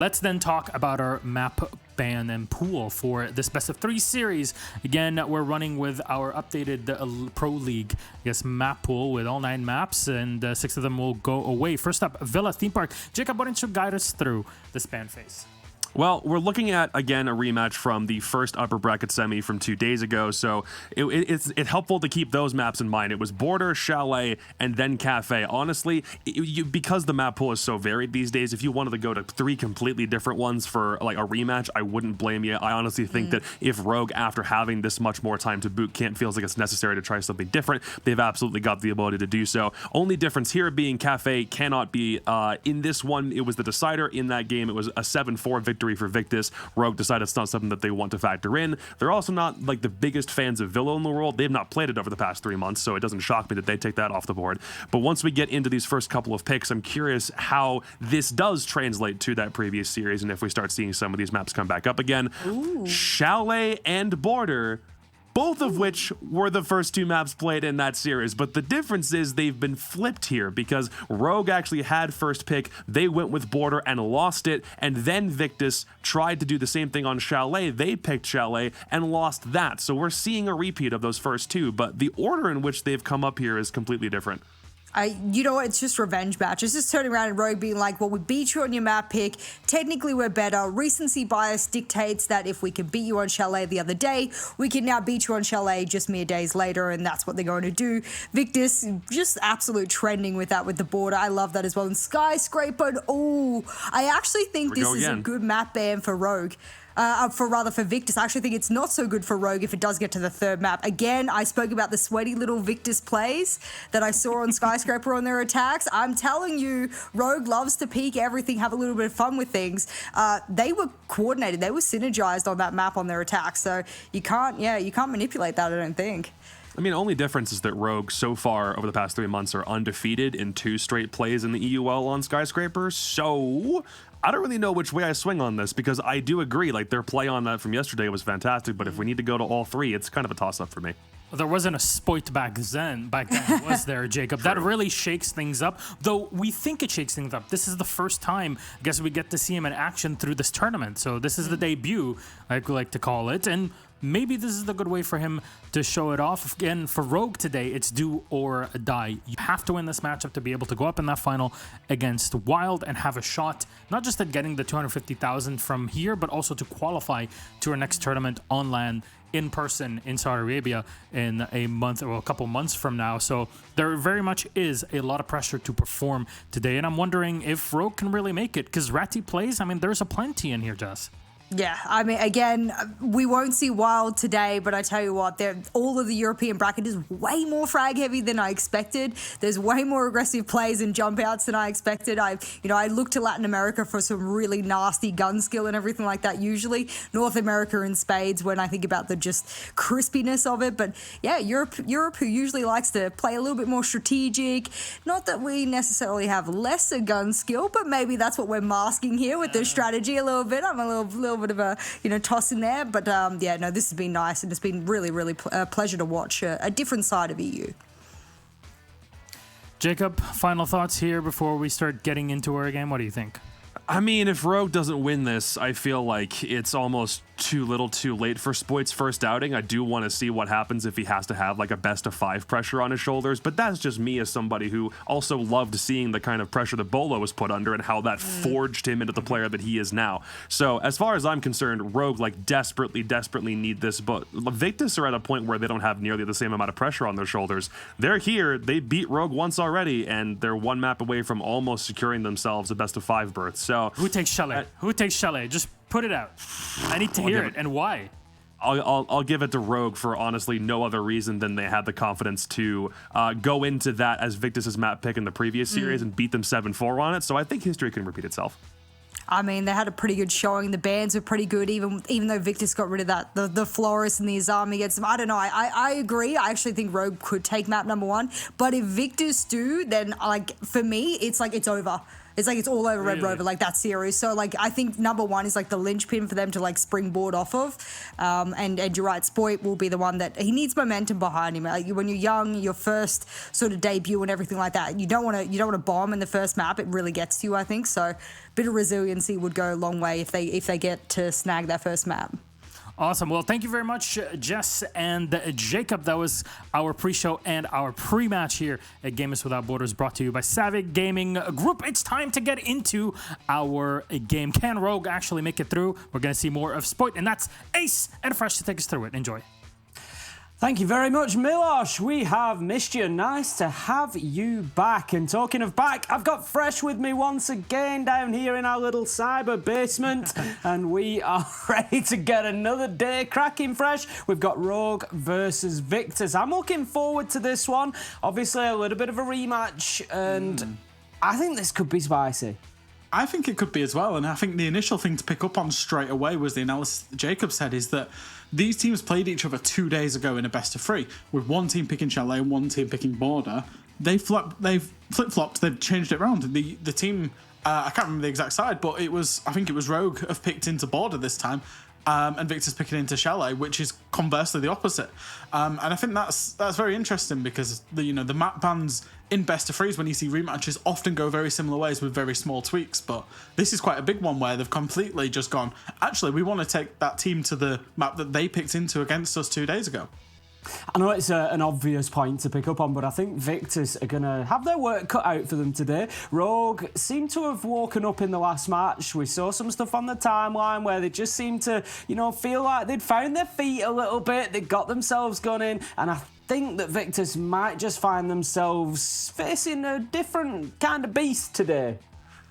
Let's then talk about our map ban and pool for this best of 3 series. Again, we're running with our updated Pro League, map pool with all 9 maps, and 6 of them will go away. First up, Villa Theme Park. Jacob, why don't you guide us through this ban phase? Well, we're looking at, again, a rematch from the first upper bracket semi from 2 days ago, so it's helpful to keep those maps in mind. It was Border, Chalet, and then Cafe. Honestly, because the map pool is so varied these days, if you wanted to go to 3 completely different ones for like a rematch, I wouldn't blame you. I honestly think that if Rogue, after having this much more time to boot camp, feels like it's necessary to try something different, they've absolutely got the ability to do so. Only difference here being Cafe cannot be, in this one, it was the decider. In that game, it was a 7-4 victory for Victus. Rogue decided it's not something that they want to factor in. They're also not like the biggest fans of Villa in the world. They've not played it over the past 3 months, so it doesn't shock me that they take that off the board. But once we get into these first couple of picks, I'm curious how this does translate to that previous series, and if we start seeing some of these maps come back up again. Ooh. Chalet and Border, both of which were the first 2 maps played in that series, but the difference is they've been flipped here because Rogue actually had first pick, they went with Border and lost it, and then Victus tried to do the same thing on Chalet. They picked Chalet and lost that, so we're seeing a repeat of those first 2, but the order in which they've come up here is completely different. You know what, it's just revenge match. It's just turning around and Rogue being like, well, we beat you on your map pick. Technically, we're better. Recency bias dictates that if we could beat you on Chalet the other day, we can now beat you on Chalet just mere days later, and that's what they're going to do. Victus, just absolute trending with that with the Border. I love that as well. And Skyscraper, oh, I actually think this is a good map ban for Rogue. For Victus. I actually think it's not so good for Rogue if it does get to the 3rd map. Again, I spoke about the sweaty little Victus plays that I saw on Skyscraper on their attacks. I'm telling you, Rogue loves to peek everything, have a little bit of fun with things. They were coordinated. They were synergized on that map on their attacks. So you can't manipulate that, I don't think. I mean, only difference is that Rogue, so far over the past 3 months, are undefeated in 2 straight plays in the EUL on Skyscraper, so I don't really know which way I swing on this, because I do agree, like, their play on that from yesterday was fantastic, but if we need to go to all 3, it's kind of a toss-up for me. Well, there wasn't a spoit back then, was there, Jacob? That really shakes things up, though we think it shakes things up. This is the first time, I guess, we get to see him in action through this tournament, so this is the debut, I like to call it, and maybe this is the good way for him to show it off. Again, for Rogue today, it's do or die. You have to win this matchup to be able to go up in that final against Wild and have a shot, not just at getting the 250,000 from here, but also to qualify to our next tournament on land in person in Saudi Arabia in a month or a couple months from now. So there very much is a lot of pressure to perform today. And I'm wondering if Rogue can really make it, because Ratty plays, I mean, there's a plenty in here, Jess. Yeah, I mean, again, we won't see Wild today, but I tell you what, all of the European bracket is way more frag heavy than I expected. There's way more aggressive plays and jump outs than I expected. I look to Latin America for some really nasty gun skill and everything like that usually. North America in spades when I think about the just crispiness of it. But yeah, Europe who usually likes to play a little bit more strategic. Not that we necessarily have lesser gun skill, but maybe that's what we're masking here with the strategy a little bit. I'm a little bit of a toss in there, but this has been nice, and it's been really a pleasure to watch a different side of EU. Jacob, final thoughts here before we start getting into our game. What do you think? I mean, if Rogue doesn't win this, I feel like it's almost too little too late for Spoit's first outing. I do want to see what happens if he has to have like a best of 5 pressure on his shoulders, but that's just me as somebody who also loved seeing the kind of pressure that Bolo was put under and how that forged him into the player that he is now. So as far as I'm concerned, Rogue like desperately need this, but Victus are at a point where they don't have nearly the same amount of pressure on their shoulders. They're here, they beat Rogue once already, and they're 1 map away from almost securing themselves a best of 5 berth. So who takes Chalet? Who takes Chalet? Just put it out. I need to hear it, and why? I'll give it to Rogue for honestly no other reason than they had the confidence to go into that as Victus's map pick in the previous series and beat them 7-4 on it. So I think history can repeat itself. I mean, they had a pretty good showing. The bands were pretty good, even though Victus got rid of that, the Florist and the Azami against them. I don't know. I agree. I actually think Rogue could take map number 1. But if Victus do, then like for me, it's like it's over. It's like it's all over Red Rover, like that series. So like I think number one is like the linchpin for them to like springboard off of. And you're right, Spoit will be the one that he needs momentum behind him. Like when you're young, your first sort of debut and everything like that, you don't want to bomb in the first map. It really gets to you, I think. So a bit of resiliency would go a long way if they get to snag that first map. Awesome. Well, thank you very much, Jess and Jacob. That was our pre-show and our pre-match here at Gamers Without Borders, brought to you by Savvy Gaming Group. It's time to get into our game. Can Rogue actually make it through? We're going to see more of Spoit, and that's Ace and Fresh to take us through it. Enjoy. Thank you very much, Milosh. We have missed you. Nice to have you back. And talking of back, I've got Fresh with me once again down here in our little cyber basement. And we are ready to get another day cracking, Fresh. We've got Rogue versus Victus. I'm looking forward to this one. Obviously, a little bit of a rematch. And I think this could be spicy. I think it could be as well, and I think the initial thing to pick up on straight away was the analysis that Jacob said, is that these teams played each other 2 days ago in a best of three, with one team picking Chalet and one team picking Border. They've flip-flopped, they've changed it around. The team, I can't remember the exact side, but I think it was Rogue have picked into Border this time, and Victor's picking into Chalet, which is conversely the opposite. And I think that's very interesting, because the map bans in best of threes, when you see rematches, often go very similar ways with very small tweaks. But this is quite a big one where they've completely just gone, actually, we want to take that team to the map that they picked into against us 2 days ago. I know it's an obvious point to pick up on, but I think Victus are going to have their work cut out for them today. Rogue seem to have woken up in the last match. We saw some stuff on the timeline where they just seemed to, feel like they'd found their feet a little bit. They got themselves gunning, and I think that Victus might just find themselves facing a different kind of beast today.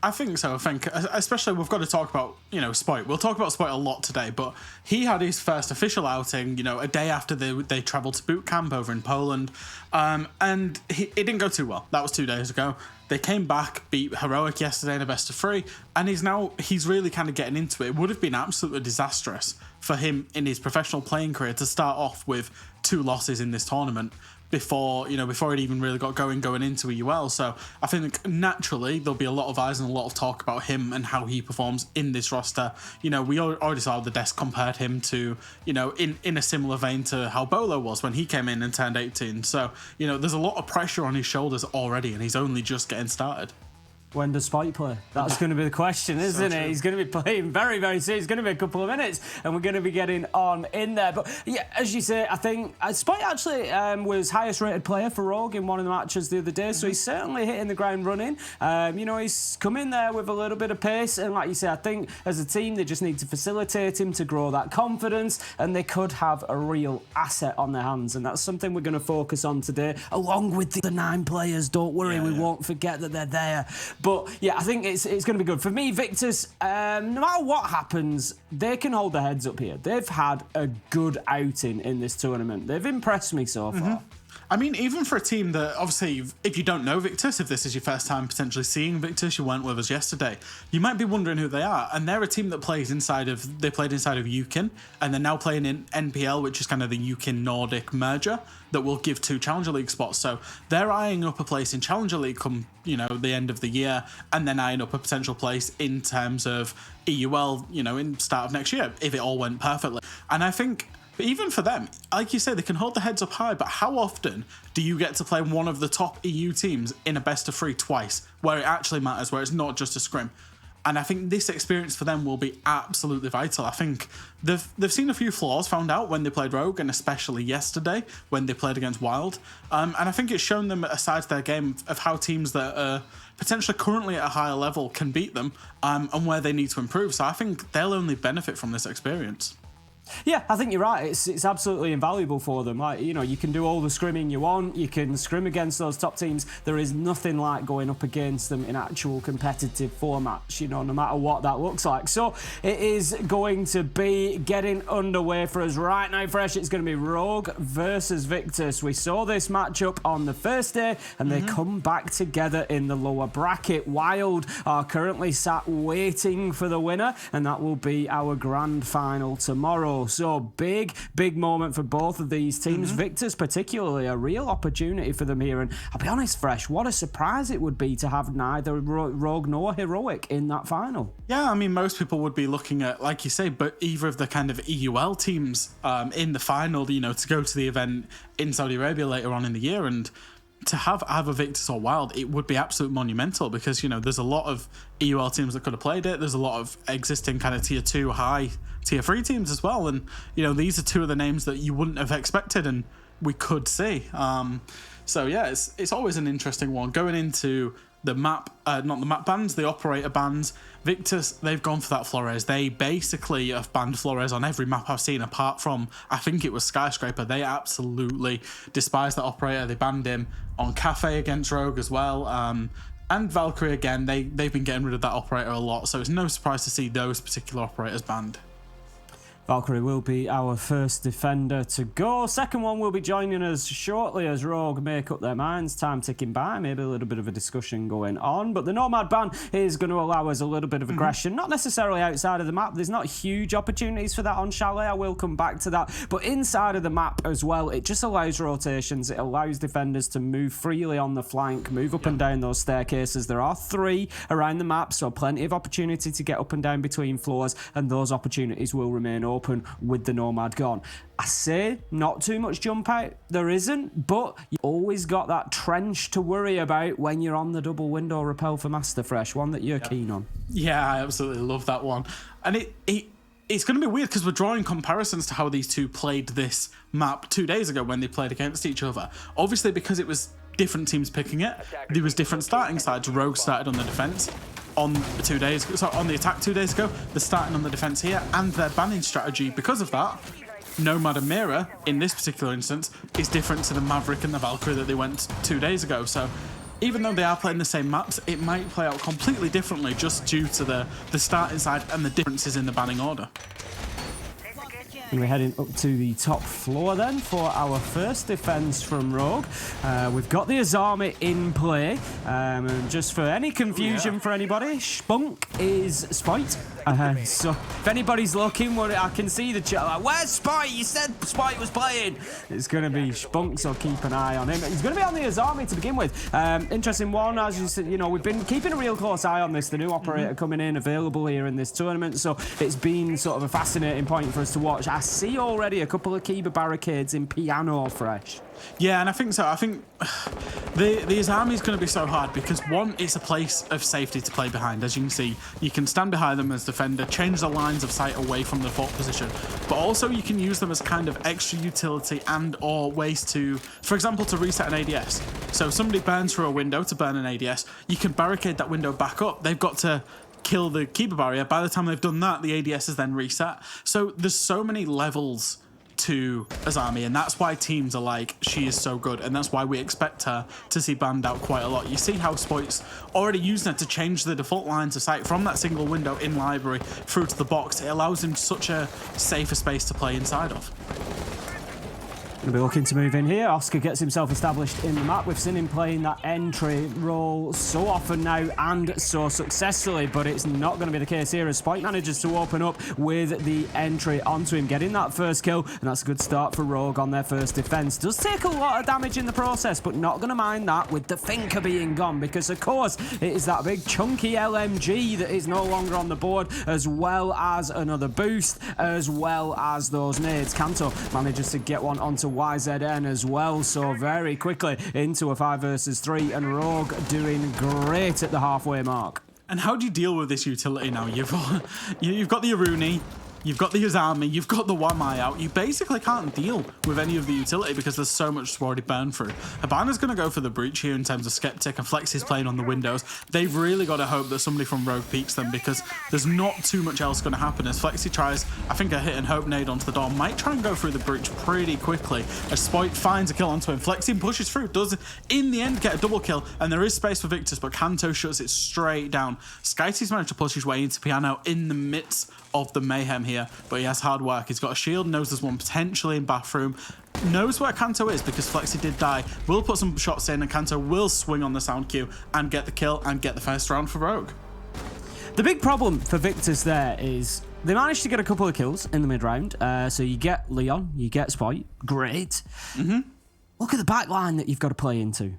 I think so. I think, especially, we've got to talk about, Spoit. We'll talk about Spoit a lot today, but he had his first official outing, a day after they travelled to boot camp over in Poland, and it didn't go too well. That was 2 days ago. They came back, beat Heroic yesterday in a best of three, and he's really kind of getting into it. It would have been absolutely disastrous for him in his professional playing career to start off with 2 losses in this tournament before it even really got going into a UL. So I think naturally there'll be a lot of eyes and a lot of talk about him and how he performs in this roster. We already saw the desk compared him to, in a similar vein to how Bolo was when he came in and turned 18. So, there's a lot of pressure on his shoulders already, and he's only just getting started. When does Spoit play? That's going to be the question, isn't it? He's going to be playing very, very soon. It's going to be a couple of minutes, and we're going to be getting on in there. But yeah, as you say, I think Spoit actually was highest rated player for Rogue in one of the matches the other day, so he's certainly hitting the ground running. He's come in there with a little bit of pace, and like you say, I think as a team they just need to facilitate him to grow that confidence, and they could have a real asset on their hands, and that's something we're going to focus on today, along with the 9 players. Don't worry, we won't forget that they're there. But yeah, I think it's going to be good. For me, Victus, no matter what happens, they can hold their heads up here. They've had a good outing in this tournament. They've impressed me so far. I mean, even for a team that, obviously, if you don't know Victus, if this is your first time potentially seeing Victus, you weren't with us yesterday, you might be wondering who they are. And they're a team that played inside of UKIN, and they're now playing in NPL, which is kind of the UKIN Nordic merger that will give 2 Challenger League spots. So they're eyeing up a place in Challenger League come, the end of the year, and then eyeing up a potential place in terms of EUL, in start of next year, if it all went perfectly. And I think, but even for them, like you say, they can hold their heads up high, but how often do you get to play one of the top EU teams in a best of 3 twice, where it actually matters, where it's not just a scrim? And I think this experience for them will be absolutely vital. I think they've seen a few flaws found out when they played Rogue, and especially yesterday when they played against Wild. And I think it's shown them a side to their game of how teams that are potentially currently at a higher level can beat them, and where they need to improve. So I think they'll only benefit from this experience. Yeah, I think you're right. It's absolutely invaluable for them. Like, you can do all the scrimming you want. You can scrim against those top teams. There is nothing like going up against them in actual competitive formats, no matter what that looks like. So it is going to be getting underway for us right now, Fresh. It's going to be Rogue versus Victus. We saw this matchup on the first day, and they come back together in the lower bracket. Wild are currently sat waiting for the winner, and that will be our grand final tomorrow. So big moment for both of these teams. Victus particularly a real opportunity for them here. And I'll be honest, Fresh, what a surprise it would be to have neither Rogue nor Heroic in that final. Yeah, I mean, most people would be looking at, like you say, but either of the kind of EUL teams in the final, you know, to go to the event in Saudi Arabia later on in the year. And to have either Victus or Wild, it would be absolute monumental because, you know, there's a lot of EUL teams that could have played it. There's a lot of existing kind of tier 2, high tier 3 teams as well. And, you know, these are two of the names that you wouldn't have expected and we could see. So, yeah, it's always an interesting one. Going into the map, not the map bans, the operator bans. Victus, they've gone for that Flores. They basically have banned Flores on every map I've seen apart from, I think it was Skyscraper. They absolutely despise that operator. They banned him on Cafe against Rogue as well. And Valkyrie again, they've been getting rid of that operator a lot. So it's no surprise to see those particular operators banned. Valkyrie will be our first defender to go. Second one will be joining us shortly as Rogue make up their minds. Time ticking by, maybe a little bit of a discussion going on. But the Nomad ban is going to allow us a little bit of aggression. Not necessarily outside of the map. There's not huge opportunities for that on Chalet. I will come back to that. But inside of the map as well, it just allows rotations. It allows defenders to move freely on the flank, move up and down those staircases. There are 3 around the map, so plenty of opportunity to get up and down between floors, and those opportunities will remain open with the Nomad gone. I say not too much jump out, there isn't, but you always got that trench to worry about when you're on the double window rappel for Master Fresh, one that you're keen on. Yeah, I absolutely love that one. And it's going to be weird because we're drawing comparisons to how these two played this map 2 days ago when they played against each other. Obviously, because it was different teams picking it, there was different starting sides. Rogue started on the defense on the attack 2 days ago. They're starting on the defense here, and their banning strategy because of that, Nomad and Mira in this particular instance is different to the Maverick and the Valkyrie that they went 2 days ago. So even though they are playing the same maps, it might play out completely differently just due to the starting side and the differences in the banning order. And we're heading up to the top floor then for our first defense from Rogue. We've got the Azami in play. And just for any confusion for anybody, Spunk is Spite. So if anybody's looking, I can see the chat like, where's Spite? You said Spite was playing. It's going to be Spunk, so keep an eye on him. He's going to be on the Azami to begin with. Interesting one, as you said, you know, we've been keeping a real close eye on this. The new operator coming in, available here in this tournament. So it's been sort of a fascinating point for us to watch. I see already a couple of Kiba barricades in Piano Fresh. Yeah, and I think so. I think the Azami is going to be so hard because, one, it's a place of safety to play behind. As you can see, you can stand behind them as defender, change the lines of sight away from the fort position, but also you can use them as kind of extra utility and or ways to, for example, to reset an ADS. So if somebody burns through a window to burn an ADS, you can barricade that window back up. They've got to kill the Kiba barrier. By the time they've done that, the ADS is then reset. So there's so many levels to Azami, and that's why teams are like, she is so good, and that's why we expect her to see banned out quite a lot. You see how Spoit's already using her to change the default lines of sight from that single window in library through to the box. It allows him such a safer space to play inside of. Going to be looking to move in here. Oscar gets himself established in the map. We've seen him playing that entry role so often now and so successfully, but it's not going to be the case here as Spike manages to open up with the entry onto him, getting that first kill, and that's a good start for Rogue on their first defense. Does take a lot of damage in the process, but not going to mind that with the Thinker being gone, because of course it is that big chunky LMG that is no longer on the board, as well as another boost, as well as those nades. Kanto manages to get one onto YZN as well, so very quickly into a 5 versus 3, and Rogue doing great at the halfway mark. And how do you deal with this utility now? You've got the Aruni, you've got the Azami, you've got the Wamai out. You basically can't deal with any of the utility because there's so much to already burn through. Habana's going to go for the breach here in terms of Skeptic, and Flex is playing on the windows. They've really got to hope that somebody from Rogue peeks them, because there's not too much else going to happen as Flexi tries, I think, a hit and hope nade onto the door. Might try and go through the breach pretty quickly as Spoit finds a kill onto him. Flexi pushes through, does in the end get a double kill, and there is space for Victus, but Kanto shuts it straight down. Skyty's managed to push his way into Piano in the midst of the mayhem here, but he has hard work. He's got a shield, knows there's one potentially in bathroom, knows where Kanto is because Flexi did die, will put some shots in, and Kanto will swing on the sound cue and get the kill and get the first round for Rogue. The big problem for Victus there is they managed to get a couple of kills in the mid-round. So you get Leon, you get Spoit. Great. Look at the back line that you've got to play into.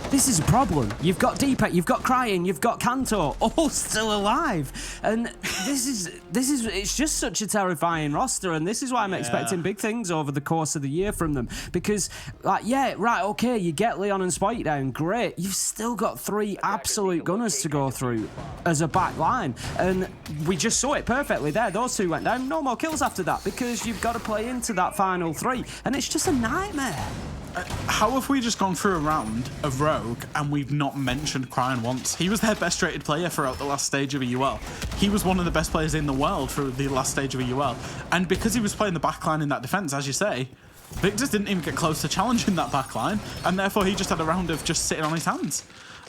This is a problem. You've got Deepak, you've got Crying, you've got Kanto, all still alive. And it's just such a terrifying roster, and this is why I'm expecting big things over the course of the year from them. Because, like, yeah, right, okay, you get Leon and Spoit down, great. You've still got 3 absolute gunners to go through as a back line. And we just saw it perfectly there. Those 2 went down, no more kills after that, because you've got to play into that final 3. And it's just a nightmare. How have we just gone through a round of Rogue and we've not mentioned Cryan once? He was their best rated player throughout the last stage of a UL. He was one of the best players in the world through the last stage of a UL. And because he was playing the backline in that defense, as you say, Victus didn't even get close to challenging that backline, and therefore he just had a round of just sitting on his hands.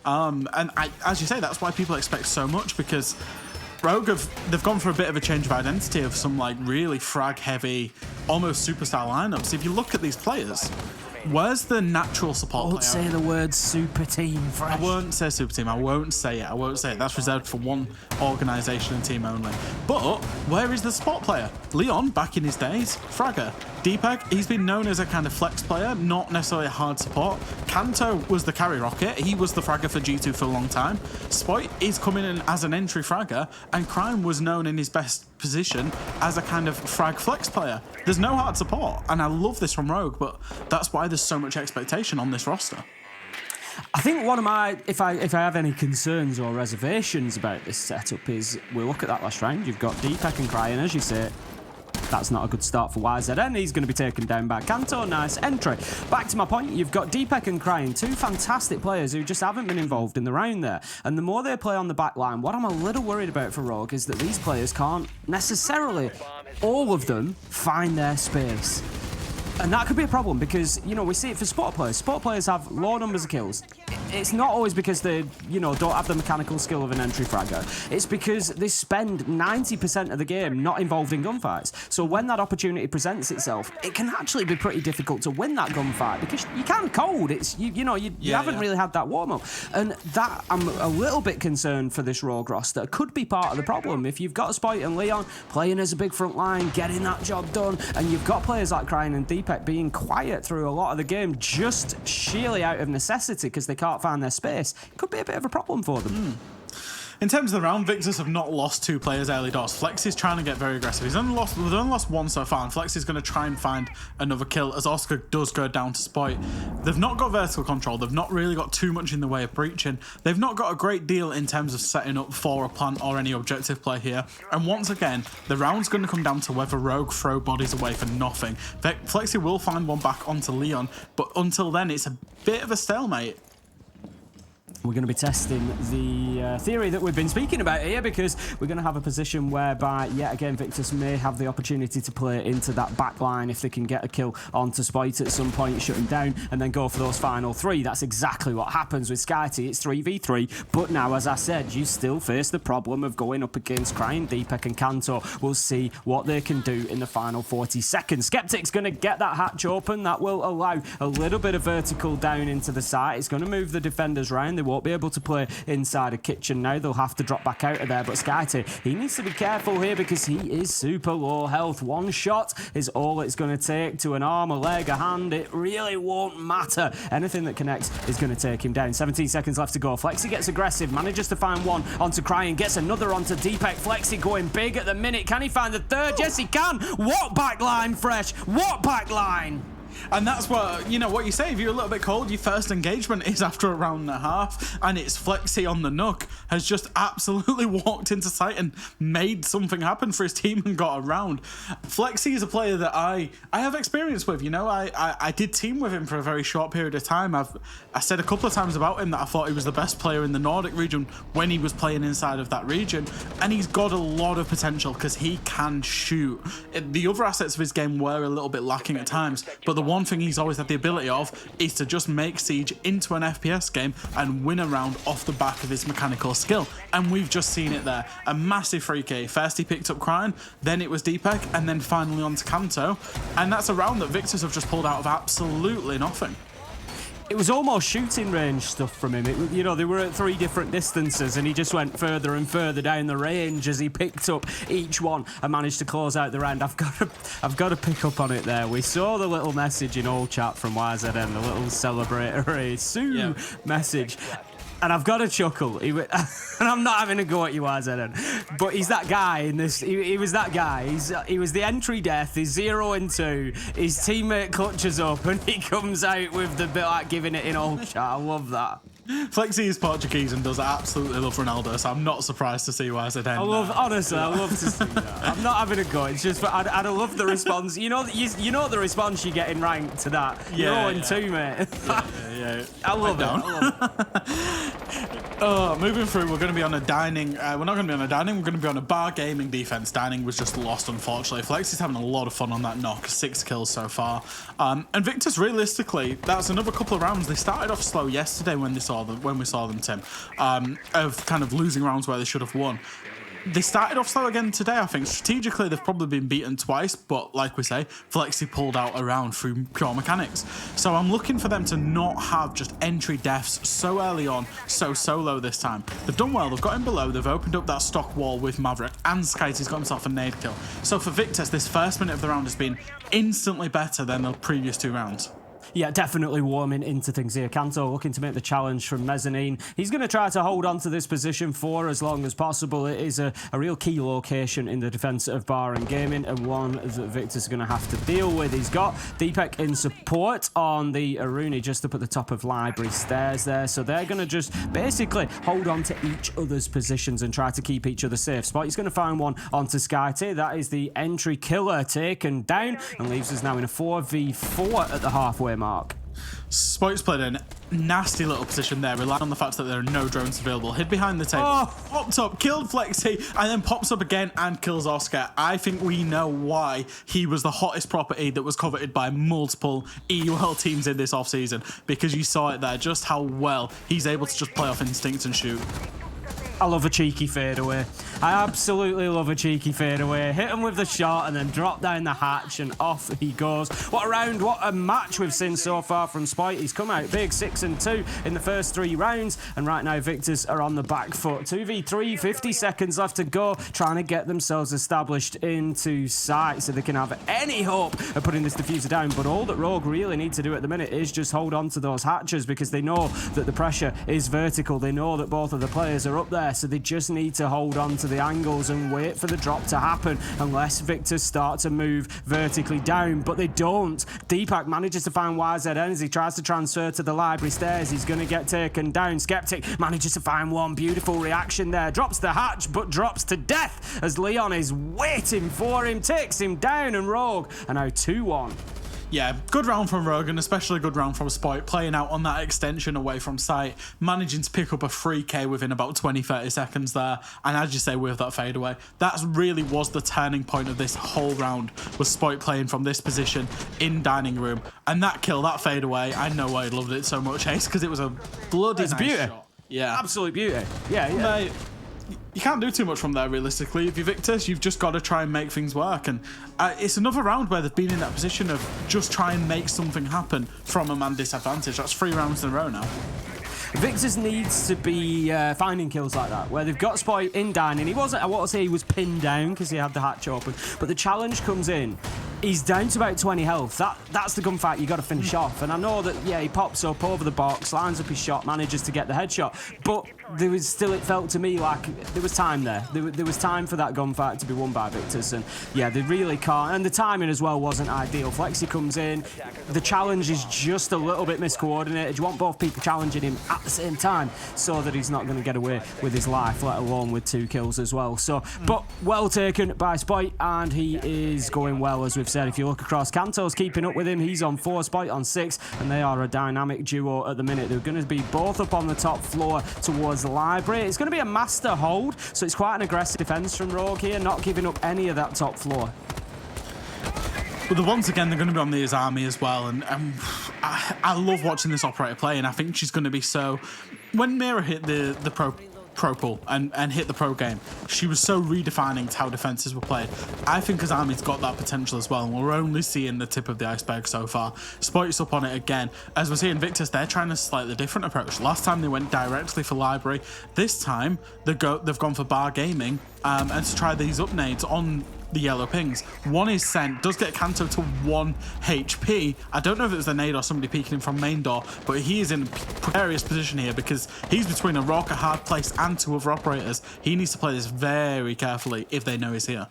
As you say, that's why people expect so much, because Rogue they've gone for a bit of a change of identity of some like really frag heavy, almost superstar lineups. If you look at these players, where's the natural support Don't player? say the word super team, Fresh. I won't say super team. I won't say it. That's reserved for one organisation and team only. But where is the spot player? Leon, back in his days. Fragger. Deepak, he's been known as a kind of flex player, not necessarily a hard support. Kanto was the carry rocket. He was the fragger for G2 for a long time. Spoit is coming in as an entry fragger, and Crime was known in his best position as a kind of frag flex player. There's no hard support, and I love this from Rogue, but that's why there's so much expectation on this roster. I think one of my, if I have any concerns or reservations about this setup is, we look at that last round, you've got Deepak and Cryan, as you say. That's not a good start for YZN. He's going to be taken down by Kanto. Nice entry. Back to my point, you've got Deepak and Crying, 2 fantastic players who just haven't been involved in the round there. And the more they play on the back line, what I'm a little worried about for Rogue is that these players can't necessarily, all of them, find their space. And that could be a problem because, you know, we see it for sport players. Sport players have low numbers of kills. It's not always because they, you know, don't have the mechanical skill of an entry fragger. It's because they spend 90% of the game not involved in gunfights. So when that opportunity presents itself, it can actually be pretty difficult to win that gunfight because you can't code. It's, you haven't really had that warm-up. And that, I'm a little bit concerned for this Rogue roster. Could be part of the problem. If you've got Spoit and Leon playing as a big front line, getting that job done, and you've got players like Crying and Deepak being quiet through a lot of the game just sheerly out of necessity because they can't find their space, it could be a bit of a problem for them. In terms of the round, Victus have not lost 2 players early doors. Flex is trying to get very aggressive. They've only lost 1 so far, and Flex is going to try and find another kill as Oscar does go down to Spoit. They've not got vertical control. They've not really got too much in the way of breaching. They've not got a great deal in terms of setting up for a plant or any objective play here. And once again, the round's going to come down to whether Rogue throw bodies away for nothing. Flexi will find one back onto Leon, but until then, it's a bit of a stalemate. We're going to be testing the theory that we've been speaking about here because we're going to have a position whereby, yet again, Victus may have the opportunity to play into that back line if they can get a kill onto Spoit at some point, shut him down, and then go for those final 3. That's exactly what happens with SkyT. It's 3v3, but now, as I said, you still face the problem of going up against Crying, Deepak and Kanto. We'll see what they can do in the final 40 seconds. Skeptic's going to get that hatch open. That will allow a little bit of vertical down into the site. It's going to move the defenders round. They won't be able to play inside a kitchen now. They'll have to drop back out of there. But SkyT, he needs to be careful here because he is super low health. One shot is all it's going to take to an arm, a leg, a hand. It really won't matter. Anything that connects is going to take him down. 17 seconds left to go. Flexi gets aggressive, manages to find one onto Crying, gets another onto Deepak. Flexi going big at the minute. Can he find the third? Yes, he can. What backline, Fresh? What backline? And that's what, what you say, if you're a little bit cold, your first engagement is after a round and a half, and it's Flexi on the Nook, has just absolutely walked into sight and made something happen for his team and got a round. Flexi is a player that I have experience with, I did team with him for a very short period of time. I said a couple of times about him that I thought he was the best player in the Nordic region when he was playing inside of that region, and he's got a lot of potential because he can shoot. The other assets of his game were a little bit lacking at times, but the one thing he's always had the ability of is to just make Siege into an FPS game and win a round off the back of his mechanical skill. And we've just seen it there. A massive free K. First he picked up Crying, then it was Deepak, and then finally on to Kanto. And that's a round that Victus have just pulled out of absolutely nothing. it was almost shooting range stuff from him. You know, they were at 3 different distances, and he just went further and further down the range as he picked up each one and managed to close out the round. I've got to pick up on it there. We saw the little message in all chat from YZN, the little celebratory Sue message. And I've got to chuckle. And I'm not having a go at you, YZN. But he's that guy in this. He was that guy. He was the entry death. He's 0-2. His teammate clutches up and he comes out with the bit like giving it in all chat. I love that. Flexi is Portuguese and does absolutely love Ronaldo, so I'm not surprised to see why I said honestly, I love to see that. I'm not having a go. It's just, I'd love the response. You know the response you get in rank to that. Yeah, 0-2, mate. Yeah. I love it. Moving through, we're going to be on a dining. We're not going to be on a dining. We're going to be on a bar gaming defense. Dining was just lost, unfortunately. Flex is having a lot of fun on that knock. 6 kills so far. And Victus, realistically, that's another couple of rounds. They started off slow yesterday when we saw them, Tim, of kind of losing rounds where they should have won. They started off slow again today, I think. Strategically, they've probably been beaten twice, but like we say, Flexi pulled out a round through pure mechanics. So I'm looking for them to not have just entry deaths so early on, so solo this time. They've done well, they've got him below, they've opened up that stock wall with Maverick, and Skyty's got himself a nade kill. So for Victus, this first minute of the round has been instantly better than the previous 2 rounds. Yeah, definitely warming into things here. Kanto looking to make the challenge from Mezzanine. He's going to try to hold on to this position for as long as possible. It is a real key location in the defence of Bar and Gaming, and one that Victus is going to have to deal with. He's got Deepak in support on the Aruni just up at the top of Library Stairs there. So they're going to just basically hold on to each other's positions and try to keep each other safe. Spot, he's going to find one onto Skyty. That is the entry killer taken down and leaves us now in a 4v4 at the halfway mark. Spike's played a nasty little position there, relying on the fact that there are no drones available. Hid behind the table, popped up, killed Flexi, and then pops up again and kills Oscar. I think we know why he was the hottest property that was coveted by multiple EUL teams in this offseason, because you saw it there, just how well he's able to just play off instincts and shoot. I love a cheeky fadeaway. I absolutely love a cheeky fadeaway. Hit him with the shot and then drop down the hatch and off he goes. What a round, what a match we've seen so far from Spite. He's come out big, 6-2 in the first 3 rounds, and right now Victus are on the back foot. 2v3, 50 seconds left to go, trying to get themselves established into sight so they can have any hope of putting this diffuser down. But all that Rogue really need to do at the minute is just hold on to those hatches, because they know that the pressure is vertical. They know that both of the players are up there, so they just need to hold on to the angles and wait for the drop to happen unless Victus start to move vertically down, but they don't. Deepak manages to find YZN as he tries to transfer to the Library Stairs. He's going to get taken down. Skeptic manages to find one. Beautiful reaction there. Drops the hatch, but drops to death as Leon is waiting for him, takes him down, and Rogue are now 2-1. Yeah, good round from Rogue, and especially a good round from Spite, playing out on that extension away from sight, managing to pick up a 3k within about 20-30 seconds there, and as you say, with that fadeaway. That really was the turning point of this whole round, was Spite playing from this position in dining room, and that kill, that fadeaway, I know why I loved it so much, Ace, because it was a bloody nice beauty. shot. Yeah. Absolute beauty. Yeah. Mate, you can't do too much from there, realistically. If you're Victus, you've just got to try and make things work. And it's another round where they've been in that position of just try and make something happen from a man disadvantage. That's 3 rounds in a row now. Victus needs to be finding kills like that, where they've got Spite in dining. He wasn't, I want to say he was pinned down because he had the hatch open, but the challenge comes in. He's down to about 20 health. That's the gunfight you got to finish off. And I know that, yeah, he pops up over the box, lines up his shot, manages to get the headshot. But there was still, it felt to me like there was time there. There was time for that gunfight to be won by Victus. And yeah, they really can't. And the timing as well wasn't ideal. Flexi comes in. The challenge is just a little bit miscoordinated. You want both people challenging him at the same time so that he's not going to get away with his life, let alone with 2 kills as well. So, but well taken by Spite, and he is going well, as we've said. If you look across, Kanto's keeping up with him. He's on 4, Spite on 6, and they are a dynamic duo at the minute. They're going to be both up on the top floor towards the Library. It's going to be a master hold, so it's quite an aggressive defense from Rogue here, not giving up any of that top floor. But once again, they're going to be on the army as well, and I love watching this operator play, and I think she's going to be so... When Mira hit the pro pro pool and hit the pro game. She was so redefining to how defenses were played. I think Azami's got that potential as well, and we're only seeing the tip of the iceberg so far. Spoit's up on it again. As we're seeing Victus, they're trying a slightly different approach. Last time they went directly for library. This time they've gone for bar gaming and to try these up nades on the yellow pings. One is sent, does get Kanto to 1 HP. I don't know if it was the nade or somebody peeking him from main door, but he is in a precarious position here because he's between a rock, a hard place, and 2 other operators. He needs to play this very carefully if they know he's here.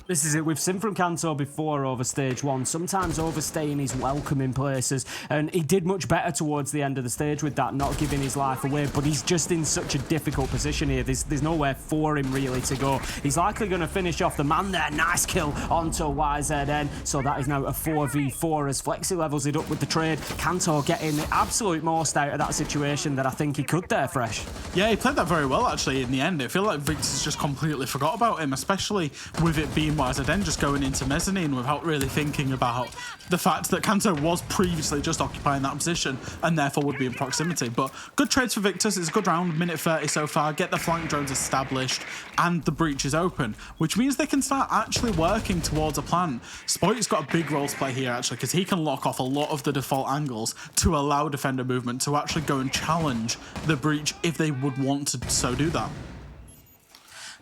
This is it. We've seen from Kanto before over stage 1, sometimes overstaying his welcome in places, and he did much better towards the end of the stage with that, not giving his life away, but he's just in such a difficult position here. There's nowhere for him really to go. He's likely going to finish off the man there. Nice kill onto YZN, so that is now a 4v4 as Flexi levels it up with the trade. Kanto getting the absolute most out of that situation that I think he could there, Fresh. Yeah, he played that very well actually in the end. I feel like Victus just completely forgot about him, especially with it being YZN just going into mezzanine without really thinking about the fact that Kanto was previously just occupying that position and therefore would be in proximity. But good trades for Victus. It's a good round, minute 30 so far. Get the flank drones established and the breach is open, which means they can start actually working towards a plan. Spoit's got a big role to play here actually because he can lock off a lot of the default angles to allow defender movement to actually go and challenge the breach if they would want to so do that.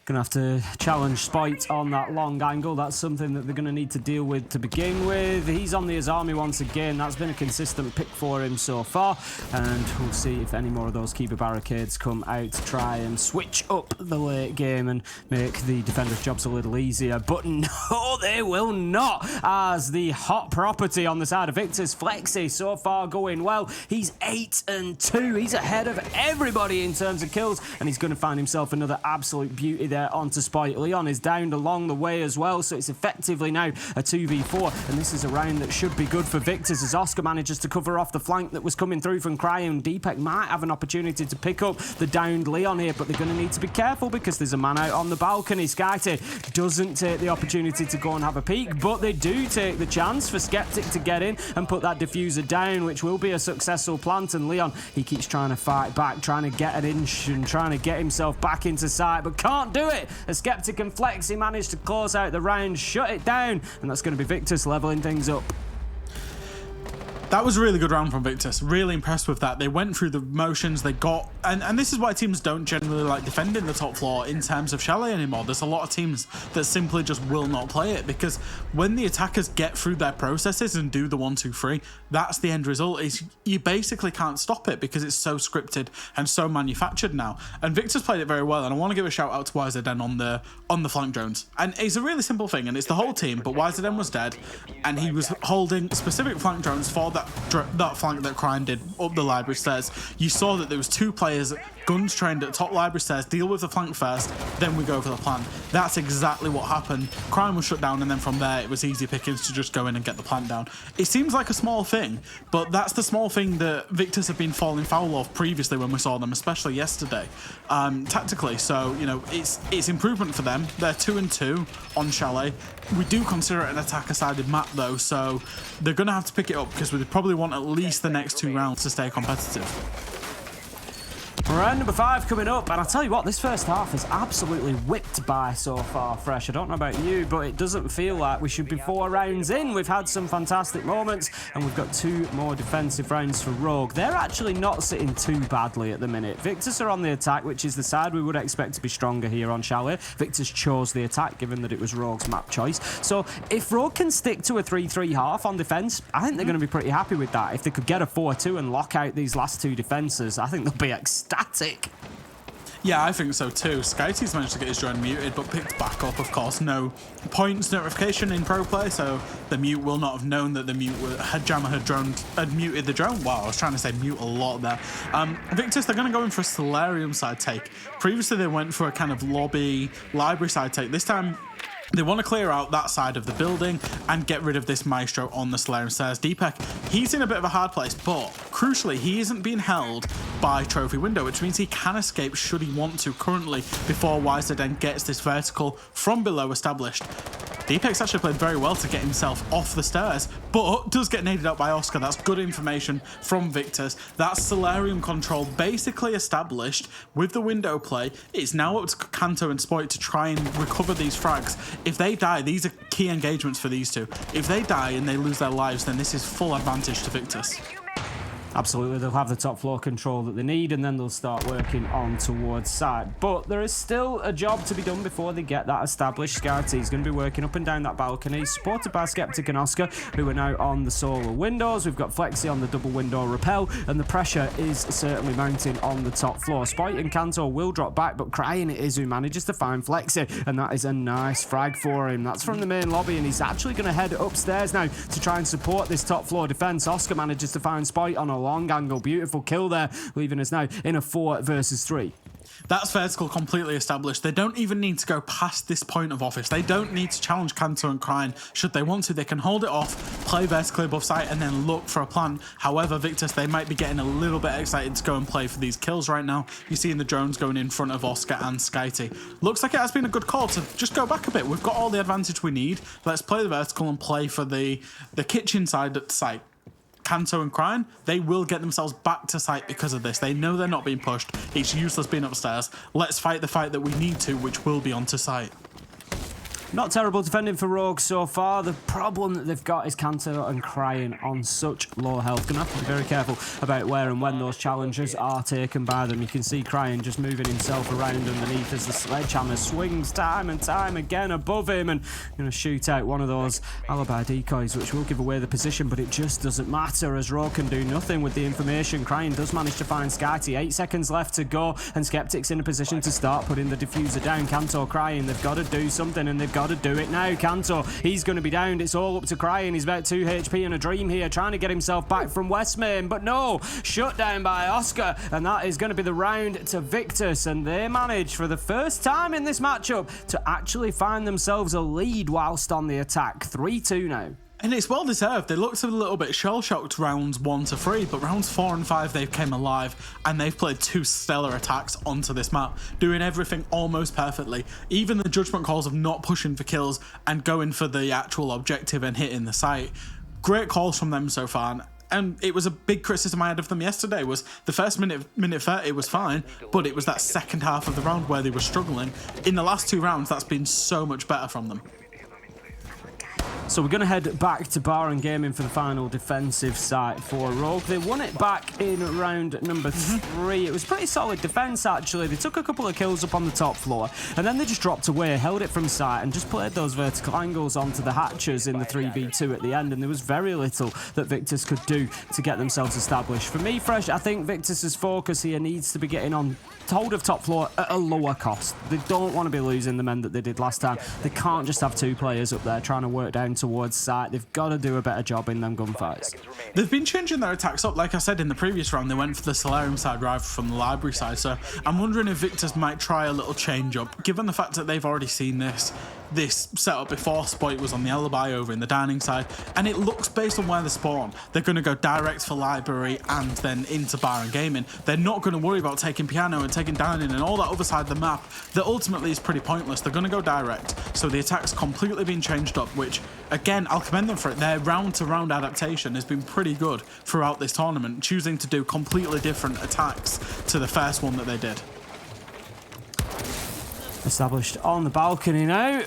Gonna have to challenge Spoit on that long angle. That's something that they're gonna need to deal with to begin with. He's on the Azami once again. That's been a consistent pick for him so far. And we'll see if any more of those keeper barricades come out to try and switch up the late game and make the defenders' jobs a little easier. But no, they will not, as the hot property on the side of Victus, Flexi, so far going well. He's 8-2. He's ahead of everybody in terms of kills, and he's gonna find himself another absolute beauty there onto Spoit. Leon is downed along the way as well, so it's effectively now a 2v4, and this is a round that should be good for Victus as Oscar manages to cover off the flank that was coming through from Cryon. Deepak might have an opportunity to pick up the downed Leon here, but they're going to need to be careful because there's a man out on the balcony. Skyte doesn't take the opportunity to go and have a peek, but they do take the chance for Skeptic to get in and put that diffuser down, which will be a successful plant, and Leon, he keeps trying to fight back, trying to get an inch and trying to get himself back into sight, but can't do it. As Skeptic and Flexi managed to close out the round, shut it down, and that's going to be Victus leveling things up. That was a really good round from Victus. Really impressed with that. They went through the motions, they got... And this is why teams don't generally like defending the top floor in terms of Chalet anymore. There's a lot of teams that simply just will not play it because when the attackers get through their processes and do the 1-2-3, that's the end result. Is you basically can't stop it because it's so scripted and so manufactured now. And Victus played it very well, and I want to give a shout out to YZN on the flank drones. And it's a really simple thing, and it's the whole team, but YZN was dead, and he was holding specific flank drones for that flank that Cryon did up the library stairs. You saw that there was 2 players, guns trained at top library stairs, deal with the flank first, then we go for the plan. That's exactly what happened. Cryon was shut down, and then from there it was easy pickings to just go in and get the plant down. It seems like a small thing, but that's the small thing that Victus have been falling foul of previously when we saw them, especially yesterday, tactically. So, you know, it's improvement for them. They're 2-2 on Chalet. We do consider it an attacker-sided map though, so they're going to have to pick it up because we probably want at least the next 2 rounds to stay competitive. Round number 5 coming up, and I'll tell you what, this first half is absolutely whipped by so far, Fresh. I don't know about you, but it doesn't feel like we should be 4 rounds in. We've had some fantastic moments, and we've got 2 more defensive rounds for Rogue. They're actually not sitting too badly at the minute. Victus are on the attack, which is the side we would expect to be stronger here on Chalet. Victus chose the attack, given that it was Rogue's map choice. So if Rogue can stick to a 3-3 half on defense, I think they're going to be pretty happy with that. If they could get a 4-2 and lock out these last 2 defenses, I think they'll be ecstatic. Yeah, I think so too. Skyty's managed to get his drone muted, but picked back up, of course. No points notification in pro play, so the mute will not have known that the jammer had muted the drone. Wow, I was trying to say mute a lot there. Victus, they're going to go in for a Solarium side take. Previously, they went for a kind of lobby library side take. This time, they want to clear out that side of the building and get rid of this Maestro on the Solarium stairs. Deepak, he's in a bit of a hard place, but crucially, he isn't being held by Trophy Window, which means he can escape should he want to currently before YZN gets this vertical from below established. Deepak's actually played very well to get himself off the stairs, but does get naded out by Oscar. That's good information from Victus. That Solarium control basically established with the window play. It's now up to Kanto and Spoit to try and recover these frags. If they die, these are key engagements for these two. If they die and they lose their lives, then this is full advantage to Victus. Absolutely, they'll have the top floor control that they need, and then they'll start working on towards side. But there is still a job to be done before they get that established. Scarty is going to be working up and down that balcony, supported by Skeptic and Oscar, who are now on the solar windows. We've got Flexi on the double window rappel, and the pressure is certainly mounting on the top floor. Spoit and Kanto will drop back, but Crying it is who manages to find Flexi, and that is a nice frag for him. That's from the main lobby, and he's actually going to head upstairs now to try and support this top floor defense. Oscar manages to find Spoit on a long angle. Beautiful kill there, leaving us now in a 4 versus 3. That's vertical completely established. They don't even need to go past this point of office. They don't need to challenge Kanto and Crying. Should they want to, they can hold it off, play vertically above site, and then look for a plant. However, Victus, they might be getting a little bit excited to go and play for these kills right now. You're seeing the drones going in front of Oscar and Skyty. Looks like it has been a good call to just go back a bit. We've got all the advantage we need. Let's play the vertical and play for the kitchen side at the site. Kanto and Crying, they will get themselves back to site because of this. They know they're not being pushed. It's useless being upstairs. Let's fight the fight that we need to, which will be onto site. Not terrible defending for Rogue so far. The problem that they've got is Kanto and Crying on such low health. Gonna have to be very careful about where and when those challenges are taken by them. You can see Crying just moving himself around underneath as the sledgehammer swings time and time again above him, and gonna shoot out one of those alibi decoys, which will give away the position, but it just doesn't matter as Rogue can do nothing with the information. Crying does manage to find Skyty. 8 seconds left to go, and Skeptic's in a position to start putting the diffuser down. Kanto Crying, they've got to do something, and they've got to do it now. Kanto, he's going to be downed. It's all up to Crying. He's about 2 HP and a dream here, trying to get himself back from Westmain, but no, shut down by Oscar, and that is going to be the round to Victus, and they manage for the first time in this matchup to actually find themselves a lead whilst on the attack. 3-2 now. And it's well deserved. They looked a little bit shell-shocked rounds 1 to 3, but rounds 4 and 5 they've came alive, and they've played 2 stellar attacks onto this map, doing everything almost perfectly. Even the judgment calls of not pushing for kills and going for the actual objective and hitting the site. Great calls from them so far. And it was a big criticism I had of them yesterday, was the first minute 30 was fine, but it was that second half of the round where they were struggling. In the last 2 rounds, that's been so much better from them. So we're going to head back to Bar and Gaming for the final defensive site for Rogue. They won it back in round number 3. It was pretty solid defense, actually. They took a couple of kills up on the top floor, and then they just dropped away, held it from sight, and just played those vertical angles onto the hatches in the 3v2 at the end, and there was very little that Victus could do to get themselves established. For me, Fresh, I think Victus's focus here needs to be getting on hold of top floor at a lower cost. They don't want to be losing the men that they did last time. They can't just have 2 players up there trying to work down towards site. They've got to do a better job in them gunfights. They've been changing their attacks up. Like I said in the previous round, they went for the Solarium side rather from the library side. So I'm wondering if Victus might try a little change up, given the fact that they've already seen this setup before. Spoit was on the alibi over in the dining side, and it looks, based on where they spawn, they're going to go direct for library and then into Bar and Gaming. They're not going to worry about taking piano and taking dining and all that other side of the map that ultimately is pretty pointless. They're going to go direct, so the attack's completely been changed up, which again, I'll commend them for it. Their round to round adaptation has been pretty good throughout this tournament, choosing to do completely different attacks to the first one that they did. Established on the balcony now.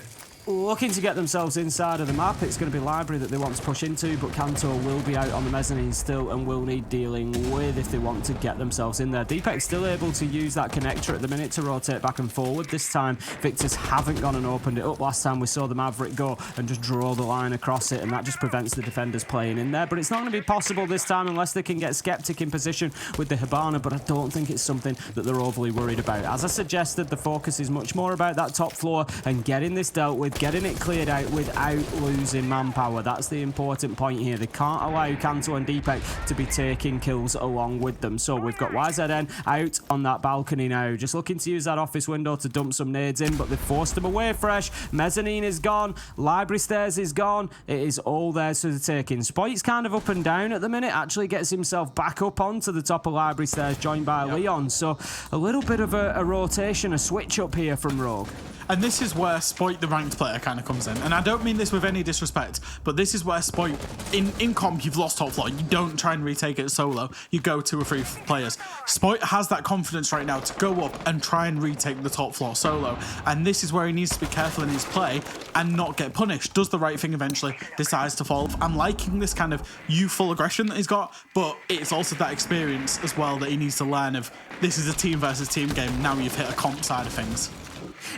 Looking to get themselves inside of the map. It's going to be library that they want to push into, but Kanto will be out on the mezzanine still and will need dealing with if they want to get themselves in there. Deepak's still able to use that connector at the minute to rotate back and forward. This time, Victus haven't gone and opened it up. Last time we saw the Maverick go and just draw the line across it, and that just prevents the defenders playing in there. But it's not going to be possible this time unless they can get Skeptic in position with the Hibana, but I don't think it's something that they're overly worried about. As I suggested, the focus is much more about that top floor and getting this dealt with, getting it cleared out without losing manpower. That's the important point here. They can't allow Kanto and Deepak to be taking kills along with them. So we've got YZN out on that balcony now, just looking to use that office window to dump some nades in, but they've forced them away. Fresh. Mezzanine is gone. Library stairs is gone. It is all there to the taking. Spoit's kind of up and down at the minute, actually gets himself back up onto the top of library stairs, joined by Leon. So a little bit of a rotation, a switch up here from Rogue. And this is where Spoit, the ranked player, kind of comes in. And I don't mean this with any disrespect, but this is where Spoit, in comp, you've lost top floor. You don't try and retake it solo. You go 2 or 3 players. Spoit has that confidence right now to go up and try and retake the top floor solo. And this is where he needs to be careful in his play and not get punished. Does the right thing eventually, decides to fall. I'm liking this kind of youthful aggression that he's got, but it's also that experience as well that he needs to learn of, this is a team versus team game. Now you've hit a comp side of things.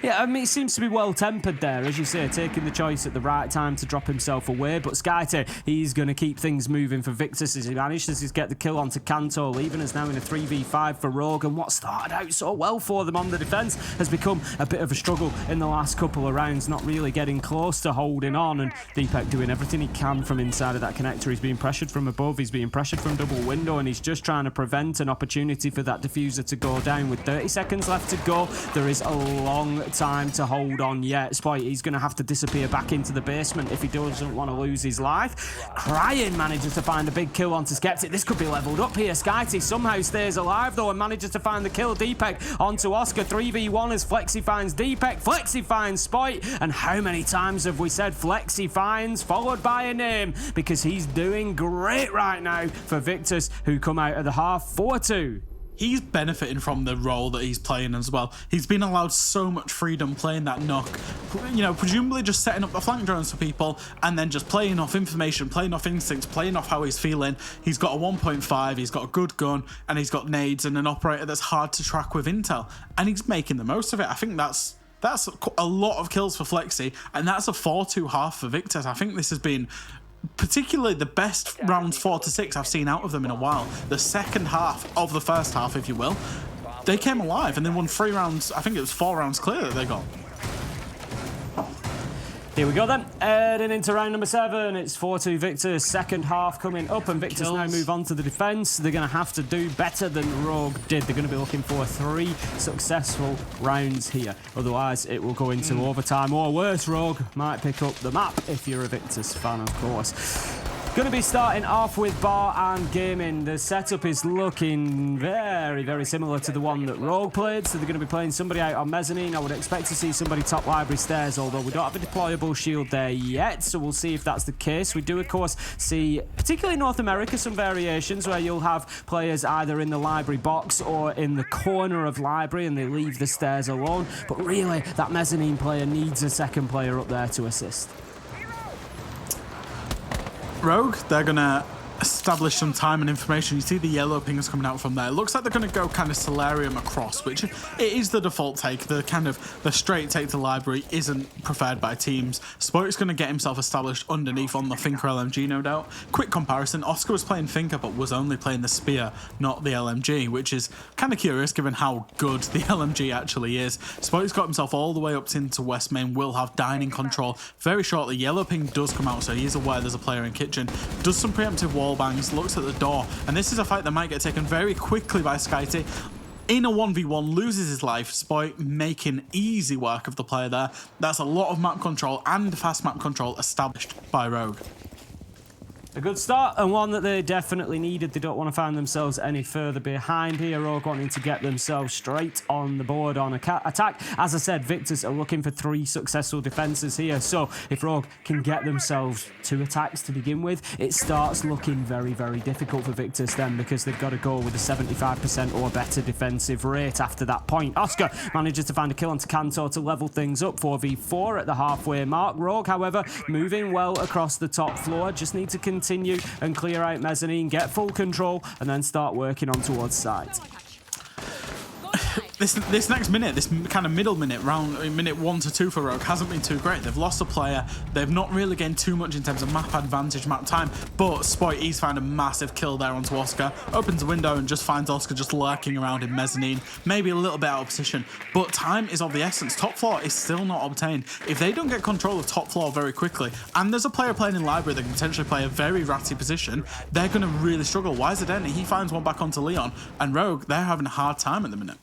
Yeah, I mean, he seems to be well tempered there, as you say, taking the choice at the right time to drop himself away. But Skyte, he's going to keep things moving for Victus as he manages to get the kill onto Kanto, leaving us now in a 3v5 for Rogue. And what started out so well for them on the defence has become a bit of a struggle in the last couple of rounds, not really getting close to holding on. And Deepak doing everything he can from inside of that connector. He's being pressured from above, he's being pressured from double window, and he's just trying to prevent an opportunity for that diffuser to go down. With 30 seconds left to go, there is a long time to hold on yet. Spoit, he's going to have to disappear back into the basement if he doesn't want to lose his life. Crying manages to find a big kill onto Skeptic. This could be leveled up here. Skyty somehow stays alive though and manages to find the kill. Deepak onto Oscar. 3v1 as Flexi finds Deepak. Flexi finds Spoit. And how many times have we said Flexi finds followed by a name? Because he's doing great right now for Victus, who come out of the half 4-2. He's benefiting from the role that he's playing as well. He's been allowed so much freedom playing that knock. You know, presumably just setting up the flank drones for people and then just playing off information, playing off instincts, playing off how he's feeling. He's got a 1.5, he's got a good gun, and he's got nades and an operator that's hard to track with intel. And he's making the most of it. I think that's a lot of kills for Flexi, and that's a 4-2 half for Victus. I think this has been particularly the best rounds 4 to 6 I've seen out of them in a while. The second half of the first half, if you will, they came alive and they won 3 rounds. I think it was 4 rounds clear that they got. Here we go then, heading into round number 7. It's 4-2 Victus, second half coming up, and Victus now move on to the defence. They're going to have to do better than Rogue did. They're going to be looking for 3 successful rounds here. Otherwise, it will go into overtime or worse. Rogue might pick up the map if you're a Victus fan, of course. Going to be starting off with Bar and Gaming. The setup is looking very, very similar to the one that Rogue played. So they're going to be playing somebody out on Mezzanine. I would expect to see somebody top library stairs, although we don't have a deployable shield there yet. So we'll see if that's the case. We do, of course, see, particularly in North America, some variations where you'll have players either in the library box or in the corner of library and they leave the stairs alone. But really, that Mezzanine player needs a second player up there to assist. Rogue, they're going to establish some time and information. You see the yellow pingers coming out from there. It looks like they're going to go kind of Solarium across, which it is the default take. The kind of the straight take to library isn't preferred by teams. Spoit's going to get himself established underneath on the Finker LMG, no doubt. Quick comparison, Oscar was playing Finker but was only playing the Spear, not the LMG, which is kind of curious given how good the LMG actually is. Spoit's got himself all the way up into West Main, will have dining control very shortly. Yellow ping does come out, so he is aware there's a player in kitchen. Does some preemptive wall bangs, looks at the door, and this is a fight that might get taken very quickly by Skyty. In a 1v1, loses his life. Spoit making easy work of the player there. That's a lot of map control and fast map control established by Rogue. A good start, and one that they definitely needed. They don't want to find themselves any further behind here. Rogue wanting to get themselves straight on the board on attack. As I said, Victus are looking for 3 successful defences here. So if Rogue can get themselves 2 attacks to begin with, it starts looking very, very difficult for Victus then, because they've got to go with a 75% or better defensive rate after that point. Oscar manages to find a kill onto Kanto to level things up. 4v4 at the halfway mark. Rogue, however, moving well across the top floor. Just need to continue and clear out Mezzanine, get full control, and then start working on towards site. This next minute, this kind of middle minute, round minute 1 to 2 for Rogue hasn't been too great. They've lost a player. They've not really gained too much in terms of map advantage, map time, but Spoit, he's found a massive kill there onto Oscar. Opens a window and just finds Oscar just lurking around in Mezzanine. Maybe a little bit out of position, but time is of the essence. Top floor is still not obtained. If they don't get control of top floor very quickly, and there's a player playing in library that can potentially play a very ratty position, they're going to really struggle. Why is it Denny? He finds one back onto Leon, and Rogue, they're having a hard time at the minute.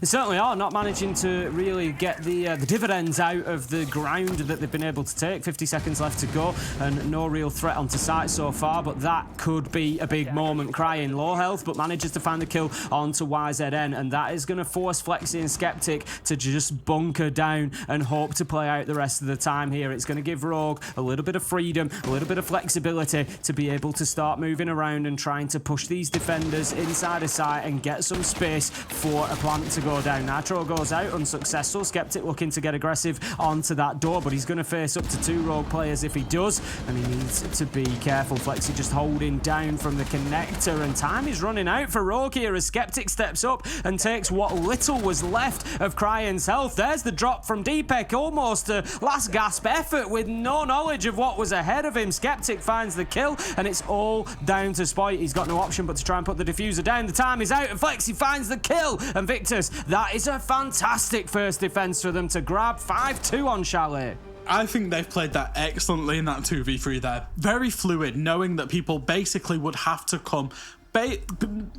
They certainly are not managing to really get the dividends out of the ground that they've been able to take. 50 seconds left to go and no real threat onto site so far, but that could be a big moment. Crying low health, but manages to find the kill onto YZN, and that is going to force Flexi and Skeptic to just bunker down and hope to play out the rest of the time here. It's going to give Rogue a little bit of freedom, a little bit of flexibility to be able to start moving around and trying to push these defenders inside of site and get some space for a plant to go down. Nitro goes out, unsuccessful. Skeptic looking to get aggressive onto that door, but he's going to face up to 2 Rogue players if he does, and he needs to be careful. Flexi just holding down from the connector, and time is running out for Rogue here as Skeptic steps up and takes what little was left of Cryan's health. There's the drop from Deepek, almost a last gasp effort with no knowledge of what was ahead of him. Skeptic finds the kill, and it's all down to Spoit. He's got no option but to try and put the diffuser down. The time is out, and Flexi finds the kill. And Victus, that is a fantastic first defense for them to grab. 5-2 on Chalet. I think they've played that excellently in that 2v3 there. Very fluid, knowing that people basically would have to come,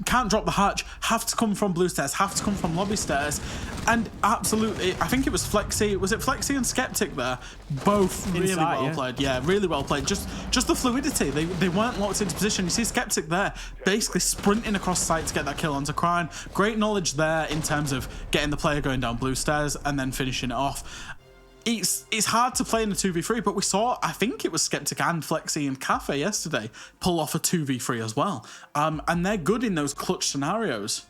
can't drop the hatch, have to come from blue stairs, have to come from lobby stairs. And absolutely, I think it was Flexi, was it Flexi and Skeptic there? Both really well played. Yeah, really well played. Just the fluidity. They weren't locked into position. You see Skeptic there, basically sprinting across site to get that kill onto Cryan. Great knowledge there in terms of getting the player going down blue stairs and then finishing it off. It's hard to play in a 2v3, but we saw, I think it was Skeptic and Flexi and Cafe yesterday, pull off a 2v3 as well. And they're good in those clutch scenarios.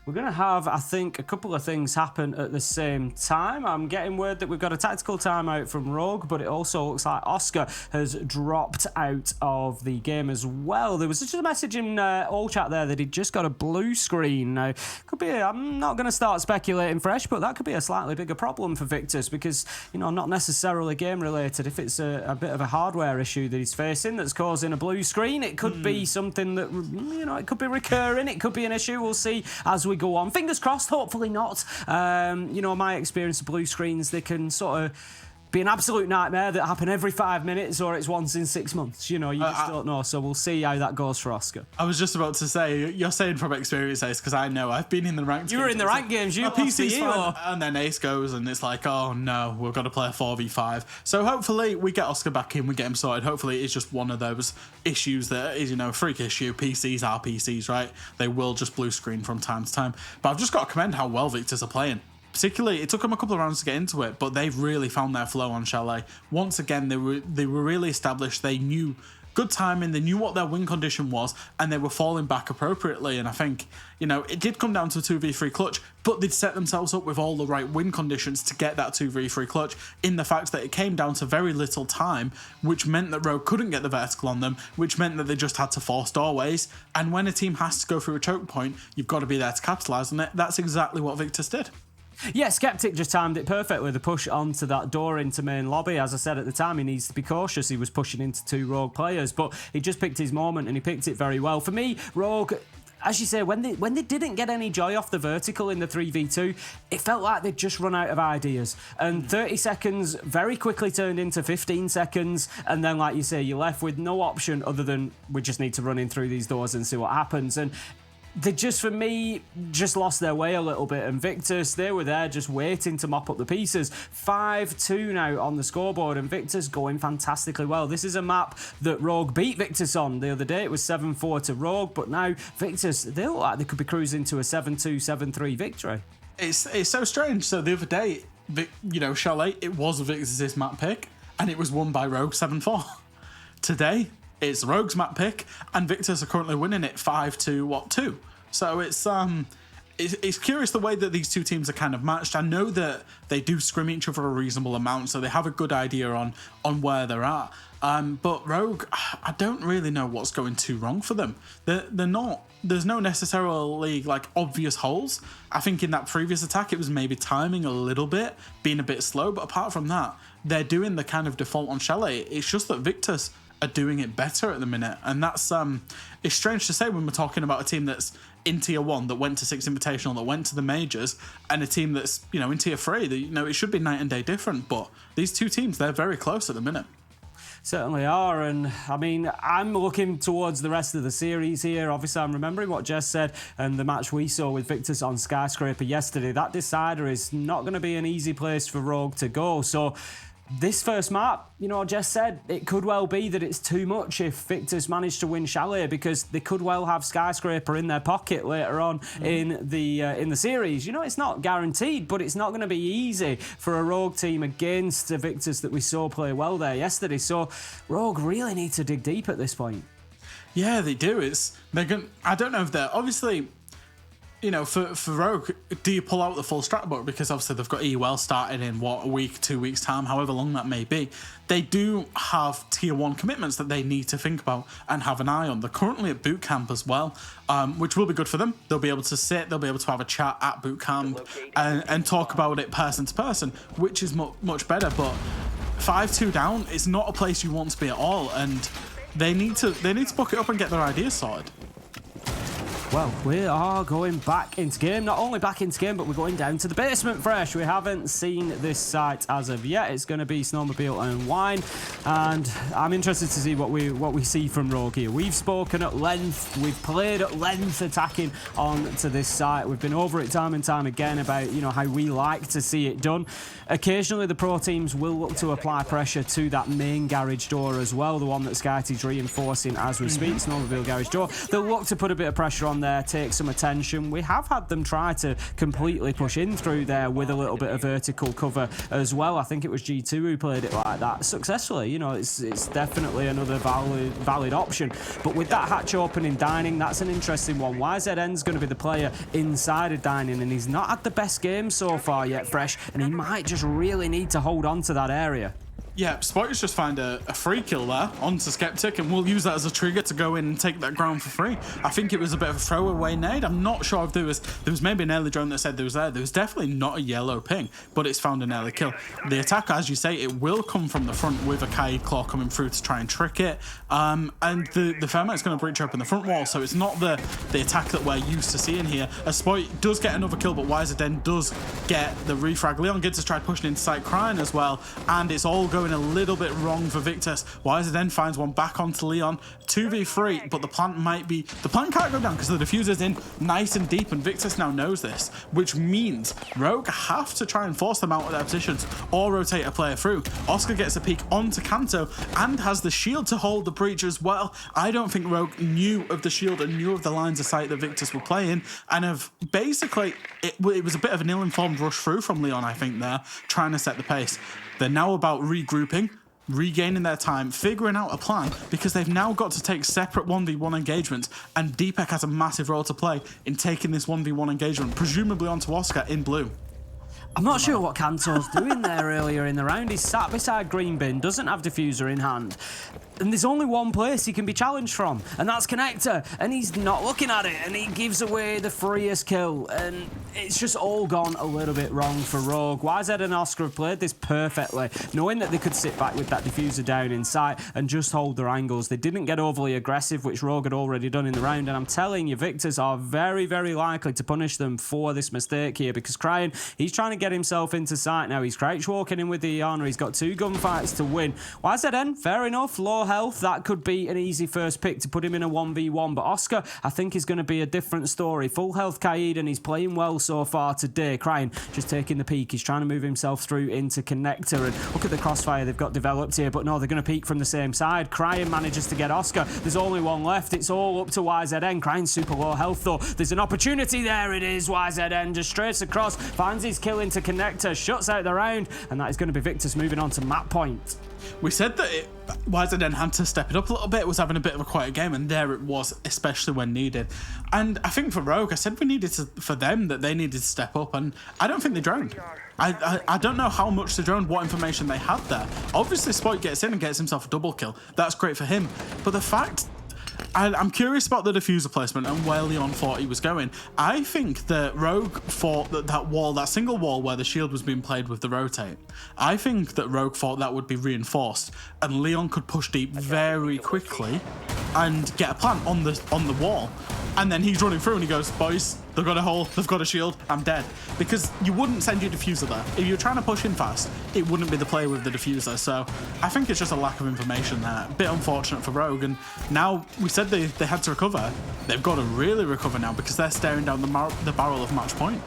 We're going to have, I think, a couple of things happen at the same time. I'm getting word that we've got a tactical timeout from Rogue, but it also looks like Oscar has dropped out of the game as well. There was just a message in all chat there that he'd just got a blue screen. Now, could be, I'm not going to start speculating fresh, but that could be a slightly bigger problem for Victus because, you know, not necessarily game related. If it's a bit of a hardware issue that he's facing that's causing a blue screen, it could be something that, you know, it could be recurring. It could be an issue. We'll see as we go on. Fingers crossed, hopefully not. You know, my experience of blue screens, they can sort of be an absolute nightmare that happen every 5 minutes or it's once in 6 months. You know, you just don't know. So we'll see how that goes for Oscar. I was just about to say, you're saying from experience, Ace, because I know I've been in the ranked games. You were in the ranked games, you PC's fine, and then Ace goes and it's like, oh no, we've got to play a 4v5. So hopefully we get Oscar back in, we get him sorted. Hopefully it's just one of those issues that is, you know, a freak issue. PCs are PCs, right? They will just blue screen from time to time. But I've just got to commend how well Victus are playing. Particularly, it took them a couple of rounds to get into it, but they've really found their flow on Chalet. Once again, they were really established. They knew good timing, they knew what their win condition was, and they were falling back appropriately. And I think, you know, it did come down to a 2v3 clutch, but they'd set themselves up with all the right win conditions to get that 2v3 clutch, in the fact that it came down to very little time, which meant that Rogue couldn't get the vertical on them, which meant that they just had to force doorways. And when a team has to go through a choke point, you've got to be there to capitalise on it. That's exactly what Victus did. Yeah, Skeptic just timed it perfectly. The push onto that door into main lobby. As I said at the time, he needs to be cautious. He was pushing into 2 Rogue players, but he just picked his moment and he picked it very well. For me, Rogue, as you say, when they didn't get any joy off the vertical in the 3v2, it felt like they'd just run out of ideas. And 30 seconds very quickly turned into 15 seconds. And then, like you say, you're left with no option other than we just need to run in through these doors and see what happens. And they just, for me, just lost their way a little bit. And Victus, they were there just waiting to mop up the pieces. 5-2 now on the scoreboard, and Victus going fantastically well. This is a map that Rogue beat Victus on the other day. It was 7-4 to Rogue, but now Victus, they look like they could be cruising to a 7-2, 7-3 victory. It's so strange. So the other day, you know, Chalet, it was Victus's map pick, and it was won by Rogue 7-4. Today, it's Rogue's map pick, and Victus are currently winning it 5-2. So it's curious the way that these two teams are kind of matched. I know that they do scrim each other a reasonable amount, so they have a good idea on where they're at. But Rogue, I don't really know what's going too wrong for them. They're not. There's no necessarily like obvious holes. I think in that previous attack it was maybe timing a little bit, being a bit slow. But apart from that, they're doing the kind of default on Chalet. It's just that Victus are doing it better at the minute, and that's it's strange to say when we're talking about a team that's in tier 1 that went to 6 Invitational, that went to the majors, and a team that's, you know, in tier 3 that, you know, it should be night and day different, but these two teams, they're very close at the minute. Certainly are, and I mean, I'm looking towards the rest of the series here. Obviously, I'm remembering what Jess said and the match we saw with Victus on Skyscraper yesterday. That decider is not going to be an easy place for Rogue to go. So this first map, you know, Jess said it could well be that it's too much if Victus managed to win Chalet, because they could well have Skyscraper in their pocket later on in the series. You know, it's not guaranteed, but it's not going to be easy for a Rogue team against a Victus that we saw play well there yesterday. So Rogue really need to dig deep at this point. Yeah, they do. I don't know if they're obviously. You know, for Rogue, do you pull out the full strat book? Because obviously they've got EUL starting in, a week, 2 weeks' time, however long that may be. They do have tier 1 commitments that they need to think about and have an eye on. They're currently at boot camp as well, which will be good for them. They'll be able to sit, they'll be able to have a chat at boot camp and talk about it person to person, which is much better. But 5-2 down, it's not a place you want to be at all, and they need to buck it up and get their ideas sorted. Well, we are going back into game. Not only back into game, but we're going down to the basement fresh. We haven't seen this site as of yet. It's going to be Snowmobile and Wine, and I'm interested to see what we see from Rogue here. We've spoken at length. We've played at length attacking onto this site. We've been over it time and time again about, you know, how we like to see it done. Occasionally, the pro teams will look to apply pressure to that main garage door as well, the one that SkyT's reinforcing as we speak, Snowmobile garage door. They'll look to put a bit of pressure on there, take some attention. We have had them try to completely push in through there with a little bit of vertical cover as well. I think it was G2 who played it like that successfully. You know, it's definitely another valid option. But with that hatch open in Dining, that's an interesting one. YZN's going to be the player inside of Dining, and he's not had the best game so far yet, Fresh, and he might just really need to hold on to that area. Yeah, Spoiler's just found a free kill there onto Skeptic, and we'll use that as a trigger to go in and take that ground for free. I think it was a bit of a throwaway nade. I'm not sure if there was maybe an early drone that said there was there. There was definitely not a yellow ping, but it's found an early kill. The attack, as you say, it will come from the front with a Kaid Claw coming through to try and trick it. And the Fairmite's going to breach open the front wall, so it's not the attack that we're used to seeing here. As Spoit does get another kill, but YZN does get the refrag. Leon Gids has tried pushing into site, crying as well, and it's all going a little bit wrong for Victus. YZN finds one back onto Leon. 2v3, but the plant can't go down because the diffuser's in nice and deep, and Victus now knows this, which means Rogue have to try and force them out of their positions or rotate a player through. Oscar gets a peek onto Kanto and has the shield to hold the breach as well. I don't think Rogue knew of the shield and knew of the lines of sight that Victus were playing, and have basically, it was a bit of an ill-informed rush through from Leon, I think, there, trying to set the pace. They're now about regrouping, regaining their time, figuring out a plan, because they've now got to take separate 1v1 engagements, and Deepak has a massive role to play in taking this 1v1 engagement, presumably onto Oscar in blue. I'm not sure what Kanto's doing there earlier in the round. He's sat beside Green Bin, doesn't have diffuser in hand. And there's only one place he can be challenged from, and that's Connector, and he's not looking at it, and he gives away the freest kill, and it's just all gone a little bit wrong for Rogue. YZ and Oscar have played this perfectly, knowing that they could sit back with that diffuser down in sight and just hold their angles. They didn't get overly aggressive, which Rogue had already done in the round, and I'm telling you, Victus are very, very likely to punish them for this mistake here, because Cryan, he's trying to get himself into sight now. He's crouch walking in with the Iana. He's got 2 gunfights to win. YZN, fair enough, low health. That could be an easy first pick to put him in a 1v1. But Oscar, I think, is going to be a different story. Full health Kaid, and he's playing well so far today. Cryan just taking the peek. He's trying to move himself through into Connector. And look at the crossfire they've got developed here. But no, they're going to peek from the same side. Cryan manages to get Oscar. There's only one left. It's all up to YZN. Cryan's super low health, though. There's an opportunity there. It is YZN. Just straight across. Finds his kill into Connector. Shuts out the round. And that is going to be Victus moving on to map point. We said that YZN had to step it up a little bit, was having a bit of a quiet game, and there it was, especially when needed. And I think for Rogue, I said for them that they needed to step up, and I don't think they droned. I don't know how much they droned, what information they had there. Obviously, Spoit gets in and gets himself a double kill. That's great for him. But the fact... I'm curious about the diffuser placement and where Leon thought he was going. I think that Rogue thought that single wall where the shield was being played with the rotate, I think that Rogue thought that would be reinforced and Leon could push deep very quickly and get a plant on the wall. And then he's running through and he goes, boys, they've got a hole, they've got a shield, I'm dead. Because you wouldn't send your diffuser there. If you're trying to push in fast, it wouldn't be the player with the diffuser. So I think it's just a lack of information there. A bit unfortunate for Rogue. And now we said they had to recover. They've got to really recover now because they're staring down the barrel of match point.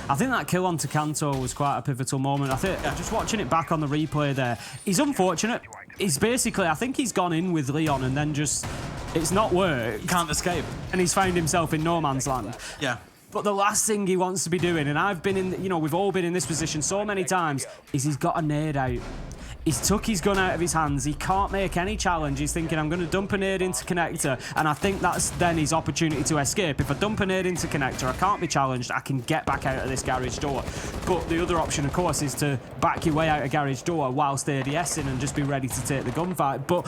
I think that kill onto Kanto was quite a pivotal moment. I think just watching it back on the replay there, he's unfortunate. He's basically, I think he's gone in with Leon and then just, it's not worked. Can't escape. And he's found himself in no man's land. Yeah. But the last thing he wants to be doing, and I've been in, you know, we've all been in this position so many times, is he's got a nade out. He's took his gun out of his hands. He can't make any challenge. He's thinking, I'm going to dump a nade into connector. And I think that's then his opportunity to escape. If I dump a nade into connector, I can't be challenged. I can get back out of this garage door. But the other option, of course, is to back your way out a garage door whilst ADSing and just be ready to take the gunfight. But,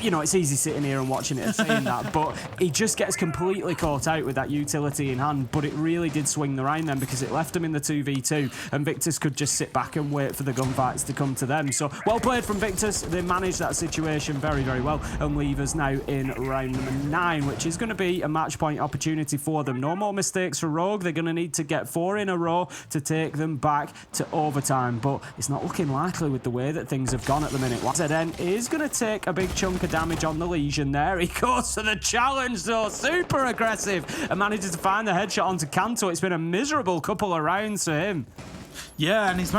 you know, it's easy sitting here and watching it and saying that. But he just gets completely caught out with that utility in hand. But it really did swing the round then because it left him in the 2v2. And Victus could just sit back and wait for the gunfights to come to them. So, well played from Victus. They managed that situation very, very well and leave us now in round number 9, which is going to be a match point opportunity for them. No more mistakes for Rogue. They're going to need to get 4 in a row to take them back to overtime, but it's not looking likely with the way that things have gone at the minute. ZN is going to take a big chunk of damage on the Legion there. He goes to the challenge though, super aggressive, and manages to find the headshot onto Kanto. It's been a miserable couple of rounds for him. Yeah, and he's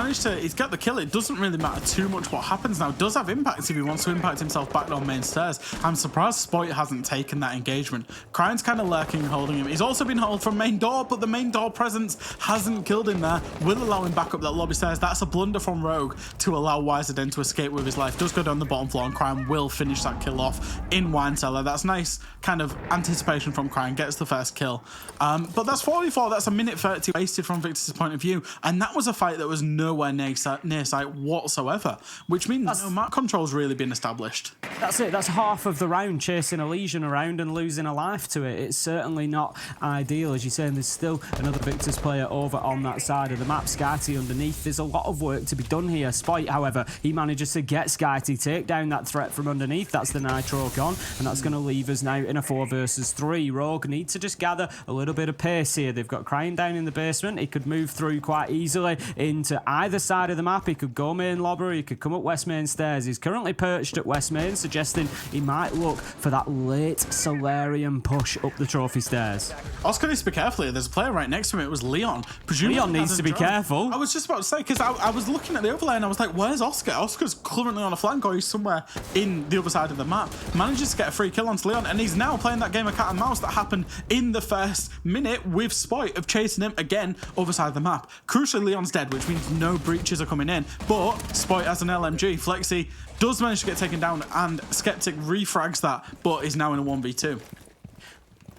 got the kill. It doesn't really matter too much what happens now. It does have impact if he wants to impact himself back down main stairs. I'm surprised Spoit hasn't taken that engagement. Crying's kind of lurking and holding him. He's also been held from main door, but the main door presence hasn't killed him there. Will allow him back up that lobby stairs. That's a blunder from Rogue to allow Wiseden to escape with his life. Does go down the bottom floor, and Crying will finish that kill off in Wine Cellar. That's nice kind of anticipation from Crying. Gets the first kill. But that's 44. That's a minute 30 wasted from Victus' point of view. And that was a fight that was nowhere near sight whatsoever, which means no map control's really been established. That's it. That's half of the round, chasing a Legion around and losing a life to it. It's certainly not ideal, as you're saying. There's still another Victus player over on that side of the map. Skyty underneath. There's a lot of work to be done here. Spite, however, he manages to get Skyty, take down that threat from underneath. That's the Nitro gone, and that's going to leave us now in a 4 versus 3. Rogue need to just gather a little bit of pace here. They've got Crying down in the basement. He could move through quite easily into either side of the map. He could go main lobby, or he could come up West Main stairs. He's currently perched at West Main, suggesting he might look for that late Solarium push up the trophy stairs. Oscar needs to be careful here. There's a player right next to him. It was Leon. Presumably Leon needs to be careful. I was just about to say, because I was looking at the overlay and I was like, where's Oscar? Oscar's currently on a flank, or he's somewhere in the other side of the map. Manages to get a free kill onto Leon, and he's now playing that game of cat and mouse that happened in the first minute with Spoit of chasing him again other side of the map. Crucially, Leon's dead, which means no breaches are coming in, but Spoit has an LMG. Flexi does manage to get taken down, and Skeptic refrags that, but is now in a 1v2.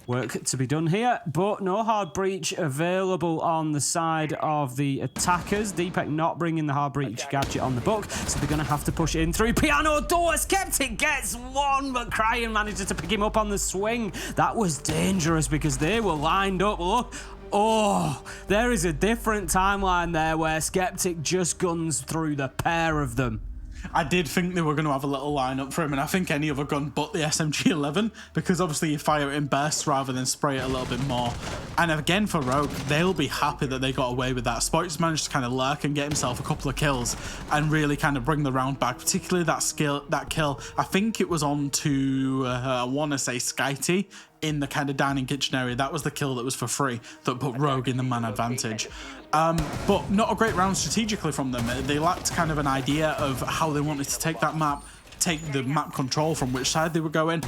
Work to be done here, but no hard breach available on the side of the attackers. Deepak not bringing the hard breach gadget on the book, so they're going to have to push in through piano door. Skeptic gets one, but Crying manages to pick him up on the swing. That was dangerous because they were lined up. Look. Oh, there is a different timeline there where Skeptic just guns through the pair of them. I did think they were going to have a little lineup for him, and I think any other gun but the SMG-11, because obviously you fire it in bursts rather than spray it a little bit more. And again for Rogue, they'll be happy that they got away with that. Spoit's managed to kind of lurk and get himself a couple of kills and really kind of bring the round back, particularly that kill. I think it was on to, I want to say Skyty, in the kind of dining kitchen area. That was the kill that was for free that put Rogue in the man advantage. But not a great round strategically from them. They lacked kind of an idea of how they wanted to take that map, take the map control from which side they were going.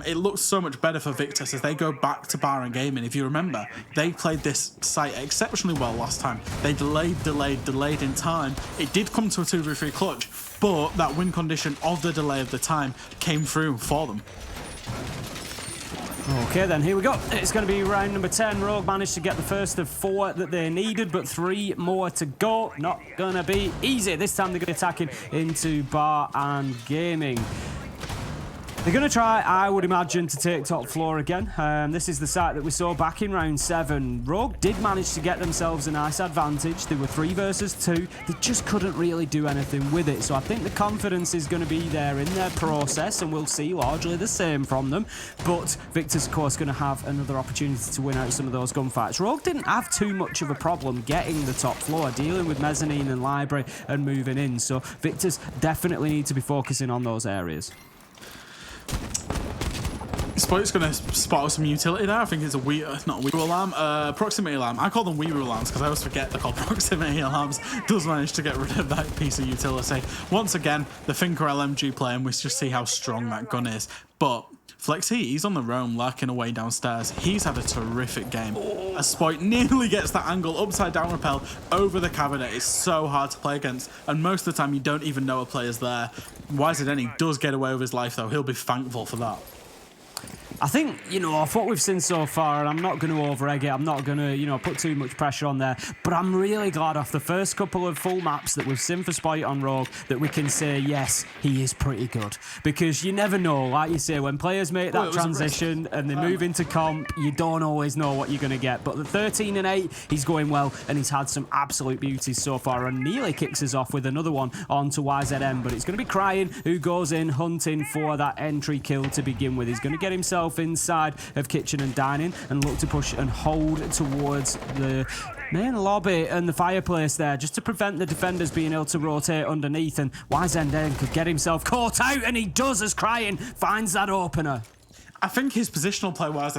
It looks so much better for Victus as they go back to Bar and Gaming. If you remember, they played this site exceptionally well last time. They delayed in time. It did come to a 2v3 clutch, but that win condition of the delay of the time came through for them. Okay, then here we go. It's going to be round number 10. Rogue managed to get the first of 4 that they needed, but 3 more to go. Not going to be easy. This time they're going to be attacking into Bar and Gaming. They're going to try, I would imagine, to take top floor again. This is the site that we saw back in round 7. Rogue did manage to get themselves a nice advantage. They were 3 versus 2. They just couldn't really do anything with it. So I think the confidence is going to be there in their process, and we'll see largely the same from them. But Victus, of course, going to have another opportunity to win out some of those gunfights. Rogue didn't have too much of a problem getting the top floor, dealing with mezzanine and library and moving in. So Victus definitely need to be focusing on those areas. Spoit's going to spot some utility there. I think it's a not a Weeru alarm, proximity alarm. I call them Weeru alarms because I always forget they're called proximity alarms. Does manage to get rid of that piece of utility. Once again, the Finker LMG play, and we just see how strong that gun is. But Flexi, he's on the roam, lurking away downstairs. He's had a terrific game. As Spoit nearly gets that angle, upside down rappel, over the cabinet. It's so hard to play against, and most of the time you don't even know a player's there. YZN does get away with his life, though. He'll be thankful for that. I think, off what we've seen so far, and I'm not going to over-egg it, I'm not going to, put too much pressure on there, but I'm really glad off the first couple of full maps that we've seen for Spoit on Rogue that we can say, yes, he is pretty good. Because you never know, like you say, when players make that transition and they move into comp, you don't always know what you're going to get. But the 13 and 8, he's going well, and he's had some absolute beauties so far, and nearly kicks us off with another one onto YZM, but it's going to be Crying, who goes in hunting for that entry kill to begin with. He's going to get himself inside of kitchen and dining and look to push and hold towards the main lobby and the fireplace there, just to prevent the defenders being able to rotate underneath, and YZN could get himself caught out, and he does as Crying finds that opener. I think his positional play wise,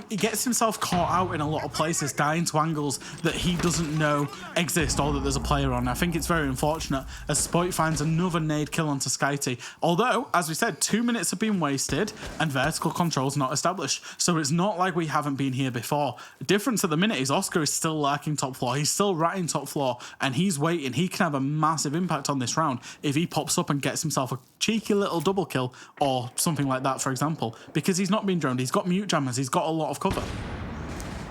he gets himself caught out in a lot of places, dying to angles that he doesn't know exist or that there's a player on. I think it's very unfortunate as Spoit finds another nade kill onto Skyty. Although, as we said, 2 minutes have been wasted and vertical control's not established. So it's not like we haven't been here before. The difference at the minute is Oscar is still lurking top floor. He's still ratting top floor and he's waiting. He can have a massive impact on this round if he pops up and gets himself a cheeky little double kill or something like that, for example, because he's not been droned. He's got mute jammers. He's got a lot of cover.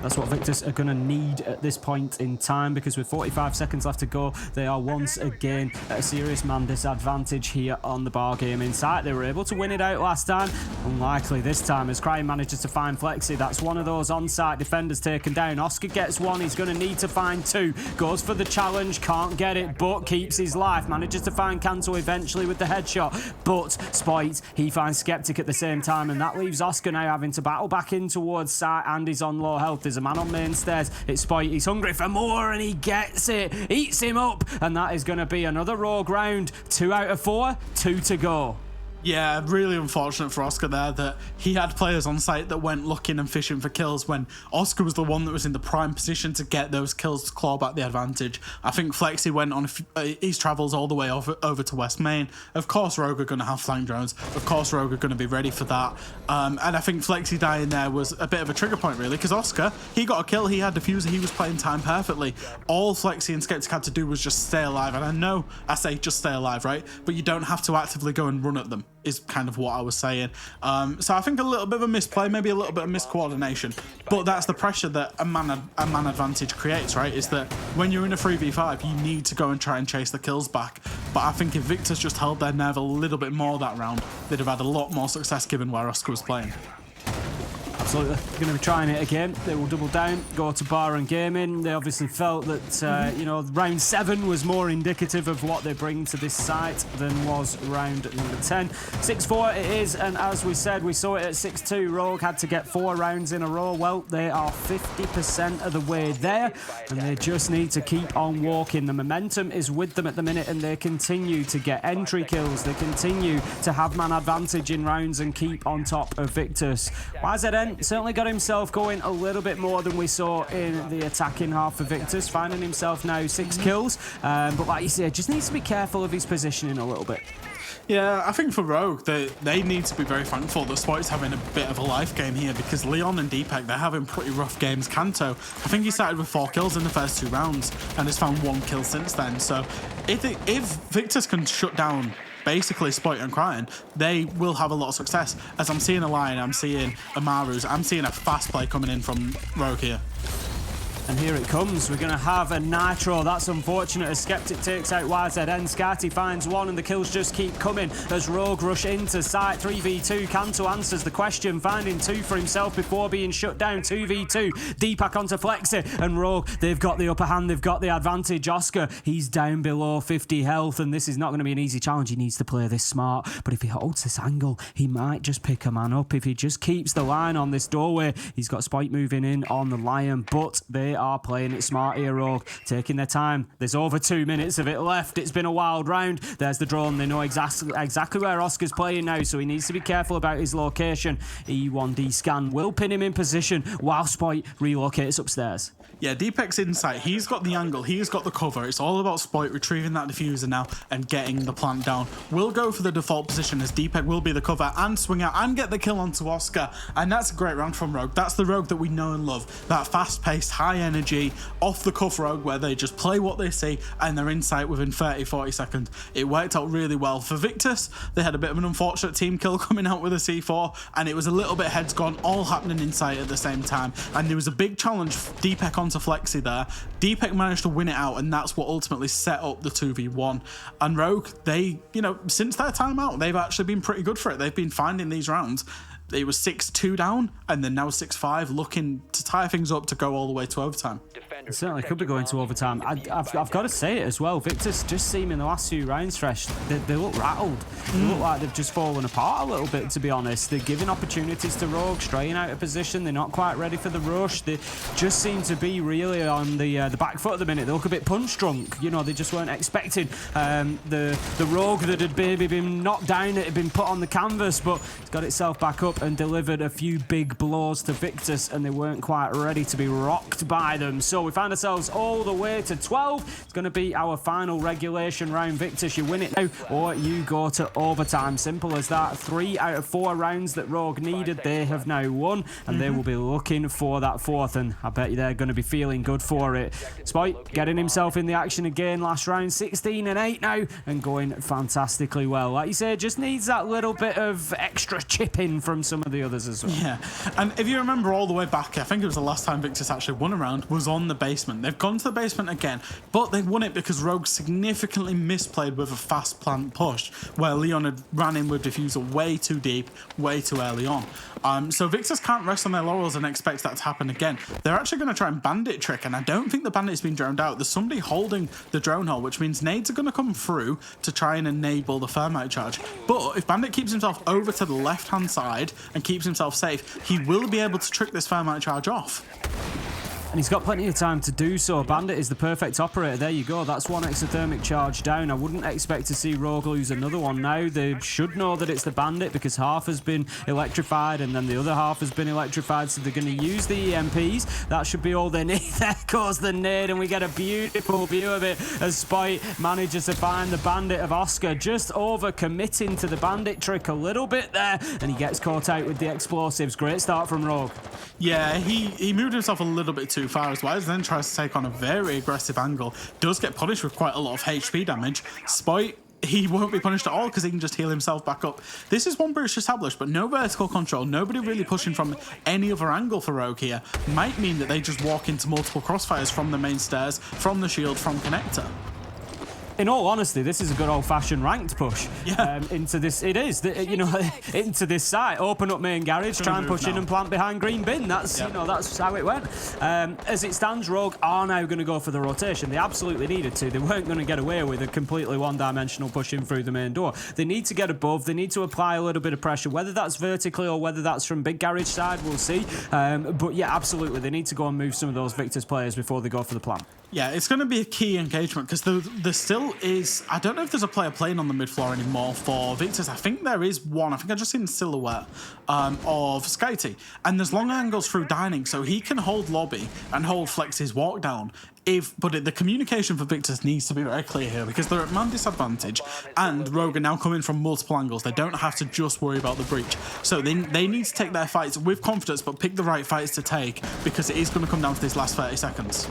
That's what Victus are going to need at this point in time, because with 45 seconds left to go, they are once again at a serious man disadvantage here on the bar game inside. They were able to win it out last time. Unlikely this time as Crying manages to find Flexi. That's one of those on-site defenders taken down. Oscar gets one. He's going to need to find 2. Goes for the challenge. Can't get it, but keeps his life. Manages to find Kanto eventually with the headshot. But Spoit, he finds Skeptic at the same time, and that leaves Oscar now having to battle back in towards site, and he's on low health. There's a man on main stairs. It's Spoit. He's hungry for more, and he gets it. Eats him up, and that is going to be another Rogue round. 2 out of 4. 2 to go. Yeah, really unfortunate for Oscar there that he had players on site that went looking and fishing for kills when Oscar was the one that was in the prime position to get those kills to claw back the advantage. I think Flexi went on his travels all the way over to West Main. Of course, Rogue are going to have flank drones. Of course, Rogue are going to be ready for that. And I think Flexi dying there was a bit of a trigger point, really, because Oscar, he got a kill, he had diffuser, he was playing time perfectly. All Flexi and Skeptic had to do was just stay alive. And I know I say just stay alive, right? But you don't have to actively go and run at them, is kind of what I was saying. So I think a little bit of a misplay, maybe a little bit of miscoordination, but that's the pressure that a man advantage creates, right? Is that when you're in a 3v5, you need to go and try and chase the kills back. But I think if Victus just held their nerve a little bit more that round, they'd have had a lot more success given where Oscar was playing. Absolutely. They're going to be trying it again. They will double down, go to bar and gaming. They obviously felt that, round 7 was more indicative of what they bring to this site than was round number 10. 6-4 it is, and as we said, we saw it at 6-2. Rogue had to get 4 rounds in a row. Well, they are 50% of the way there, and they just need to keep on walking. The momentum is with them at the minute, and they continue to get entry kills. They continue to have man advantage in rounds and keep on top of Victus. YZN certainly got himself going a little bit more than we saw in the attacking half of Victus, finding himself now 6 kills. But like you said, just needs to be careful of his positioning a little bit. Yeah, I think for Rogue, they need to be very thankful that Spoit's having a bit of a life game here, because Leon and Deepak, they're having pretty rough games. Kanto, I think he started with 4 kills in the first 2 rounds and has found 1 kill since then. So if Victus can shut down basically Spoit and Crying, they will have a lot of success. As I'm seeing a Lion, I'm seeing Amaru's, I'm seeing a fast play coming in from Rogue here. And here it comes. We're going to have a Nitro. That's unfortunate as Skeptic takes out YZN. Skati finds one and the kills just keep coming as Rogue rush into site. 3v2. Kanto answers the question, finding two for himself before being shut down. 2v2. Deepak onto Flexi and Rogue. They've got the upper hand. They've got the advantage. Oscar, he's down below 50 health and this is not going to be an easy challenge. He needs to play this smart. But if he holds this angle, he might just pick a man up. If he just keeps the line on this doorway, he's got Spike moving in on the Lion. But they are playing it smart here, Rogue, taking their time. There's over 2 minutes of it left. It's been a wild round. There's the drone. They know exactly where Oscar's playing now, so he needs to be careful about his location. E1D scan will pin him in position while Spike relocates upstairs. Yeah, Deepak's insight. He's got the angle. He's got the cover. It's all about Spike retrieving that diffuser now and getting the plant down. We'll go for the default position as Deepak will be the cover and swing out and get the kill onto Oscar. And that's a great round from Rogue. That's the Rogue that we know and love. That fast-paced, high-energy, off-the-cuff Rogue where they just play what they see and they're insight within 30-40 seconds. It worked out really well. For Victus, they had a bit of an unfortunate team kill coming out with a C4 and it was a little bit heads gone, all happening insight at the same time. And there was a big challenge for Deepak onto Flexi there. Deepak managed to win it out and that's what ultimately set up the 2v1. And Rogue, they, since their time out, they've actually been pretty good for it. They've been finding these rounds. It was 6-2 down and then now 6-5, looking to tie things up to go all the way to overtime. It certainly could be going to overtime. I've got to say it as well. Victus just seem in the last few round stretch, they look rattled. They look like they've just fallen apart a little bit, to be honest. They're giving opportunities to Rogue, straying out of position. They're not quite ready for the rush. They just seem to be really on the back foot at the minute. They look a bit punch drunk. They just weren't expecting the Rogue that had maybe been knocked down, it had been put on the canvas, but it's got itself back up and delivered a few big blows to Victus, and they weren't quite ready to be rocked by them. So we find ourselves all the way to 12. It's going to be our final regulation round. Victus, you win it now or you go to overtime. Simple as that. 3 out of 4 rounds that Rogue needed, they have now won, and they will be looking for that 4th, and I bet you they're going to be feeling good for it. Spike getting himself in the action again last round, 16-8 now, and going fantastically well. Like you say, just needs that little bit of extra chip in from some of the others as well. Yeah, and if you remember all the way back, I think it was the last time Victus actually won a round, was on the basement. They've gone to the basement again, but they won it because Rogue significantly misplayed with a fast plant push, where Leon had ran in with diffuser way too deep, way too early on. So Victus can't rest on their laurels and expect that to happen again. They're actually going to try and bandit trick, and I don't think the bandit's been droned out. There's somebody holding the drone hole, which means nades are going to come through to try and enable the thermite charge. But if Bandit keeps himself over to the left-hand side and keeps himself safe, he will be able to trick this thermite charge off. And he's got plenty of time to do so. Bandit is the perfect operator. There you go. That's one exothermic charge down. I wouldn't expect to see Rogue lose another one now. They should know that it's the Bandit because half has been electrified and then the other half has been electrified, so they're going to use the EMPs. That should be all they need. There goes the nade, and we get a beautiful view of it as Spike manages to find the Bandit of Oscar, just over-committing to the Bandit trick a little bit there, and he gets caught out with the explosives. Great start from Rogue. Yeah, he moved himself a little bit too far as well, then tries to take on a very aggressive angle. Does get punished with quite a lot of HP damage. Spite, he won't be punished at all because he can just heal himself back up. This is one breach established, but no vertical control. Nobody really pushing from any other angle for Rogue here. Might mean that they just walk into multiple crossfires from the main stairs, from the shield, from connector. In all honesty, this is a good old-fashioned ranked push into this. It is, into this site. Open up main garage, try and push in and plant behind green bin. That's that's how it went. As it stands, Rogue are now going to go for the rotation. They absolutely needed to. They weren't going to get away with a completely one-dimensional push in through the main door. They need to get above. They need to apply a little bit of pressure, whether that's vertically or whether that's from big garage side. We'll see. But yeah, absolutely, they need to go and move some of those Victus players before they go for the plant. Yeah, it's going to be a key engagement because there still is... I don't know if there's a player playing on the mid floor anymore for Victus. I think there is one. I think I just seen the silhouette of Skyty. And there's long angles through dining, so he can hold lobby and hold Flex's walk down. But the communication for Victus needs to be very clear here because they're at man disadvantage and Rogue are now coming from multiple angles. They don't have to just worry about the breach. So they need to take their fights with confidence but pick the right fights to take because it is going to come down to these last 30 seconds.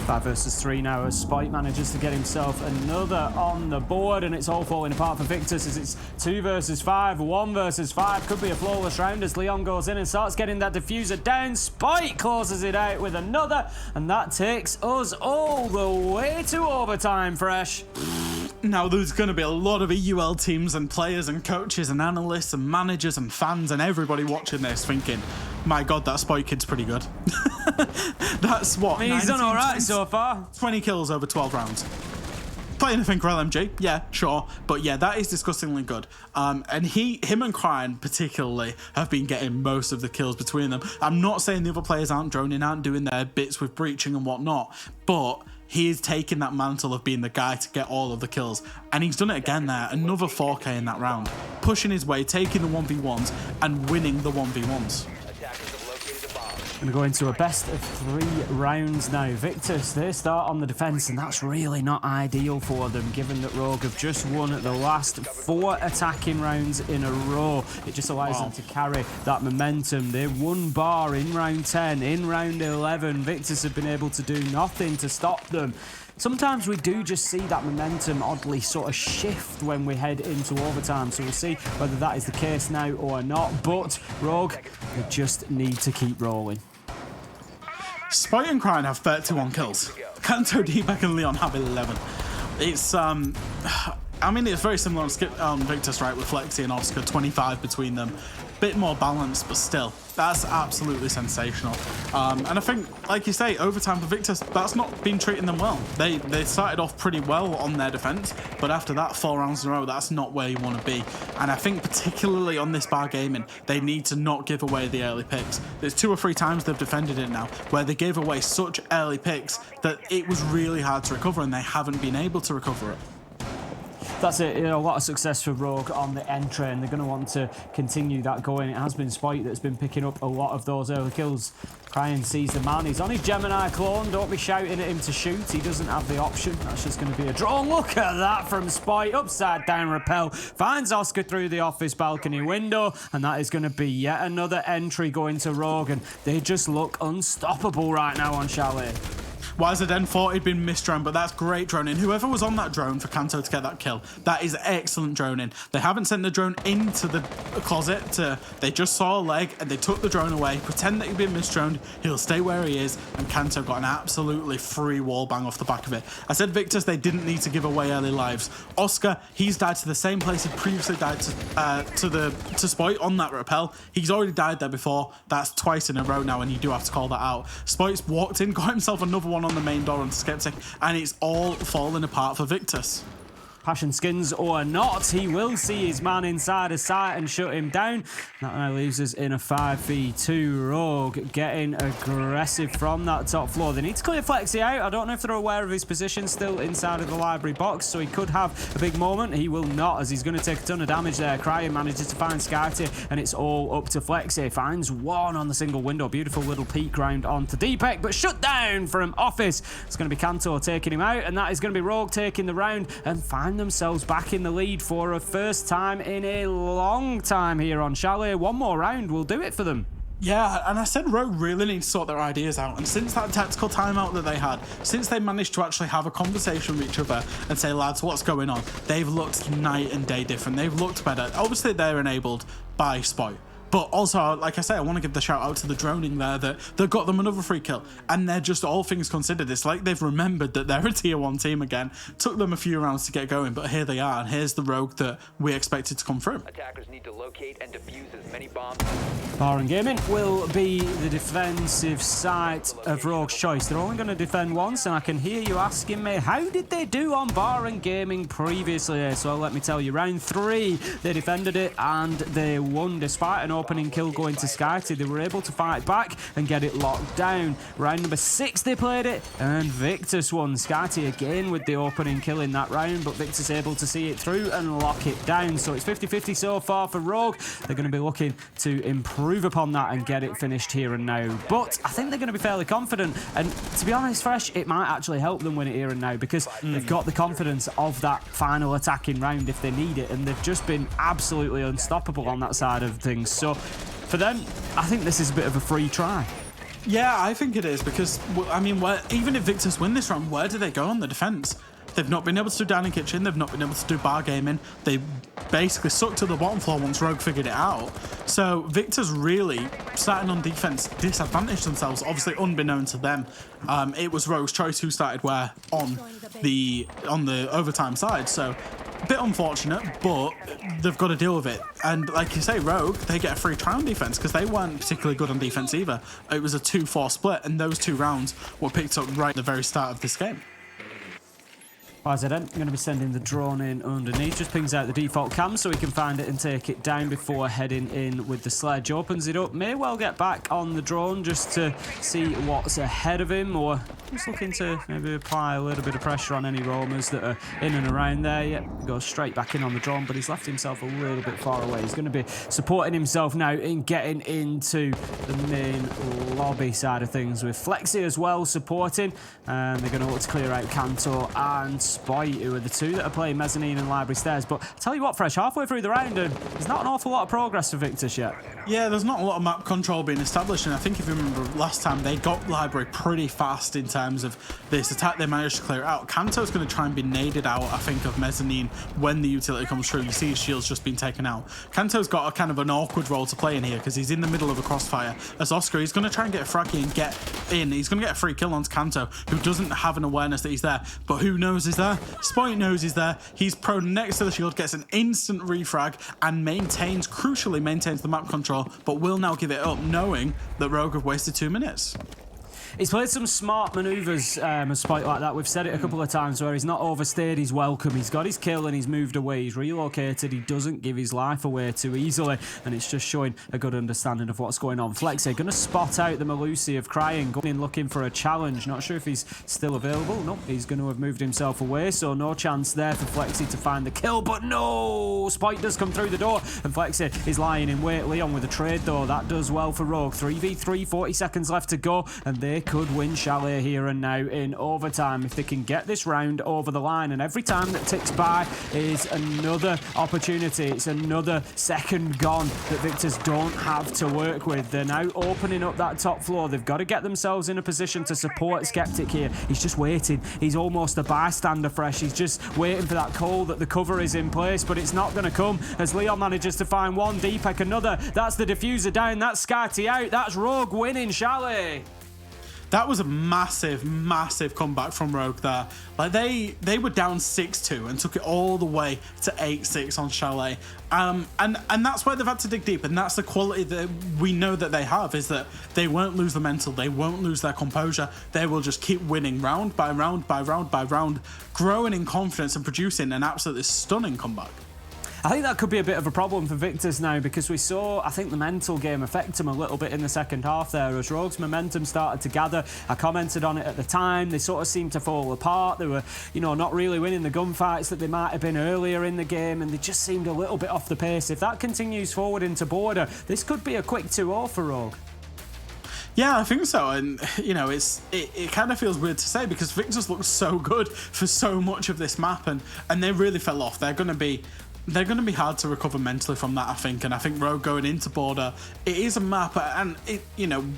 5 versus 3 now as Spike manages to get himself another on the board, and it's all falling apart for Victus as it's 2 versus 5, 1 versus 5. Could be a flawless round as Leon goes in and starts getting that diffuser down. Spike closes it out with another, and that takes us all the way to overtime, Fresh. Now, there's going to be a lot of EUL teams and players and coaches and analysts and managers and fans and everybody watching this thinking, my God, that Spike kid's pretty good. That's what? I mean, he's done all right so far. 20 kills over 12 rounds. Play anything for LMG, yeah, sure. But yeah, that is disgustingly good. And him and Cryan particularly have been getting most of the kills between them. I'm not saying the other players aren't droning, aren't doing their bits with breaching and whatnot, but he is taking that mantle of being the guy to get all of the kills. And he's done it again there. Another 4K in that round. Pushing his way, taking the 1v1s, and winning the 1v1s. Going to go into a best of 3 rounds now. Victus, they start on the defence, and that's really not ideal for them, given that Rogue have just won the last 4 attacking rounds in a row. It just allows them to carry that momentum. They won bar in round 10, in round 11. Victus have been able to do nothing to stop them. Sometimes we do just see that momentum oddly sort of shift when we head into overtime, so we'll see whether that is the case now or not. But Rogue, they just need to keep rolling. Spike and Cryan have 31 kills. Kanto, D-Beck and Leon have 11. It's, I mean, it's very similar on Victus, right, with Flexi and Oscar, 25 between them. Bit more balanced, but still, that's absolutely sensational. And I think, like you say, overtime for Victus, that's not been treating them well. They started off pretty well on their defense, but after that 4 rounds in a row, that's not where you want to be. And I think particularly on this bar gaming, they need to not give away the early picks. There's 2 or 3 times they've defended it now, where they gave away such early picks that it was really hard to recover, and they haven't been able to recover it. That's it, a lot of success for Rogue on the entry, and they're going to want to continue that going. It has been Spike that's been picking up a lot of those early kills. Cryan sees the man, he's on his Gemini clone, don't be shouting at him to shoot, he doesn't have the option. That's just going to be a draw. Look at that from Spike, upside down rappel, finds Oscar through the office balcony window, and that is going to be yet another entry going to Rogue, and they just look unstoppable right now on Chalet. YZN thought he'd been misdroned, but that's great droning. Whoever was on that drone for Kanto to get that kill, that is excellent droning. They haven't sent the drone into the closet. They just saw a leg and they took the drone away, pretend that he'd been misdroned, he'll stay where he is, and Kanto got an absolutely free wall bang off the back of it. I said Victus, they didn't need to give away early lives. Oscar, he's died to the same place he previously died to Spike on that rappel. He's already died there before. That's twice in a row now, and you do have to call that out. Spike's walked in, got himself another one on the main door on Skeptic, and it's all falling apart for Victus. Passion skins or not, he will see his man inside a sight and shut him down. That now leaves us in a 5v2. Rogue getting aggressive from that top floor. They need to clear Flexi out. I don't know if they're aware of his position still inside of the library box, so he could have a big moment. He will not, as he's going to take a ton of damage there. Cryan manages to find Skyty, and it's all up to Flexi. Finds one on the single window. Beautiful little peek round onto Deepek, but shut down from Office. It's going to be Kanto taking him out, and that is going to be Rogue taking the round and find themselves back in the lead for a first time in a long time here on Chalet. One more round will do it for them. Yeah, and I said Rogue really need to sort their ideas out, and since that tactical timeout that they had, since they managed to actually have a conversation with each other and say, lads, what's going on, they've looked night and day different. They've looked better. Obviously, they're enabled by Spike. But also, like I say, I want to give the shout out to the droning there that got them another free kill. And they're just, all things considered, it's like they've remembered that they're a tier 1 team again. Took them a few rounds to get going, but here they are. And here's the Rogue that we expected to come through. Attackers need to locate and defuse as many bombs. Bar and Gaming will be the defensive side of Rogue's choice. They're only going to defend once, and I can hear you asking me, how did they do on Bar and Gaming previously? So let me tell you, round 3, they defended it and they won despite an opening kill going to Skyty. They were able to fight back and get it locked down. Round number 6 they played it, and Victus won. Skyty again with the opening kill in that round, but Victus able to see it through and lock it down. So it's 50-50 so far for Rogue. They're going to be looking to improve upon that and get it finished here and now. But I think they're going to be fairly confident, and to be honest, Fresh, it might actually help them win it here and now, because they've got the confidence of that final attacking round if they need it, and they've just been absolutely unstoppable on that side of things. So for them, I think this is a bit of a free try. Yeah, I think it is because, I mean, even if Victus win this round, where do they go on the defense? They've not been able to do down in kitchen. They've not been able to do bar gaming. They basically sucked to the bottom floor once Rogue figured it out. So Victor's really starting on defense, disadvantaged themselves, obviously unbeknown to them. It was Rogue's choice who started where on the overtime side. So a bit unfortunate, but they've got to deal with it. And like you say, Rogue, they get a free try on defense because they weren't particularly good on defense either. It was a 2-4 split, and those 2 rounds were picked up right at the very start of this game. As I am going to be sending the drone in underneath. Just pings out the default cam so we can find it and take it down before heading in with the sledge. Opens it up. May well get back on the drone just to see what's ahead of him, or just looking to maybe apply a little bit of pressure on any roamers that are in and around there. Yep, goes straight back in on the drone, but he's left himself a little bit far away. He's going to be supporting himself now in getting into the main lobby side of things with Flexi as well supporting. And they're going to look to clear out Cantor and Spite, who are the 2 that are playing Mezzanine and Library Stairs. But I tell you what, Fresh, halfway through the round, and there's not an awful lot of progress for Victus yet. Yeah, there's not a lot of map control being established, and I think if you remember last time, they got Library pretty fast in terms of this attack. They managed to clear it out. Kanto's going to try and be naded out, I think, of Mezzanine when the utility comes through. You see his shield's just been taken out. Kanto's got a kind of an awkward role to play in here because he's in the middle of a crossfire. As Oscar, he's going to try and get a fraggy and get in. He's going to get a free kill onto Kanto, who doesn't have an awareness that he's there, but who knows he's there? Spite knows he's there. He's prone next to the shield, gets an instant refrag, and crucially maintains the map control, but will now give it up, knowing that Rogue have wasted 2 minutes. He's played some smart manoeuvres, a Spite like that. We've said it a couple of times where he's not overstayed his welcome. He's got his kill and he's moved away. He's relocated. He doesn't give his life away too easily, and it's just showing a good understanding of what's going on. Flexi going to spot out the Malusi of Crying, going in looking for a challenge. Not sure if he's still available. Nope, he's going to have moved himself away, so no chance there for Flexi to find the kill, but no! Spite does come through the door, and Flexi is lying in wait. Leon with a trade, though. That does well for Rogue. 3v3, 40 seconds left to go, and they could win Chalet here and now in overtime if they can get this round over the line. And every time that ticks by is another opportunity. It's another second gone that Victus don't have to work with. They're now opening up that top floor. They've got to get themselves in a position to support Skeptic here. He's just waiting. He's almost a bystander, Fresh. He's just waiting for that call that the cover is in place, but it's not going to come as Leon manages to find one. Deepak another. That's the diffuser down. That's Skyty out. That's Rogue winning Chalet. That was a massive, massive comeback from Rogue there. Like they were down 6-2 and took it all the way to 8-6 on Chalet. And that's where they've had to dig deep, and that's the quality that we know that they have, is that they won't lose the mental, they won't lose their composure. They will just keep winning round by round by round by round, growing in confidence and producing an absolutely stunning comeback. I think that could be a bit of a problem for Victus now, because we saw, I think, the mental game affect him a little bit in the second half there as Rogue's momentum started to gather. I commented on it at the time. They sort of seemed to fall apart. They were, not really winning the gunfights that they might have been earlier in the game, and they just seemed a little bit off the pace. If that continues forward into Border, this could be a quick 2-0 for Rogue. Yeah, I think so, and it kind of feels weird to say because Victus looked so good for so much of this map, and they really fell off. They're going to be hard to recover mentally from that, I think. And I think Rogue going into Border, it is a map, and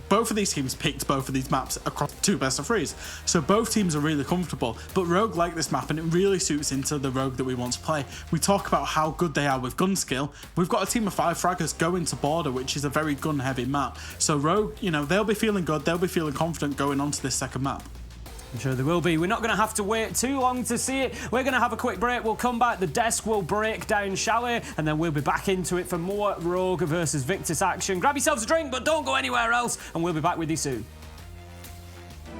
both of these teams picked both of these maps across 2 best-of-3s, so both teams are really comfortable. But Rogue like this map, and it really suits into the Rogue that we want to play. We talk about how good they are with gun skill. We've got a team of 5 fraggers going to Border, which is a very gun-heavy map. So Rogue, they'll be feeling good, they'll be feeling confident going on to this second map. I'm sure there will be. We're not going to have to wait too long to see it. We're going to have a quick break. We'll come back. The desk will break down Chalet, and then we'll be back into it for more Rogue versus Victus action. Grab yourselves a drink, but don't go anywhere else, and we'll be back with you soon.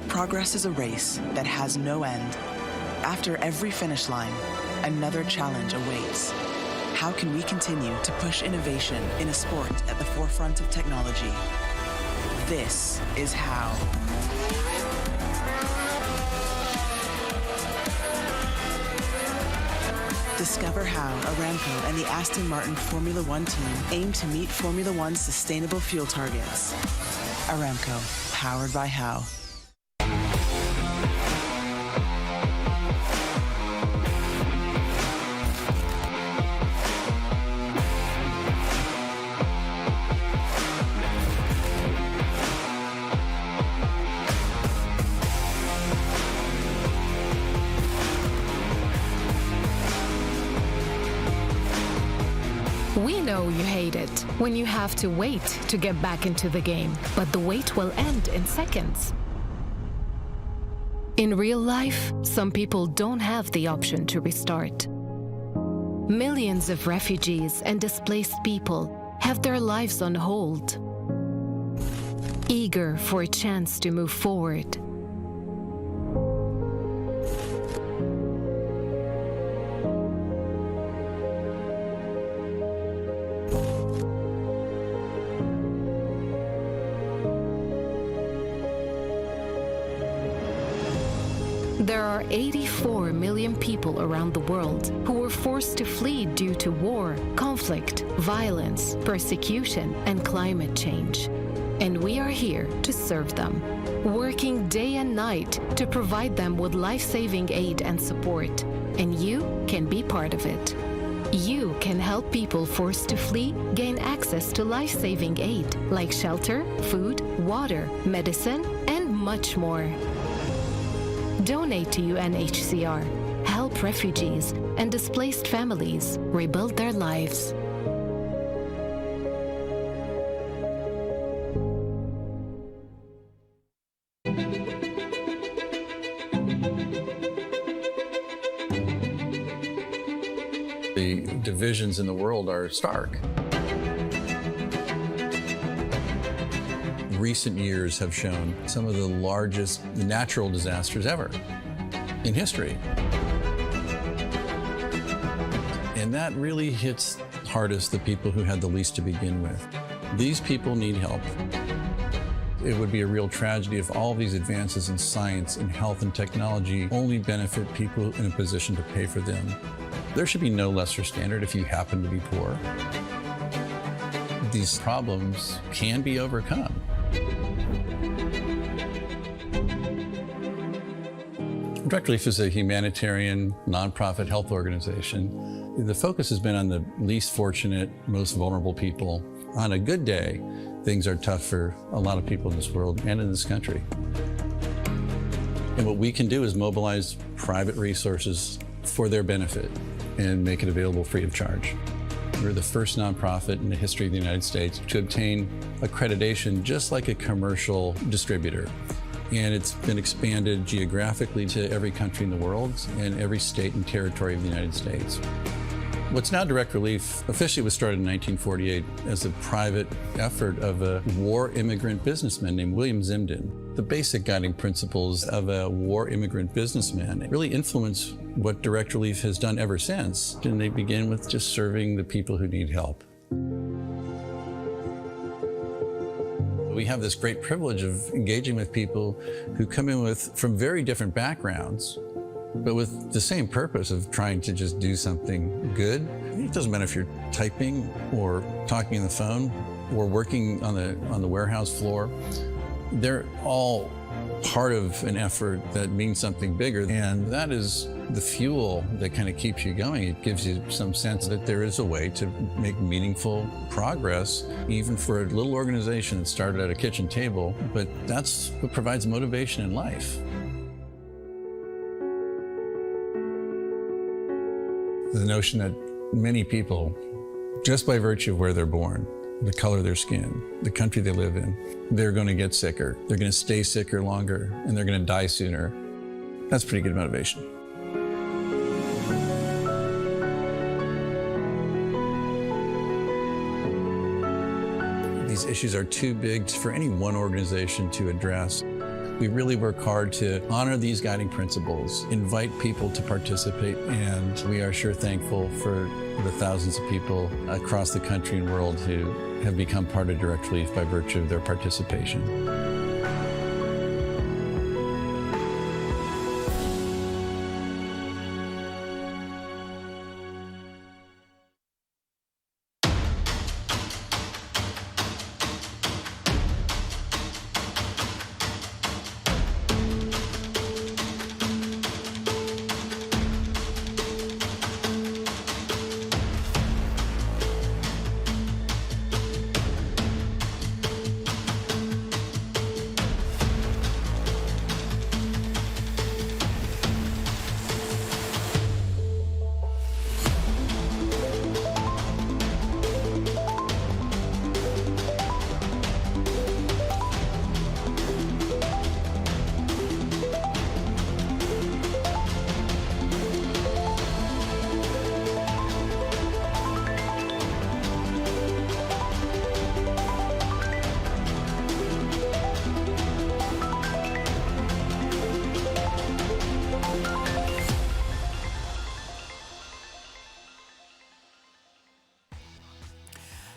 Progress is a race that has no end. After every finish line, another challenge awaits. How can we continue to push innovation in a sport at the forefront of technology? This is how. Discover how Aramco and the Aston Martin Formula One team aim to meet Formula One's sustainable fuel targets. Aramco, powered by How. We know you hate it when you have to wait to get back into the game, but the wait will end in seconds. In real life, some people don't have the option to restart. Millions of refugees and displaced people have their lives on hold, eager for a chance to move forward. There are 84 million people around the world who were forced to flee due to war, conflict, violence, persecution, and climate change. And we are here to serve them, working day and night to provide them with life-saving aid and support. And you can be part of it. You can help people forced to flee gain access to life-saving aid like shelter, food, water, medicine, and much more. Donate to UNHCR. Help refugees and displaced families rebuild their lives. The divisions in the world are stark. Recent years have shown some of the largest natural disasters ever in history. And that really hits hardest the people who had the least to begin with. These people need help. It would be a real tragedy if all these advances in science and health and technology only benefit people in a position to pay for them. There should be no lesser standard if you happen to be poor. These problems can be overcome. Direct Relief is a humanitarian, nonprofit health organization. The focus has been on the least fortunate, most vulnerable people. On a good day, things are tough for a lot of people in this world and in this country. And what we can do is mobilize private resources for their benefit and make it available free of charge. We're the first nonprofit in the history of the United States to obtain accreditation just like a commercial distributor. And it's been expanded geographically to every country in the world and every state and territory of the United States. What's now Direct Relief officially was started in 1948 as a private effort of a war immigrant businessman named William Zimden. The basic guiding principles of a war immigrant businessman really influence what Direct Relief has done ever since. And they begin with just serving the people who need help. We have this great privilege of engaging with people who come in from very different backgrounds, but with the same purpose of trying to just do something good. It doesn't matter if you're typing or talking on the phone or working on the warehouse floor. They're all part of an effort that means something bigger, and that is the fuel that kind of keeps you going. It gives you some sense that there is a way to make meaningful progress, even for a little organization that started at a kitchen table, but that's what provides motivation in life. The notion that many people, just by virtue of where they're born, the color of their skin, the country they live in, they're going to get sicker, they're going to stay sicker longer, and they're going to die sooner. That's pretty good motivation. These issues are too big for any one organization to address. We really work hard to honor these guiding principles, invite people to participate, and we are sure thankful for the thousands of people across the country and world who have become part of Direct Relief by virtue of their participation.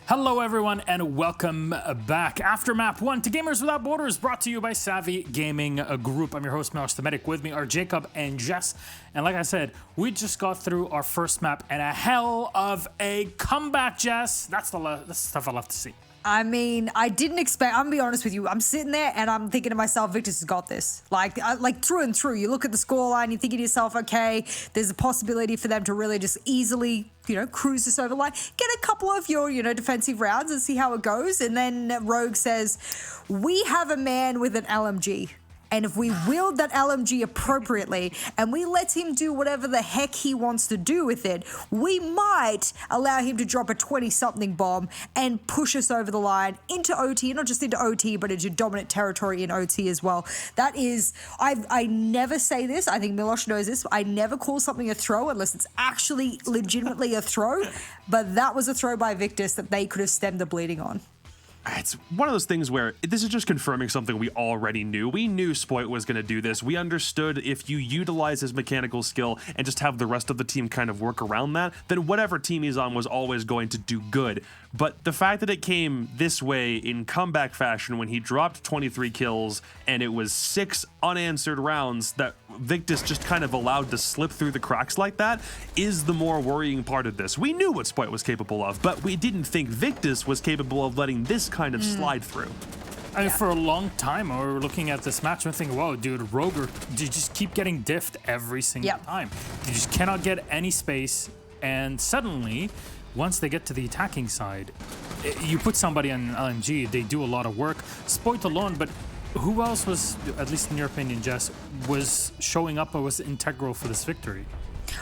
Hello, everyone, and welcome back. After Map 1 to Gamers Without Borders, brought to you by Savvy Gaming Group. I'm your host, Milos the Medic. With me are Jacob and Jess. And like I said, we just got through our first map and a hell of a comeback, Jess. That's the stuff I love to see. I mean, I didn't expect, I'm gonna be honest with you, I'm sitting there and I'm thinking to myself, Victus has got this. Like through and through, you look at the scoreline, you're thinking to yourself, okay, there's a possibility for them to really just easily, cruise this over the line, get a couple of your, defensive rounds and see how it goes. And then Rogue says, we have a man with an LMG. And if we wield that LMG appropriately and we let him do whatever the heck he wants to do with it, we might allow him to drop a 20-something bomb and push us over the line into OT, not just into OT, but into dominant territory in OT as well. That is, I never say this, I think Milos knows this, I never call something a throw unless it's actually legitimately a throw, but that was a throw by Victus that they could have stemmed the bleeding on. It's one of those things where this is just confirming something we already knew. We knew Spoit was going to do this. We understood if you utilize his mechanical skill and just have the rest of the team kind of work around that, then whatever team he's on was always going to do good. But the fact that it came this way in comeback fashion when he dropped 23 kills and it was 6 unanswered rounds that Victus just kind of allowed to slip through the cracks like that is the more worrying part of this. We knew what Spoit was capable of, but we didn't think Victus was capable of letting this kind of slide through. I mean, for a long time, we were looking at this match and thinking, whoa, dude, Rogue, you just keep getting diffed every single time. You just cannot get any space, and suddenly, once they get to the attacking side, you put somebody on an LMG, they do a lot of work. Spoit alone, but who else was, at least in your opinion, Jess, was showing up or was integral for this victory?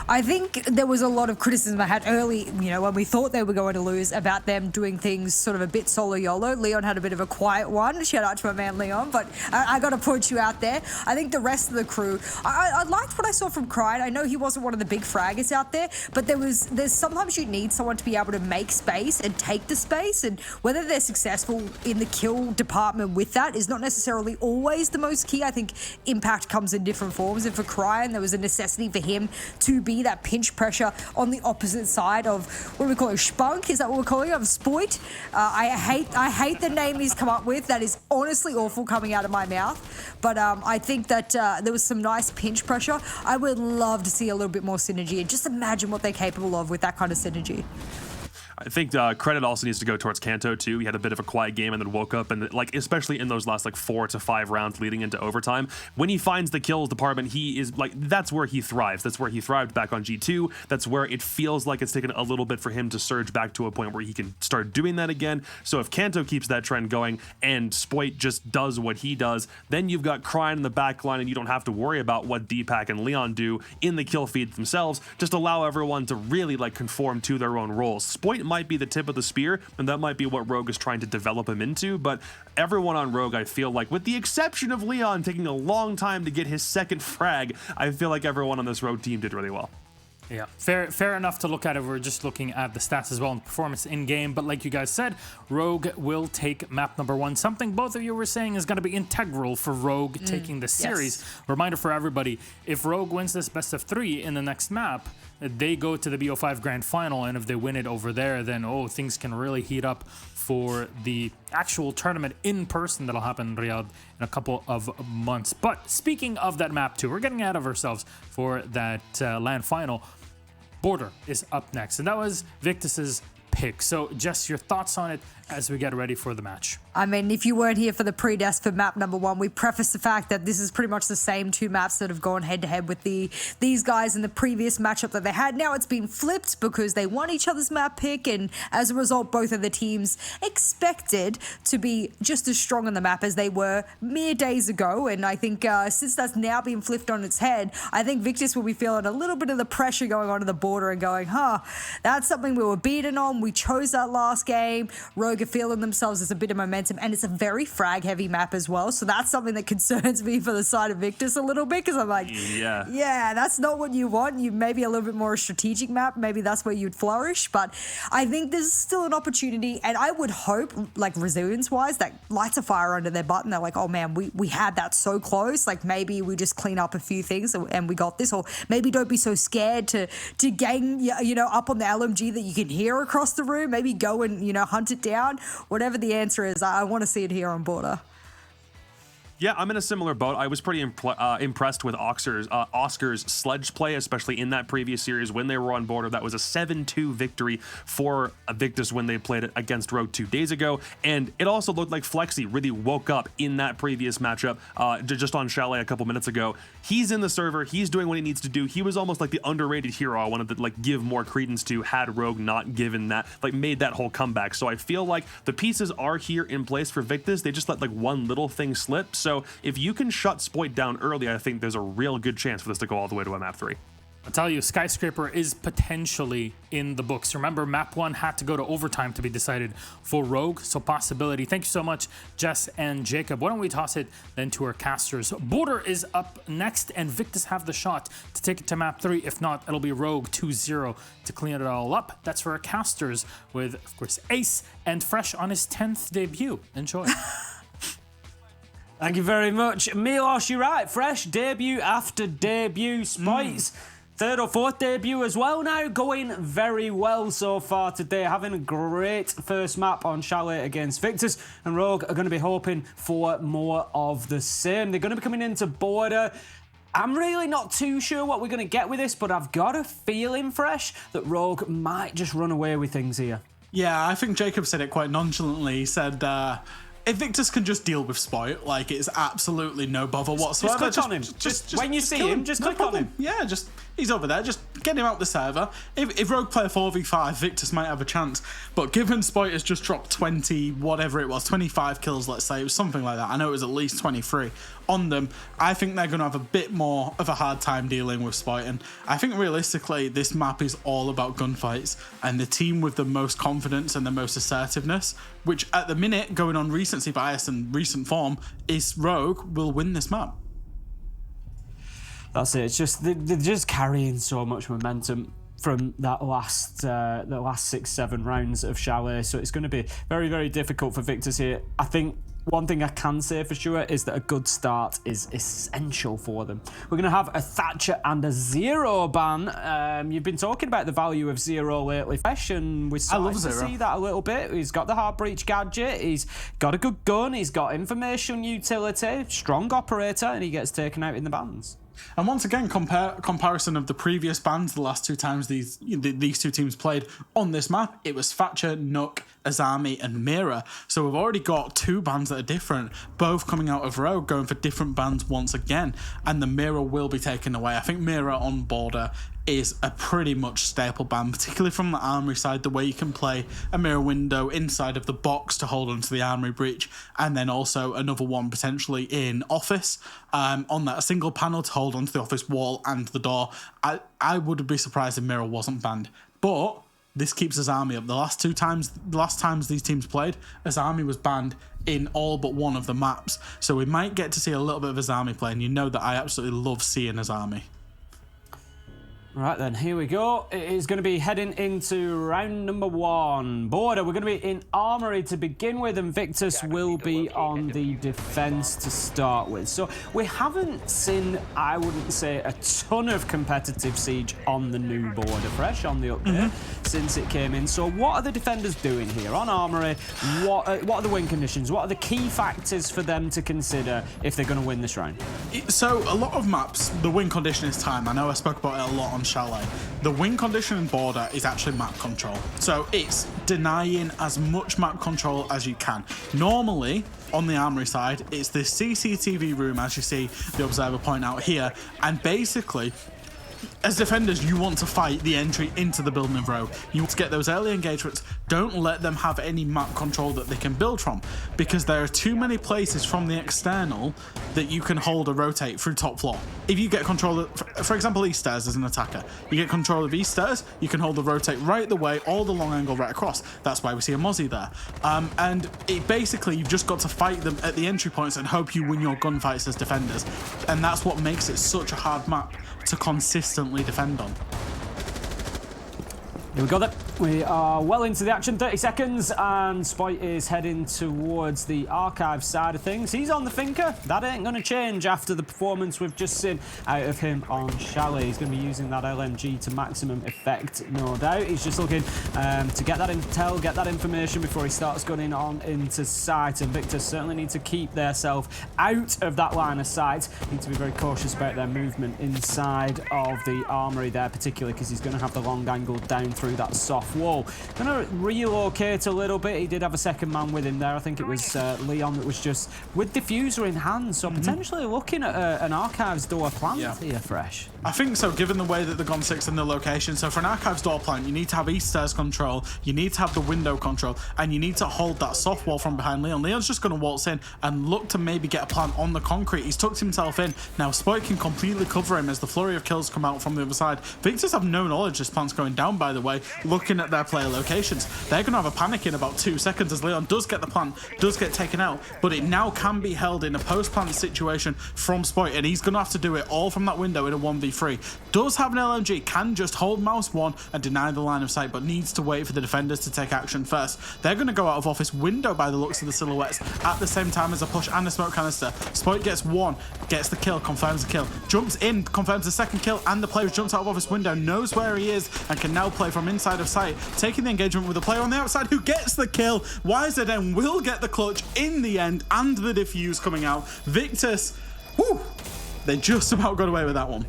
I think there was a lot of criticism I had early, when we thought they were going to lose, about them doing things sort of a bit solo YOLO. Leon had a bit of a quiet one. Shout out to my man Leon, but I got to point you out there. I think the rest of the crew, I liked what I saw from Cryde. I know he wasn't one of the big fraggers out there, but there's sometimes you need someone to be able to make space and take the space, and whether they're successful in the kill department with that is not necessarily always the most key. I think impact comes in different forms, and for Cryde, there was a necessity for him to be that pinch pressure on the opposite side of, what do we call it, Spunk? Is that what we're calling it? Of Spoit? I hate the name he's come up with. That is honestly awful coming out of my mouth. But I think that there was some nice pinch pressure. I would love to see a little bit more synergy, and just imagine what they're capable of with that kind of synergy. I think credit also needs to go towards Kanto too. He had a bit of a quiet game and then woke up, and especially in those last 4 to 5 rounds leading into overtime, when he finds the kills department, he is that's where he thrives. That's where he thrived back on G2. That's where it feels like it's taken a little bit for him to surge back to a point where he can start doing that again. So if Kanto keeps that trend going and Spoit just does what he does, then you've got Cryne in the back line, and you don't have to worry about what Deepak and Leon do in the kill feed themselves. Just allow everyone to really conform to their own roles. Spoit might be the tip of the spear, and that might be what Rogue is trying to develop him into, but everyone on Rogue, I feel like, with the exception of Leon taking a long time to get his second frag, I feel like everyone on this Rogue team did really well. Yeah, fair enough to look at it. We're just looking at the stats as well and performance in game. But like you guys said, Rogue will take map number 1. Something both of you were saying is going to be integral for Rogue taking the series. Yes. Reminder for everybody, if Rogue wins this best of 3 in the next map, they go to the BO5 Grand Final. And if they win it over there, then things can really heat up for the actual tournament in person that'll happen in Riyadh in a couple of months. But speaking of that map 2, we're getting ahead of ourselves for that LAN final. Border is up next, and that was Victus's pick. So, Jess, your thoughts on it as we get ready for the match? I mean, if you weren't here for the pre-desk for map number 1, we preface the fact that this is pretty much the same 2 maps that have gone head-to-head with these guys in the previous matchup that they had. Now it's been flipped because they won each other's map pick, and as a result, both of the teams expected to be just as strong on the map as they were mere days ago. And I think since that's now been flipped on its head, I think Victus will be feeling a little bit of the pressure going on to the border and going, that's something we were beaten on. We chose that last game. Rogue Rogue are feeling themselves. There's a bit of momentum, and it's a very frag-heavy map as well. So that's something that concerns me for the side of Victus a little bit, because I'm like, yeah, that's not what you want. You maybe a little bit more strategic map. Maybe that's where you'd flourish. But I think there's still an opportunity, and I would hope, like resilience-wise, that lights a fire under their butt, and they're like, oh man, we had that so close. Like maybe we just clean up a few things and we got this, or maybe don't be so scared to gang, you know, up on the LMG that you can hear across the room. Maybe go and, you know, hunt it down. Whatever the answer is, I want to see it here on Border. Yeah, I'm in a similar boat. I was pretty impressed with Oscar's sledge play, especially in that previous series when they were on Border. That was a 7-2 victory for Victus when they played it against Rogue 2 days ago. And it also looked like Flexi really woke up in that previous matchup just on Chalet a couple minutes ago. He's in the server. He's doing what he needs to do. He was almost like the underrated hero I wanted to like give more credence to had Rogue not given that, like made that whole comeback. So I feel like the pieces are here in place for Victus. They just let like one little thing slip. So if you can shut Spoit down early, I think there's a real good chance for this to go all the way to a map 3. I'll tell you, Skyscraper is potentially in the books. Remember, map 1 had to go to overtime to be decided for Rogue, so possibility. Thank you so much, Jess and Jacob. Why don't we toss it then to our casters? Border is up next, and Victus have the shot to take it to map 3. If not, it'll be Rogue 2-0 to clean it all up. That's for our casters with, of course, Ace and Fresh on his 10th debut. Enjoy. Thank you very much. Milos, you're right. Fresh debut after debut. Spoits. Third or fourth debut as well now. Going very well so far today. Having a great first map on Chalet against Victus. And Rogue are going to be hoping for more of the same. They're going to be coming into Border. I'm really not too sure what we're going to get with this, but I've got a feeling, Fresh, that Rogue might just run away with things here. Yeah, I think Jacob said it quite nonchalantly. He said, if Victus can just deal with Spoit, like it's absolutely no bother whatsoever. Just click on him. Just when you see him, just click on him. Yeah, he's over there. Just get him out the server. If Rogue play a 4v5, Victus might have a chance. But given Spoit has just dropped 20, whatever it was, 25 kills, let's say, it was something like that. I know it was at least 23 on them. I think they're going to have a bit more of a hard time dealing with Spoit. And I think realistically, this map is all about gunfights. And the team with the most confidence and the most assertiveness, which at the minute, going on recency bias and recent form, is Rogue, will win this map. That's it. It's just they're just carrying so much momentum from that last 6-7 rounds of Chalet. So it's going to be very, very difficult for Victus here. I think one thing I can say for sure is that a good start is essential for them. We're going to have a Thatcher and a Zero ban. You've been talking about the value of Zero lately, Fresh, and we're starting to see that a little bit. He's got the Heart Breach gadget, he's got a good gun, he's got information utility, strong operator, and he gets taken out in the bans. And once again, comparison of the previous bans, the last two times these two teams played on this map, it was Thatcher, Nook, Azami, and Mira. So we've already got two bans that are different, both coming out of Rogue, going for different bans once again. And the Mira will be taken away. I think Mira on Border is a pretty much staple ban, particularly from the armory side, the way you can play a mirror window inside of the box to hold onto the armory breach, and then also another one potentially in office on that single panel to hold onto the office wall and the door. I would be surprised if mirror wasn't banned, but this keeps Azami up. The last times these teams played, Azami was banned in all but one of the maps, so we might get to see a little bit of Azami play, and you know that I absolutely love seeing Azami. Right then, here we go. It is going to be heading into round number 1. Border, we're going to be in Armory to begin with, and Victus will be on the defense to start with. So we haven't seen, I wouldn't say, a ton of competitive Siege on the new Border, Fresh, on the update, since it came in. So what are the defenders doing here on Armory? What are the win conditions? What are the key factors for them to consider if they're going to win this round? So a lot of maps, the win condition is time. I know I spoke about it a lot on Chalet. The win condition in Border is actually map control. So it's denying as much map control as you can. Normally, on the armory side, it's the CCTV room, as you see the observer point out here, and basically as defenders, you want to fight the entry into the building of Rogue. You want to get those early engagements. Don't let them have any map control that they can build from, because there are too many places from the external that you can hold or rotate through top floor. If you get control of, for example, east stairs as an attacker, you get control of east stairs, you can hold or rotate right the way, all the long angle right across. That's why we see a Mozzie there. And it basically, you've just got to fight them at the entry points and hope you win your gunfights as defenders. And that's what makes it such a hard map to consistently defend on. Here we go then. We are well into the action, 30 seconds, and Spoit is heading towards the archive side of things. He's on the Finker. That ain't going to change after the performance we've just seen out of him on Chalet. He's going to be using that LMG to maximum effect, no doubt. He's just looking to get that intel, get that information before he starts gunning on into sight. And Victus certainly need to keep themselves out of that line of sight. Need to be very cautious about their movement inside of the armory there, particularly because he's going to have the long angle down through that soft wall. Gonna relocate a little bit. He did have a second man with him there. I think it was Leon that was just with diffuser in hand, so potentially looking at an archives door plant here fresh. I think so, given the way that the gun 6 and the location. So for an archives door plant, you need to have east stairs control, you need to have the window control, and you need to hold that soft wall from behind Leon. Leon's just going to waltz in and look to maybe get a plant on the concrete. He's tucked himself in. Now Spoit can completely cover him as the flurry of kills come out from the other side. Victus have no knowledge this plant's going down, by the way, looking at their player locations. They're going to have a panic in about 2 seconds as Leon does get the plant, does get taken out, but it now can be held in a post-plant situation from Spoit, and he's going to have to do it all from that window in a 1v3. Does have an LMG, can just hold mouse 1 and deny the line of sight, but needs to wait for the defenders to take action first. They're going to go out of office window by the looks of the silhouettes at the same time as a push and a smoke canister. Spoit gets 1, gets the kill, confirms the kill, jumps in, confirms the second kill, and the player who jumps out of office window knows where he is and can now play from inside of sight, taking the engagement with the player on the outside who gets the kill. YZN will get the clutch in the end and the defuse coming out. Victus, whew, they just about got away with that one.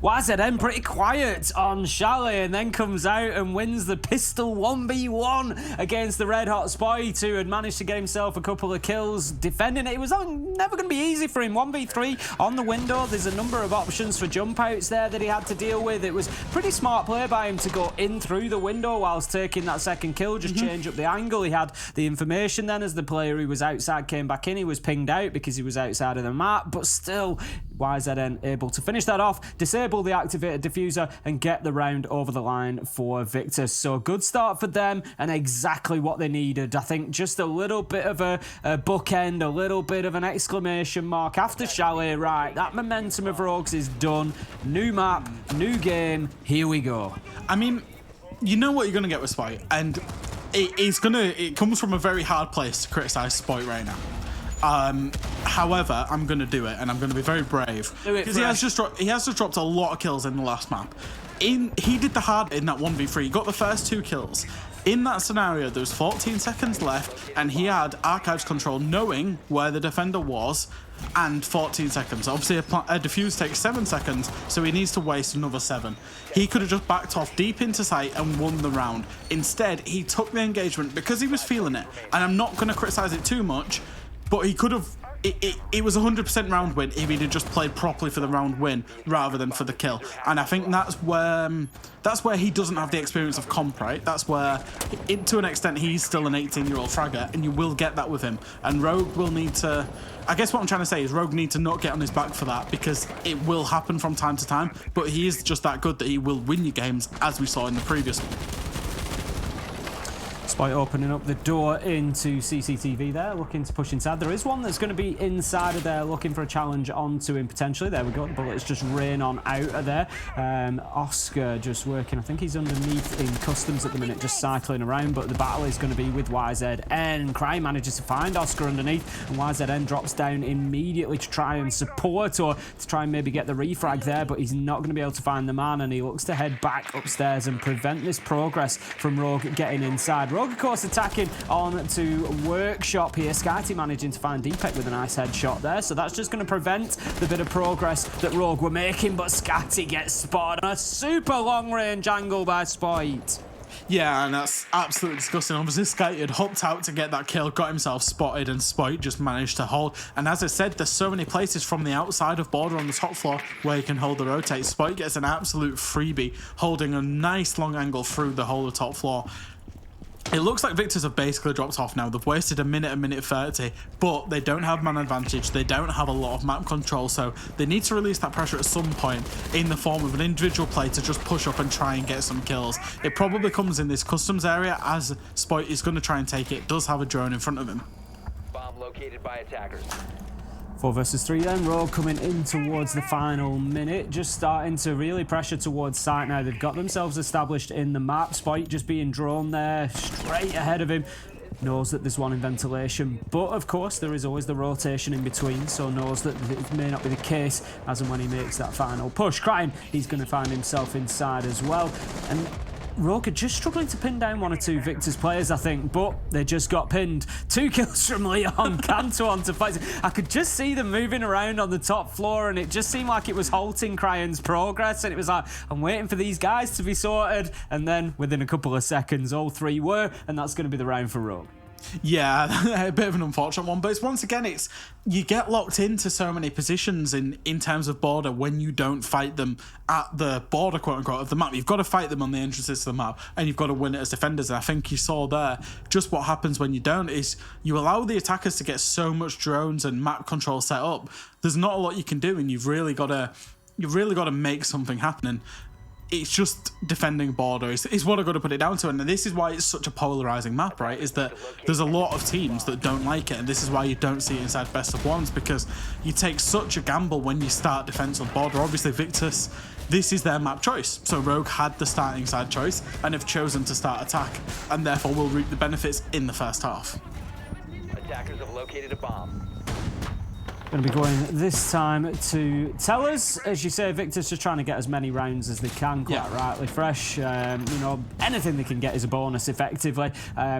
YZN pretty quiet on Chalet, and then comes out and wins the pistol 1v1 against the red hot Spoit, who had managed to get himself a couple of kills defending it. It was never going to be easy for him. 1v3 on the window. There's a number of options for jump outs there that he had to deal with. It was pretty smart play by him to go in through the window whilst taking that second kill, just change up the angle. He had the information then as the player who was outside came back in. He was pinged out because he was outside of the map, but still YZN able to finish that off, disable the activated diffuser, and get the round over the line for Victus. So a good start for them and exactly what they needed. I think just a little bit of a bookend, a little bit of an exclamation mark after Chalet. Right, that momentum of Rogues is done. New map, new game, here we go. I mean, you know what you're going to get with Spoit, and it comes from a very hard place to criticize Spoit right now. However, I'm going to do it, and I'm going to be very brave. Because he has just dropped a lot of kills in the last map. He did the hard in that 1v3. He got the first 2 kills. In that scenario, there was 14 seconds left, and he had archives control knowing where the defender was, and 14 seconds. Obviously, a defuse takes 7 seconds, so he needs to waste another 7. He could have just backed off deep into sight and won the round. Instead, he took the engagement because he was feeling it, and I'm not going to criticize it too much, but he could have. It was a 100% round win if he'd have just played properly for the round win rather than for the kill. And I think that's where he doesn't have the experience of comp, right? That's where, to an extent, he's still an 18-year-old fragger, and you will get that with him. And Rogue will need to. I guess what I'm trying to say is Rogue need to not get on his back for that, because it will happen from time to time. But he is just that good that he will win you games, as we saw in the previous one. Spoit opening up the door into CCTV there, looking to push inside. There is one that's going to be inside of there, looking for a challenge onto him potentially. There we go. The bullets just rain on out of there. Oscar just working. I think he's underneath in customs at the minute, just cycling around, but the battle is going to be with YZN. Cry manages to find Oscar underneath, and YZN drops down immediately to try and support, or to try and maybe get the refrag there, but he's not going to be able to find the man, and he looks to head back upstairs and prevent this progress from Rogue getting inside. Rogue, of course, attacking on to Workshop here. Skyty managing to find Deepak with a nice headshot there, so that's just going to prevent the bit of progress that Rogue were making, but Skyty gets spotted on a super long range angle by Spoit. Yeah, and that's absolutely disgusting. Obviously, Sky had hopped out to get that kill, got himself spotted, and Spoit just managed to hold. And as I said, there's so many places from the outside of Border on the top floor where you can hold the rotate. Spoit gets an absolute freebie, holding a nice long angle through the whole of the top floor. It looks like Victus have basically dropped off now. They've wasted a minute 30, but they don't have man advantage. They don't have a lot of map control, so they need to release that pressure at some point in the form of an individual play to just push up and try and get some kills. It probably comes in this customs area as Spoit is going to try and take it. Does have a drone in front of him. Bomb located by attackers. 4 versus 3 then. Rogue coming in towards the final minute, just starting to really pressure towards site now. They've got themselves established in the map. Spoit just being drawn there straight ahead of him. Knows that there's one in ventilation, but of course there is always the rotation in between, so knows that it may not be the case as and when he makes that final push. Crying, he's going to find himself inside as well. And Rogue are just struggling to pin down 1 or 2 Victus players, I think, but they just got pinned. 2 kills from Leon, Canto onto fight. I could just see them moving around on the top floor, and it just seemed like it was halting Cryan's progress, and it was like, I'm waiting for these guys to be sorted, and then within a couple of seconds, all 3 were, and that's going to be the round for Rogue. Yeah, a bit of an unfortunate one, but it's once again, it's you get locked into so many positions in terms of Border when you don't fight them at the border, quote unquote, of the map. You've got to fight them on the entrances to the map, and you've got to win it as defenders. And I think you saw there just what happens when you don't is you allow the attackers to get so much drones and map control set up. There's not a lot you can do, and you've really got to make something happen. And it's just defending Border is what I've got to put it down to. And this is why it's such a polarizing map, right? Is that there's a lot of teams that don't like it. And this is why you don't see it inside best of ones, because you take such a gamble when you start defense on Border. Obviously, Victus, this is their map choice. So Rogue had the starting side choice and have chosen to start attack, and therefore will reap the benefits in the first half. Attackers have located a bomb. Going to be going this time to Tellers. As you say, Victor's just trying to get as many rounds as they can, quite rightly fresh. You know, anything they can get is a bonus, effectively.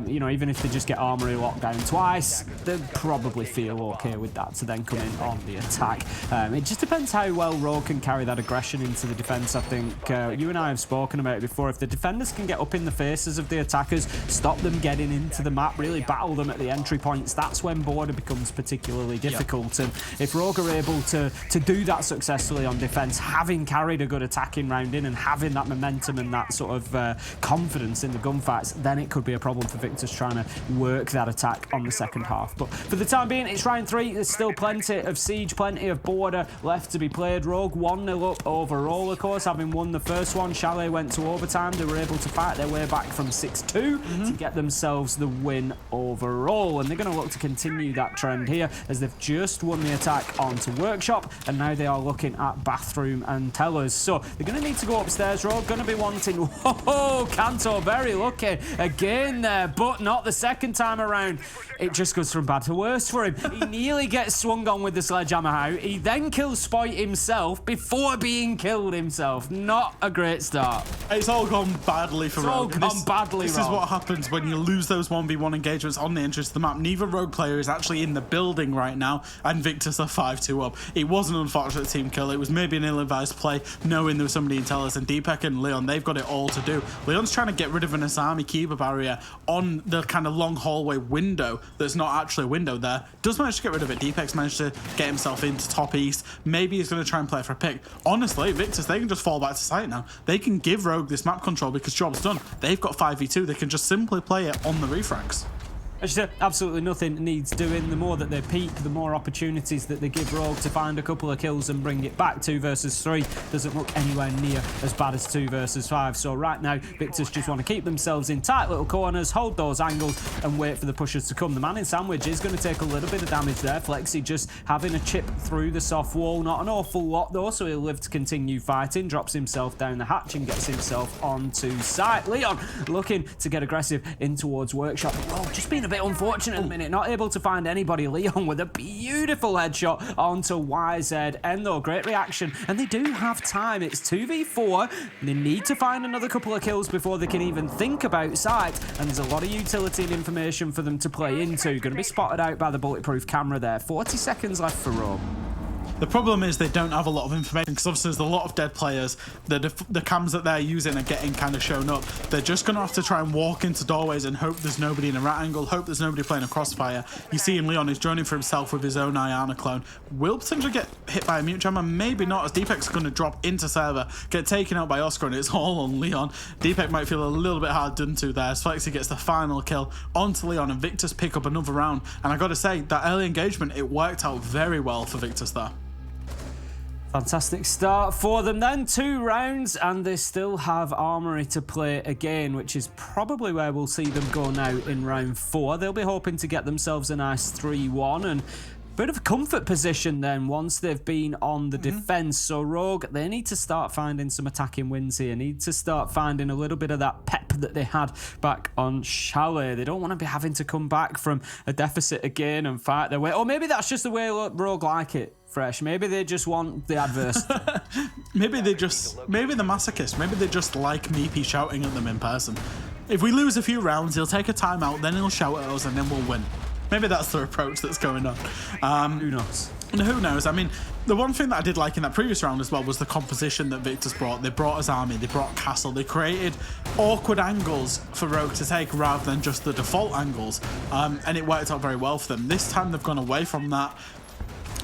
You know, even if they just get Armory locked down twice, they'll probably feel okay with that to then come in on the attack. It just depends how well Rogue can carry that aggression into the defence, I think. You and I have spoken about it before. If the defenders can get up in the faces of the attackers, stop them getting into the map, really battle them at the entry points, that's when Border becomes particularly difficult. And if Rogue are able to do that successfully on defence, having carried a good attacking round in and having that momentum and that sort of confidence in the gunfights, then it could be a problem for Victus trying to work that attack on the second half. But for the time being, it's round 3. There's still plenty of siege, plenty of Border left to be played. Rogue 1-0 up overall, of course, having won the first one. Chalet went to overtime. They were able to fight their way back from 6-2 to get themselves the win overall. And they're going to look to continue that trend here as they've just won the attack onto Workshop, and now they are looking at Bathroom and Tellers. So they're going to need to go upstairs. Rogue going to be wanting... Whoa, Canto very lucky again there, but not the second time around. It just goes from bad to worse for him. He nearly gets swung on with the sledgehammer out. He then kills Spoit himself before being killed himself. Not a great start. It's all gone badly for Rogue. It's all gone badly This wrong. is what happens when you lose those 1v1 engagements on the entrance to the map. Neither Rogue player is actually in the building right now, and Victus are 5-2 up. It was an unfortunate team kill. It was maybe an ill-advised play, knowing there was somebody in Tellers, and Deepak and Leon, they've got it all to do. Leon's trying to get rid of an Asami Kiba barrier on the kind of long hallway window that's not actually a window there. Does manage to get rid of it. Deepak's managed to get himself into top east. Maybe he's going to try and play for a pick. Honestly, Victus, they can just fall back to site now. They can give Rogue this map control because job's done. They've got 5v2. They can just simply play it on the refrags. As you said, absolutely nothing needs doing. The more that they peak, the more opportunities that they give Rogue to find a couple of kills and bring it back. 2 versus 3 doesn't look anywhere near as bad as 2 versus 5. So right now, Victus just want to keep themselves in tight little corners, hold those angles, and wait for the pushers to come. The man in sandwich is going to take a little bit of damage there. Flexi just having a chip through the soft wall. Not an awful lot, though, so he'll live to continue fighting. Drops himself down the hatch and gets himself onto site. Leon looking to get aggressive in towards Workshop. Oh, just being a bit unfortunate at the minute, not able to find anybody. Leon with a beautiful headshot onto YZN though. Great reaction, and they do have time. It's 2v4. They need to find another couple of kills before they can even think about sight, and there's a lot of utility and information for them to play into. Going to be spotted out by the bulletproof camera there. 40 seconds left for Rogue. The problem is they don't have a lot of information because obviously there's a lot of dead players. The cams that they're using are getting kind of shown up. They're just going to have to try and walk into doorways and hope there's nobody in a rat angle, hope there's nobody playing a crossfire. You see him, Leon is droning for himself with his own Iana clone. Will potentially get hit by a mute jammer, maybe not, as Deepek's going to drop into server, get taken out by Oscar, and it's all on Leon. Deepek might feel a little bit hard done to there. Flexi gets the final kill onto Leon, and Victus pick up another round. And I got to say, that early engagement, it worked out very well for Victus there. Fantastic start for them then. 2 rounds, and they still have Armory to play again, which is probably where we'll see them go now in round 4. They'll be hoping to get themselves a nice 3-1 and bit of a comfort position then once they've been on the defense. So Rogue, they need to start finding some attacking wins here. Need to start finding a little bit of that pep that they had back on Chalet. They don't want to be having to come back from a deficit again and fight their way. Or maybe that's just the way Rogue like it. Fresh. Maybe they just want the adverse. maybe the masochist. Maybe they just like Meepy shouting at them in person. If we lose a few rounds, he'll take a timeout, then he'll shout at us, and then we'll win. Maybe that's the approach that's going on. Who knows? Who knows? I mean, the one thing that I did like in that previous round as well was the composition that Victus brought. They brought his army, they brought Castle, they created awkward angles for Rogue to take rather than just the default angles, and it worked out very well for them. This time they've gone away from that,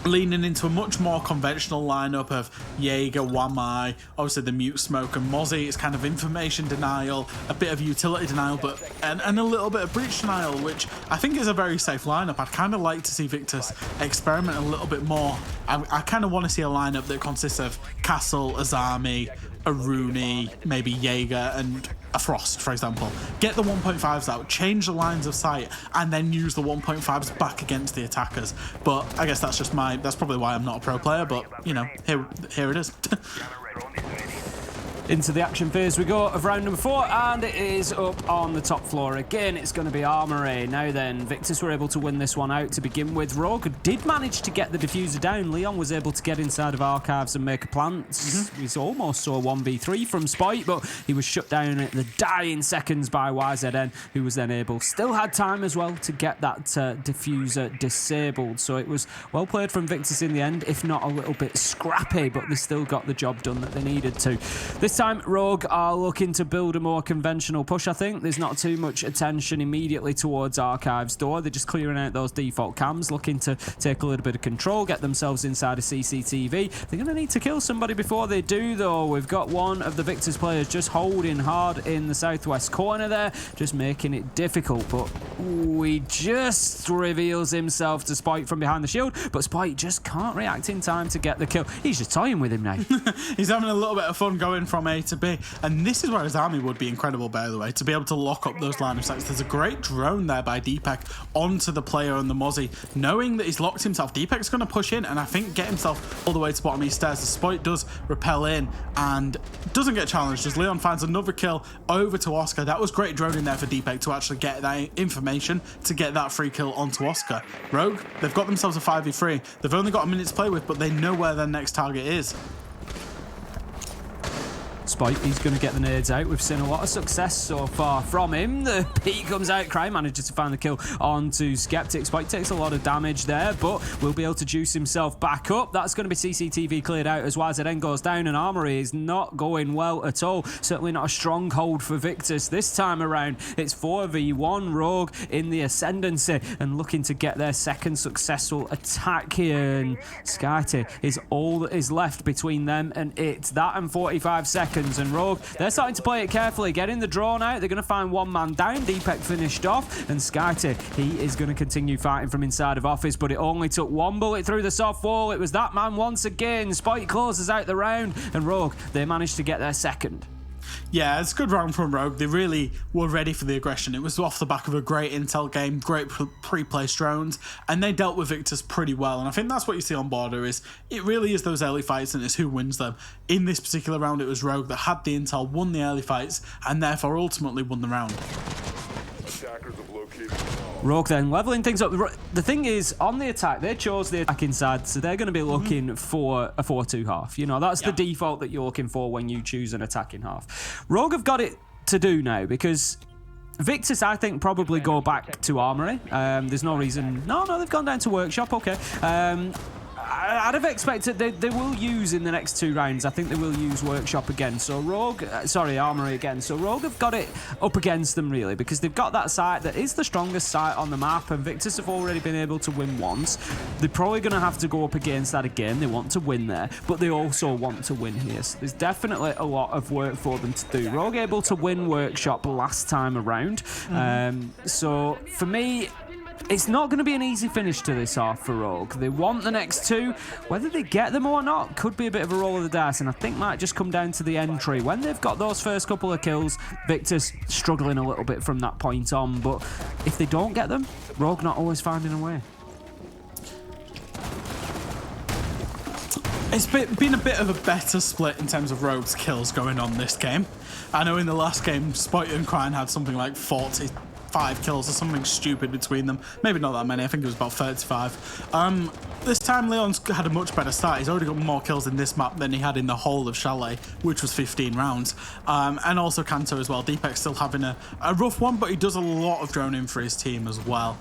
leaning into a much more conventional lineup of Jaeger, Wamai, obviously the mute smoke, and Mozzie. It's kind of information denial, a bit of utility denial, but and a little bit of breach denial, which I think is a very safe lineup. I'd kind of like to see Victus experiment a little bit more. I kind of want to see a lineup that consists of Castle, Azami, a Rooney, maybe Jaeger, and a Frost, for example. Get the 1.5s out, change the lines of sight, and then use the 1.5s back against the attackers. But I guess that's probably why I'm not a pro player, but, you know, here it is. Into the action phase we go of round number 4, and it is up on the top floor again. It's going to be Armory. Now then, Victus were able to win this one out to begin with. Rogue did manage to get the diffuser down. Leon was able to get inside of Archives and make a plant. We almost saw 1v3 from Spite, but he was shut down at the dying seconds by YZN, who was then able, still had time as well, to get that diffuser disabled. So it was well played from Victus in the end, if not a little bit scrappy, but they still got the job done that they needed to. This time, Rogue are looking to build a more conventional push, I think. There's not too much attention immediately towards Archives door. They're just clearing out those default cams, looking to take a little bit of control, get themselves inside a CCTV. They're going to need to kill somebody before they do, though. We've got one of the Victus players just holding hard in the southwest corner there, just making it difficult, but he just reveals himself to Spite from behind the shield, but Spite just can't react in time to get the kill. He's just toying with him now. He's having a little bit of fun going from A to B, and this is where his army would be incredible, by the way, to be able to lock up those line of sights. There's a great drone there by Deepek onto the player on the Mozzie. Knowing that he's locked himself, Deepek's going to push in and I think get himself all the way to bottom east stairs. The Spite does repel in and doesn't get challenged as Leon finds another kill over to Oscar. That was great droning there for Deepek to actually get that information to get that free kill onto Oscar. Rogue, they've got themselves a 5v3. They've only got a minute to play with, but they know where their next target is. Spite, he's going to get the nades out. We've seen a lot of success so far from him. The P comes out. Cry manages to find the kill onto Skeptic. Spite takes a lot of damage there, but will be able to juice himself back up. That's going to be CCTV cleared out as YZN goes down, and Armory is not going well at all. Certainly not a stronghold for Victus this time around. It's 4v1 Rogue in the ascendancy and looking to get their second successful attack here. And Skyty is all that is left between them and it. That and 45 seconds. And Rogue, they're starting to play it carefully, getting the drawn out. They're going to find one man down. Deepek finished off, and Skyty, he is going to continue fighting from inside of office, but it only took one bullet through the soft wall. It was that man once again. Spite closes out the round, and Rogue, they managed to get their second. Yeah, it's a good round from Rogue. They really were ready for the aggression. It was off the back of a great intel game, great pre-placed drones, and they dealt with Victus pretty well. And I think that's what you see on Border is it really is those early fights and it's who wins them. In this particular round, it was Rogue that had the intel, won the early fights, and therefore ultimately won the round. Rogue then leveling things up. The thing is, on the attack, they chose the attack inside, so they're going to be looking for a 4-2 half. You know, that's the default that you're looking for when you choose an attacking half. Rogue have got it to do now because Victus, I think, probably go back to Armory. There's no reason. No, they've gone down to Workshop. Okay. I'd have expected they will use in the next 2 rounds. I think they will use Workshop again. So Armory again. So Rogue have got it up against them really, because they've got that site that is the strongest site on the map, and Victus have already been able to win once. They're probably going to have to go up against that again. They want to win there, but they also want to win here. So there's definitely a lot of work for them to do. Rogue able to win Workshop last time around. So for me, it's not going to be an easy finish to this half for Rogue. They want the next 2. Whether they get them or not could be a bit of a roll of the dice, and I think might just come down to the entry. When they've got those first couple of kills, Victus struggling a little bit from that point on, but if they don't get them, Rogue not always finding a way. It's been a bit of a better split in terms of Rogue's kills going on this game. I know in the last game, Spoit and Cryan had something like 45 kills or something stupid between them. Maybe not that many, I think it was about 35. This time Leon's had a much better start. He's already got more kills in this map than he had in the whole of Chalet, which was 15 rounds. And also Kanto as well. Deepek's still having a rough one, but he does a lot of droning for his team as well.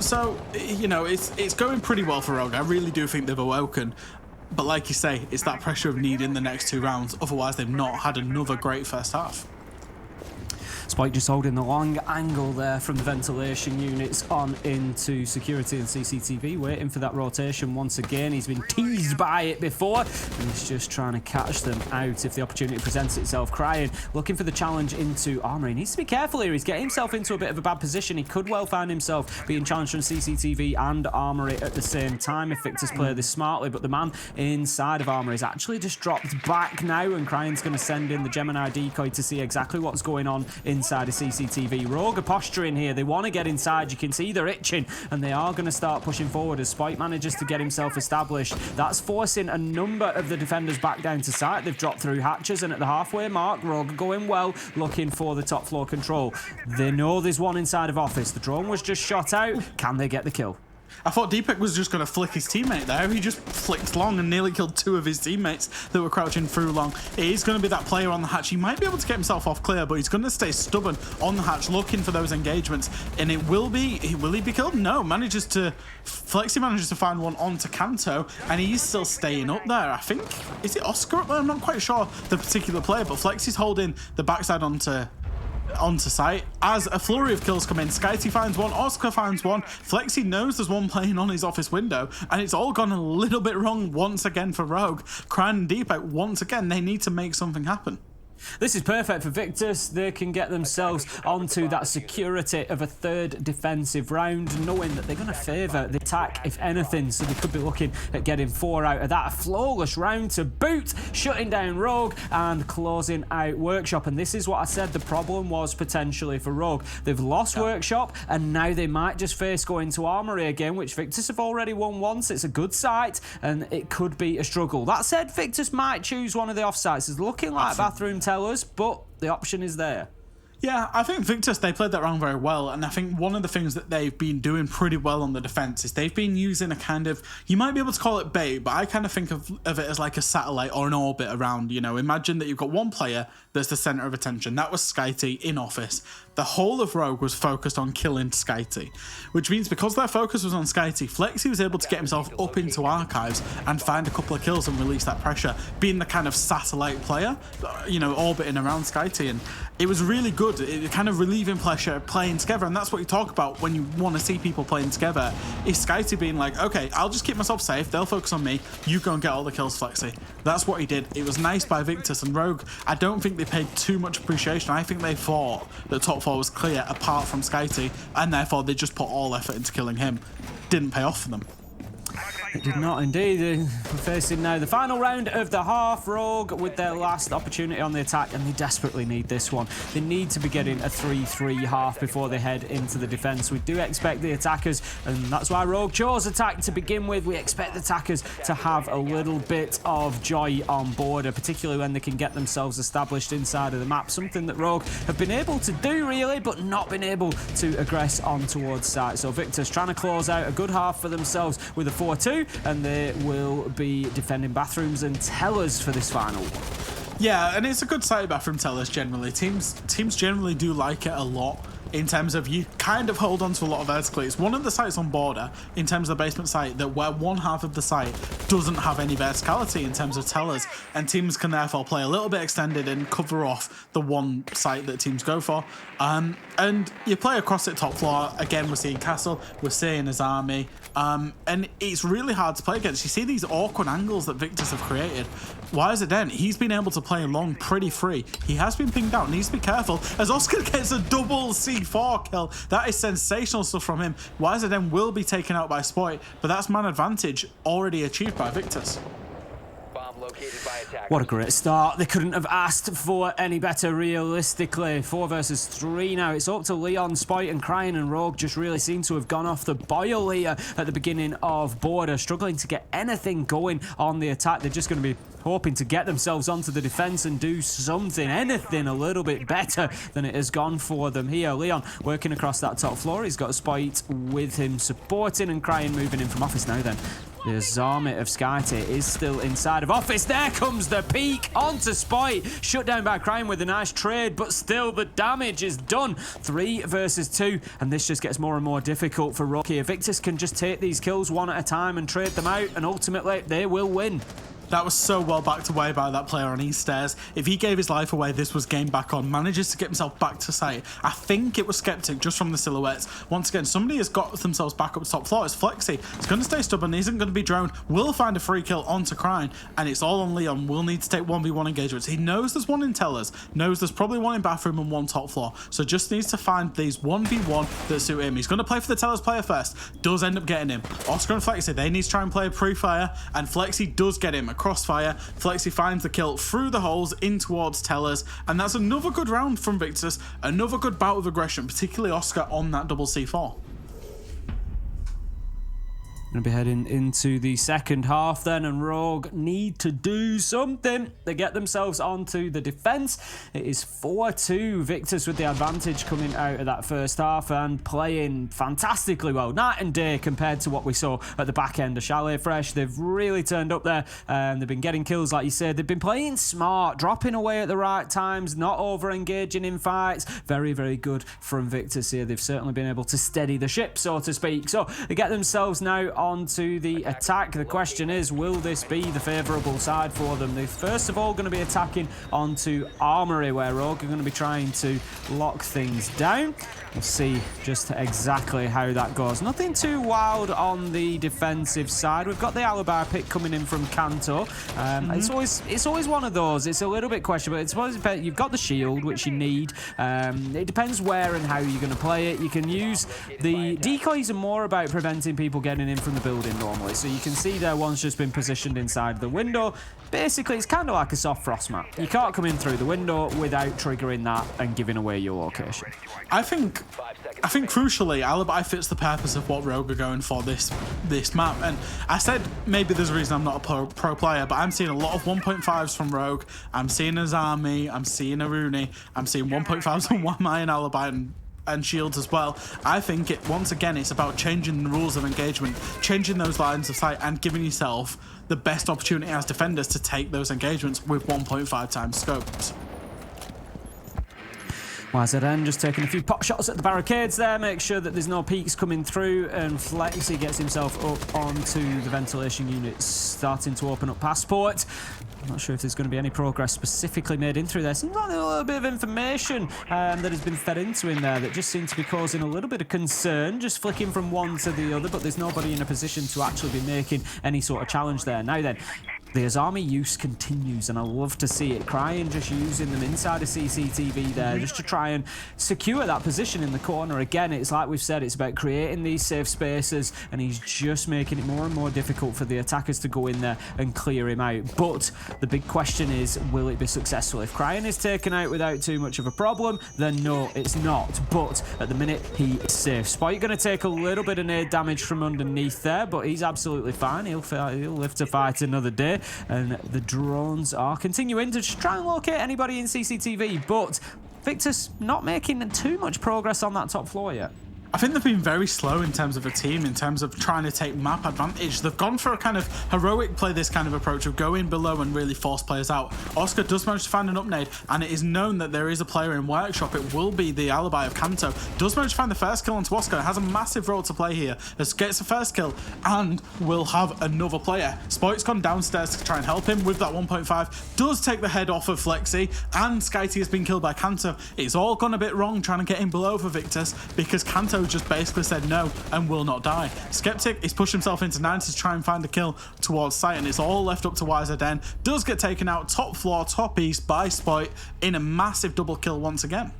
So, you know, it's going pretty well for Rogue. I really do think they've awoken. But like you say, it's that pressure of needing the next 2 rounds. Otherwise, they've not had another great first half. Spike just holding the long angle there from the ventilation units on into security and CCTV, waiting for that rotation once again. He's been teased by it before, and he's just trying to catch them out if the opportunity presents itself. Cryan looking for the challenge into Armory. He needs to be careful here. He's getting himself into a bit of a bad position. He could well find himself being challenged from CCTV and Armory at the same time if Victus play this smartly, but the man inside of Armory is actually just dropped back now, and Cryan's going to send in the Gemini decoy to see exactly what's going on inside of CCTV. Rogue are posturing here. They want to get inside. You can see they're itching, and they are going to start pushing forward as Spike manages to get himself established. That's forcing a number of the defenders back down to site. They've dropped through hatches, and at the halfway mark, Rogue are going well, looking for the top floor control. They know there's one inside of office. The drone was just shot out. Can they get the kill? I thought Deepek was just going to flick his teammate there. He just flicked long and nearly killed 2 of his teammates that were crouching through long. It is going to be that player on the hatch. He might be able to get himself off clear, but he's going to stay stubborn on the hatch looking for those engagements. And will he be killed? No. Flexi manages to find one onto Kanto, and he's still staying up there. I think, is it Oscar up there? I'm not quite sure the particular player, but Flexi's holding the backside onto site. As a flurry of kills come in, Skyty finds one, Oscar finds one, Flexi knows there's one playing on his office window, and it's all gone a little bit wrong once again for Rogue. Cryan and Deepek, once again, they need to make something happen. This is perfect for Victus. They can get themselves onto that security of a 3rd defensive round, knowing that they're going to favour the attack, if anything, so they could be looking at getting 4 out of that. A flawless round to boot, shutting down Rogue and closing out Workshop. And this is what I said the problem was potentially for Rogue. They've lost Workshop, and now they might just face going to Armory again, which Victus have already won once. It's a good site, and it could be a struggle. That said, Victus might choose one of the off-sites. It's looking like Bathroom Tellers, but the option is there. Yeah, I think Victus, they played that round very well, and I think one of the things that they've been doing pretty well on the defense is they've been using a kind of, you might be able to call it bait, but I kind of think of it as like a satellite or an orbit around, you know. Imagine that you've got one player that's the center of attention. That was Skyty in office. The whole of Rogue was focused on killing Skyty, which means because their focus was on Skyty, Flexi was able to get himself up into archives and find a couple of kills and release that pressure, being the kind of satellite player, you know, orbiting around Skyty. And it was really good. It kind of relieving pressure, playing together, and that's what you talk about when you want to see people playing together. Is Skyty being like, okay, I'll just keep myself safe, they'll focus on me, you go and get all the kills, Flexi. That's what he did. It was nice by Victus, and Rogue, I don't think they paid too much appreciation. I think they thought that top 4 was clear apart from Skyty, and therefore they just put all effort into killing him. Didn't pay off for them. It did not indeed. We're facing now the final round of the half. Rogue with their last opportunity on the attack, and they desperately need this one. They need to be getting a 3-3 half before they head into the defence. We do expect the attackers, and that's why Rogue chose attack to begin with. We expect the attackers to have a little bit of joy on board, particularly when they can get themselves established inside of the map. Something that Rogue have been able to do, really, but not been able to aggress on towards site. So Victus trying to close out a good half for themselves with a 4-2, and they will be defending Bathrooms and Tellers for this final. Yeah, and it's a good side of Bathroom Tellers generally. Teams generally do like it a lot. in terms of you kind of hold on to a lot of vertically. It's one of the sites on border in terms of the basement site that where one half of the site doesn't have any verticality in terms of tellers, and teams can therefore play a little bit extended and cover off the one site that teams go for. And you play across it top floor. Again, we're seeing Castle, we're seeing his army, and it's really hard to play against. You see these awkward angles that Victus have created. Why is it then? He's been able to play along pretty free. He has been pinged out, needs to be careful as Oscar gets a double C4 kill. That is sensational stuff from him. Why is it then will be taken out by Spoit, but that's man advantage already achieved by Victus. Bomb located by attackers. What a great start. They couldn't have asked for any better realistically. 4 versus 3 now. It's up to Leon, Spoit and Crying, and Rogue just really seem to have gone off the boil here at the beginning of border, struggling to get anything going on the attack. They're just going to be hoping to get themselves onto the defense and do something, anything a little bit better than it has gone for them here. Leon working across that top floor. He's got Spoit with him supporting, and Crying moving in from office now then. The Zarmit of Skyte is still inside of office. There comes the peak onto Spoit. Shut down by Crying with a nice trade, but still the damage is done. 3 versus 2, and this just gets more and more difficult for Rogue here. Victus can just take these kills one at a time and trade them out, and ultimately they will win. That was so well backed away by that player on East Stairs. If he gave his life away, this was game back on. Manages to get himself back to site. I think it was Skeptic just from the silhouettes. Once again, somebody has got themselves back up to top floor. It's Flexi. He's going to stay stubborn. He isn't going to be droned. Will find a free kill onto Crying, and it's all on Leon. Will need to take 1v1 engagements. He knows there's one in Tellers, knows there's probably one in bathroom and one top floor. So just needs to find these 1v1 that suit him. He's going to play for the Tellers player first. Does end up getting him. Oscar and Flexi, they need to try and play a pre-fire, and Flexi does get him a crossfire. Flexi finds the kill through the holes in towards Tellers, and that's another good round from Victus, another good bout of aggression, particularly Oscar on that double C4. Going to be heading into the second half then, and Rogue need to do something. They get themselves onto the defense. It is 4-2. Victus with the advantage coming out of that first half and playing fantastically well. Night and day compared to what we saw at the back end of Chalet Fresh. They've really turned up there. They've been getting kills, like you said. They've been playing smart, dropping away at the right times, not over-engaging in fights. Very, very good from Victus here. They've certainly been able to steady the ship, so to speak. So they get themselves now onto the attack. The question is, will this be the favourable side for them? They're first of all going to be attacking onto Armory, where Rogue are going to be trying to lock things down. We'll see just exactly how that goes. Nothing too wild on the defensive side. We've got the alibi pick coming in from Kanto. It's always one of those. It's a little bit questionable. It's always, you've got the shield, which you need. It depends where and how you're going to play it. You can use the decoys are more about preventing people getting in from the building normally. So you can see there one's just been positioned inside the window. Basically, it's kind of like a soft frost map. You can't come in through the window without triggering that and giving away your location. I think crucially, Alibi fits the purpose of what Rogue are going for this map. And I said maybe there's a reason I'm not a pro player, but I'm seeing a lot of 1.5s from Rogue. I'm seeing his army. I'm seeing a Rooney. I'm seeing 1.5s on One and Alibi and shields as well. I think once again it's about changing the rules of engagement, changing those lines of sight, and giving yourself the best opportunity as defenders to take those engagements with 1.5 times scopes. YZN just taking a few pot shots at the barricades there, make sure that there's no peaks coming through, and Flexi gets himself up onto the ventilation unit, starting to open up Passport. I'm not sure if there's going to be any progress specifically made in through there. Seems like a little bit of information that has been fed into him there that just seems to be causing a little bit of concern, just flicking from one to the other, but there's nobody in a position to actually be making any sort of challenge there. Now then, the Azami use continues, and I love to see it. Crying just using them inside of CCTV there just to try and secure that position in the corner. Again, it's like we've said, it's about creating these safe spaces, and he's just making it more and more difficult for the attackers to go in there and clear him out. But the big question is, will it be successful? If Crying is taken out without too much of a problem, then no, it's not. But at the minute, he is safe. Spoit going to take a little bit of nade damage from underneath there, but he's absolutely fine. He'll live to fight another day. And the drones are continuing to try and locate anybody in CCTV, but Victus not making too much progress on that top floor yet. I think they've been very slow in terms of a team, in terms of trying to take map advantage. They've gone for a kind of heroic play, this kind of approach of go in below and really force players out. Oscar does manage to find an upnade, and it is known that there is a player in Workshop. It will be the alibi of Kanto. Does manage to find the first kill onto Oscar. Has a massive role to play here. As gets the first kill and will have another player. Spoit's gone downstairs to try and help him with that 1.5. Does take the head off of Flexi, and SkyT has been killed by Kanto. It's all gone a bit wrong trying to get him below for Victus because Kanto just basically said no and will not die. Skeptic is pushed himself into 90 to try and find a kill towards site, and it's all left up to YZN. Does get taken out top floor, top east by Spoit in a massive double kill once again.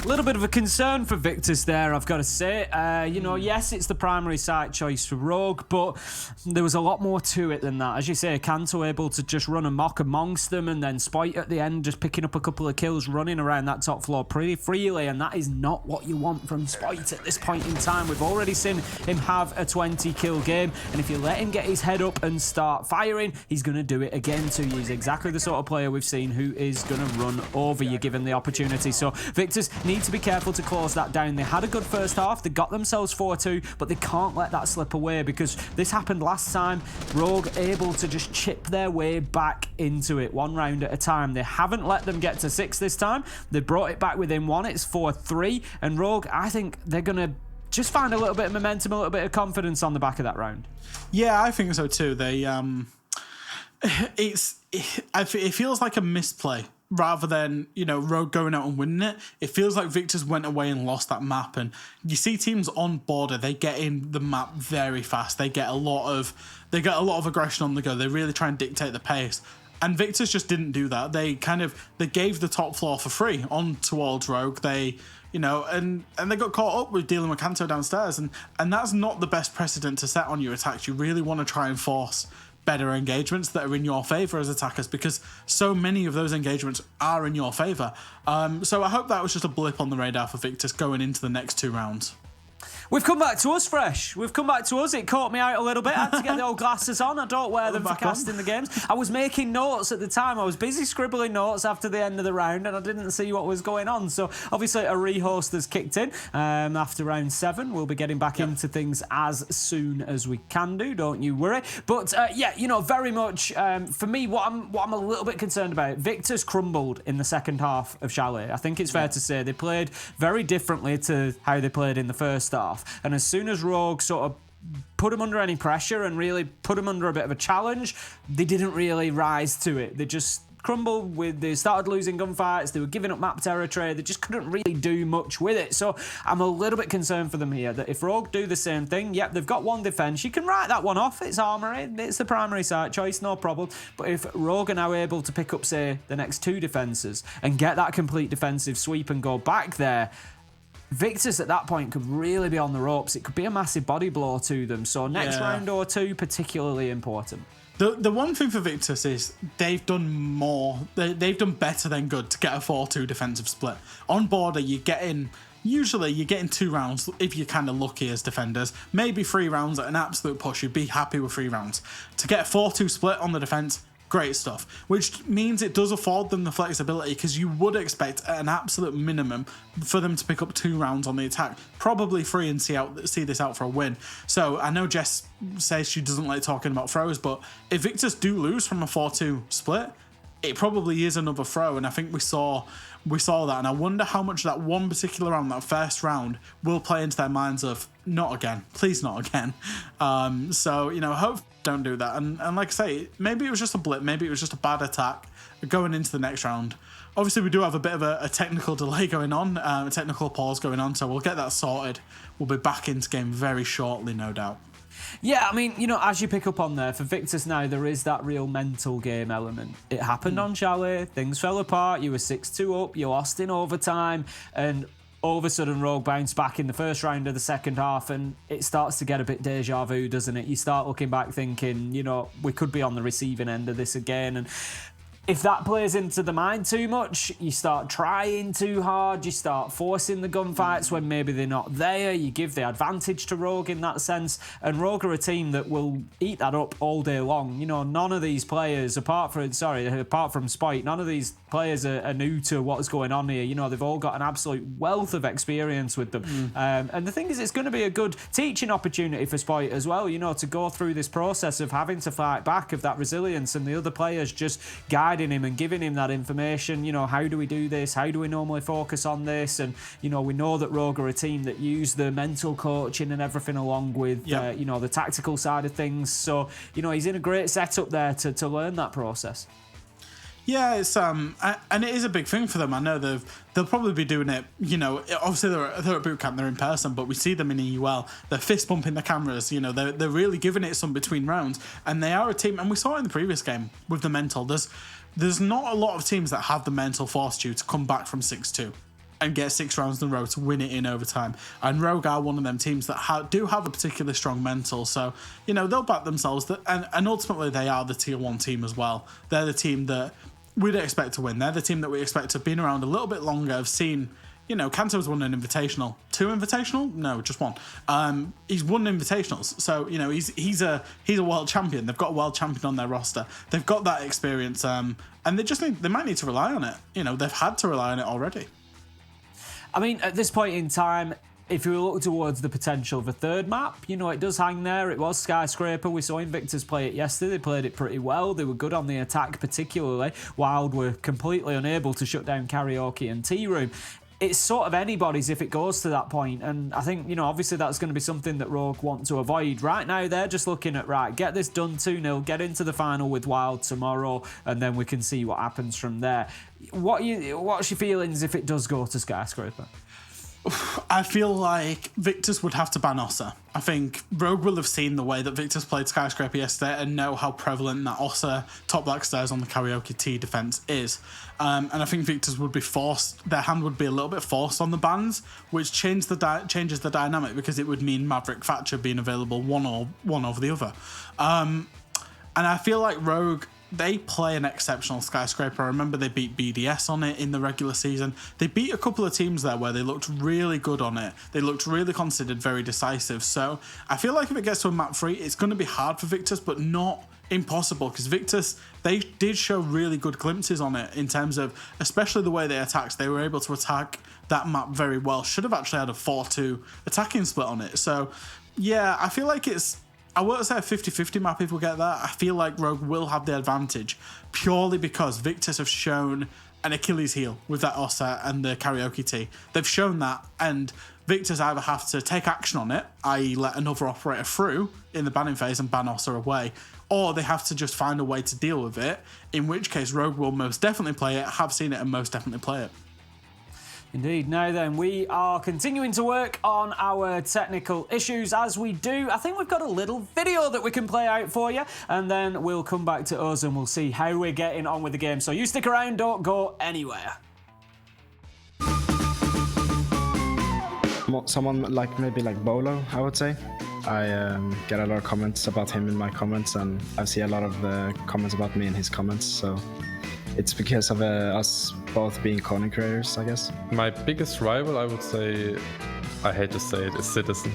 A little bit of a concern for Victus there, I've got to say. You know, yes, it's the primary site choice for Rogue, but there was a lot more to it than that. As you say, Kanto able to just run amok amongst them, and then Spoit at the end just picking up a couple of kills, running around that top floor pretty freely, and that is not what you want from Spoit at this point in time. We've already seen him have a 20-kill game, and if you let him get his head up and start firing, he's going to do it again to you. He's exactly the sort of player we've seen who is going to run over you given the opportunity. So Victus need to be careful to close that down. They had a good first half, they got themselves 4-2, but they can't let that slip away because this happened last time. Rogue able to just chip their way back into it one round at a time. They haven't let them get to 6 this time. They brought it back within 1. It's 4-3, and Rogue, I think they're going to just find a little bit of momentum, a little bit of confidence on the back of that round. Yeah, I think so too. They it feels like a misplay rather than, you know, Rogue going out and winning it. It feels like Victus went away and lost that map, and you see teams on border, they get in the map very fast. They get a lot of aggression on the go. They really try and dictate the pace. And Victus just didn't do that. They gave the top floor for free on towards Rogue. They, you know, and they got caught up with dealing with Kanto downstairs, and that's not the best precedent to set on your attacks. You really want to try and force better engagements that are in your favour as attackers, because so many of those engagements are in your favour. So I hope that was just a blip on the radar for Victus going into the next 2 rounds. We've come back to us, Fresh. We've come back to us. It caught me out a little bit. I had to get the old glasses on. I don't wear them for casting the games. I was making notes at the time. I was busy scribbling notes after the end of the round, and I didn't see what was going on. So obviously a rehost has kicked in after round 7. We'll be getting back into things as soon as we can do. Don't you worry. But yeah, you know, very much for me, what I'm a little bit concerned about. Victus crumbled in the second half of Chalet. I think it's fair to say they played very differently to how they played in the first half. And as soon as Rogue sort of put them under any pressure and really put them under a bit of a challenge, they didn't really rise to it. They just crumbled they started losing gunfights, they were giving up map territory, they just couldn't really do much with it. So I'm a little bit concerned for them here, that if Rogue do the same thing, yep, they've got 1 defense, you can write that one off, it's armory, it's the primary site choice, no problem. But if Rogue are now able to pick up, say, the next 2 defenses and get that complete defensive sweep and go back there, Victus at that point could really be on the ropes. It could be a massive body blow to them. So next round or 2, particularly important. The one thing for Victus is they've done more. They've done better than good to get a 4-2 defensive split. On border, usually you're getting 2 rounds if you're kind of lucky as defenders. Maybe 3 rounds at an absolute push. You'd be happy with 3 rounds. To get a 4-2 split on the defense, great stuff, which means it does afford them the flexibility, because you would expect at an absolute minimum for them to pick up 2 rounds on the attack, probably 3, and see this out for a win. So I know Jess says she doesn't like talking about throws, but if Victus do lose from a 4-2 split, it probably is another throw, and I think we saw that, and I wonder how much that one particular round, that first round, will play into their minds of, not again, please not again. So, you know, hope don't do that. And like I say, maybe it was just a blip, maybe it was just a bad attack going into the next round. Obviously, we do have a bit of a technical delay going on, a technical pause going on, so we'll get that sorted. We'll be back into game very shortly, no doubt. Yeah, I mean, you know, as you pick up on there, for Victus now, there is that real mental game element. It happened on Chalet, things fell apart, you were 6-2 up, you lost in overtime, and all of a sudden Rogue bounced back in the first round of the second half, and it starts to get a bit deja vu, doesn't it? You start looking back thinking, you know, we could be on the receiving end of this again, and if that plays into the mind too much, you start trying too hard, you start forcing the gunfights when maybe they're not there, you give the advantage to Rogue in that sense, and Rogue are a team that will eat that up all day long. You know, none of these players, apart from Spoit, none of these players are new to what's going on here. You know, they've all got an absolute wealth of experience with them. And the thing is, it's going to be a good teaching opportunity for Spoit as well, you know, to go through this process of having to fight back, of that resilience, and the other players just guiding him and giving him that information. You know, how do we do this? How do we normally focus on this? And, you know, we know that Rogue are a team that use the mental coaching and everything along with, you know, the tactical side of things. So, you know, he's in a great setup there to learn that process. Yeah, it's and it is a big thing for them. I know they'll probably be doing it. You know, obviously they're at boot camp, they're in person, but we see them in EUL. They're fist bumping the cameras. You know, they're really giving it some between rounds, and they are a team. And we saw it in the previous game with the mental. There's not a lot of teams that have the mental fortitude to come back from 6-2 and get 6 rounds in a row to win it in overtime. And Rogue are one of them teams that do have a particularly strong mental. So, you know, they'll back themselves. And ultimately, they are the tier 1 team as well. They're the team that we'd expect to win. They're the team that we expect to have been around a little bit longer. I've seen, you know, Kanto's won an invitational. 2 invitational? No, just 1. He's won invitationals. So, you know, he's a world champion. They've got a world champion on their roster. They've got that experience. And they might need to rely on it. You know, they've had to rely on it already. I mean, at this point in time, if you look towards the potential of a third map, you know, it does hang there. It was Skyscraper. We saw Victus play it yesterday. They played it pretty well. They were good on the attack particularly. Wild were completely unable to shut down Karaoke and Tea Room. It's sort of anybody's if it goes to that point. And I think, you know, obviously that's going to be something that Rogue want to avoid. Right now, they're just looking at, right, get this done 2-0, get into the final with Wild tomorrow, and then we can see what happens from there. What's your feelings if it does go to Skyscraper? I feel like Victus would have to ban Ossa. I think Rogue will have seen the way that Victus played Skyscraper yesterday and know how prevalent that Ossa top black stairs on the Karaoke T defense is. And I think Victus would be forced, their hand would be a little bit forced on the bans, which changes the dynamic because it would mean Maverick Thatcher being available one over the other. And I feel like Rogue, they play an exceptional Skyscraper. I remember they beat BDS on it in the regular season. They beat a couple of teams there where they looked really good on it. They looked really considered very decisive. So I feel like if it gets to a map 3, it's going to be hard for Victus, but not impossible, because Victus, they did show really good glimpses on it in terms of, especially the way they attacked. They were able to attack that map very well. Should have actually had a 4-2 attacking split on it. So yeah, I feel like I won't say a 50-50 map if we get that. I feel like Rogue will have the advantage purely because Victus have shown an Achilles heel with that Ossa and the Karaoke T. They've shown that, and Victus either have to take action on it, i.e. let another operator through in the banning phase and ban Ossa away, or they have to just find a way to deal with it, in which case Rogue will most definitely play it, have seen it, and most definitely play it. Indeed. Now then, we are continuing to work on our technical issues as we do. I think we've got a little video that we can play out for you, and then we'll come back to us and we'll see how we're getting on with the game. So you stick around, don't go anywhere. Someone like maybe like Bolo, I would say. I get a lot of comments about him in my comments, and I see a lot of comments about me in his comments, so it's because of us both being content creators, I guess. My biggest rival, I would say, I hate to say it, is Citizen.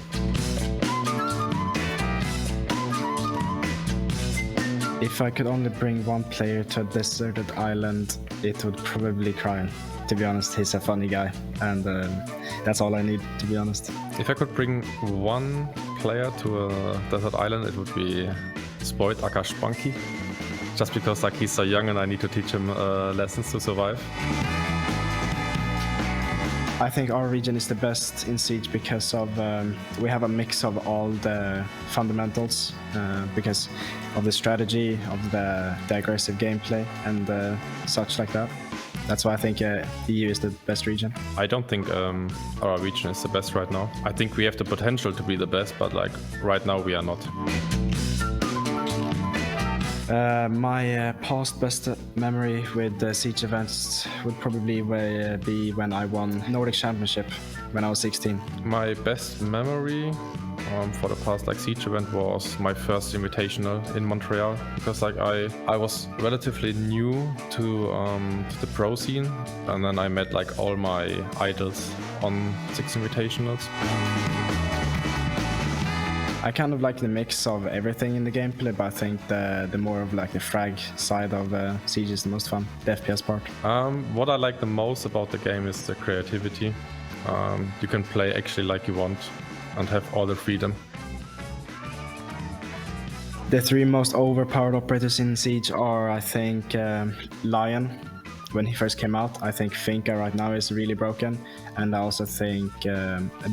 If I could only bring one player to a deserted island, it would probably be Cryan. To be honest, he's a funny guy, and that's all I need, to be honest. If I could bring one player to a desert island, it would be Spoit aka Spunky. Just because like he's so young and I need to teach him lessons to survive. I think our region is the best in Siege because of we have a mix of all the fundamentals, because of the strategy, of the aggressive gameplay, and such like that. That's why I think EU is the best region. I don't think our region is the best right now. I think we have the potential to be the best, but like right now we are not. My past best memory with the Siege events would probably be when I won Nordic Championship when I was 16. My best memory for the past like Siege event was my first invitational in Montreal, because like I was relatively new to the pro scene, and then I met like all my idols on 6 invitationals. I kind of like the mix of everything in the gameplay, but I think the more of like the frag side of Siege is the most fun, the FPS part. What I like the most about the game is the creativity. You can play actually like you want and have all the freedom. The 3 most overpowered operators in Siege are, I think, Lion, when he first came out. I think Finka right now is really broken. And I also think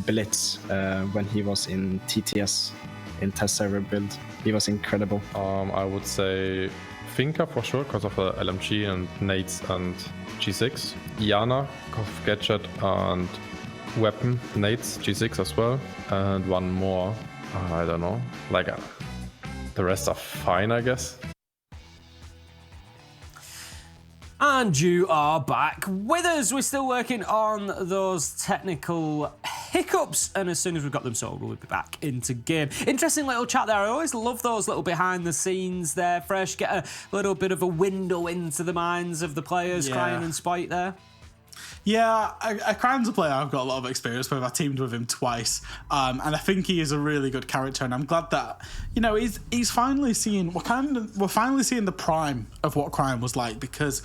Blitz, when he was in TTS, in test server build, he was incredible. I would say Finka for sure, because of the LMG and nades and G6. Iana, because of gadget and weapon, nades, G6 as well. And one more, I don't know, like the rest are fine, I guess. And you are back with us. We're still working on those technical hiccups, and as soon as we've got them solved, we'll be back into game. Interesting little chat there. I always love those little behind the scenes there, Fresh. Get a little bit of a window into the minds of the players, Cryan and Spite there. Yeah, Cran's a player I've got a lot of experience with. I teamed with him twice, and I think he is a really good character. And I'm glad that he's finally seeing we're finally seeing the prime of what Cran was like, because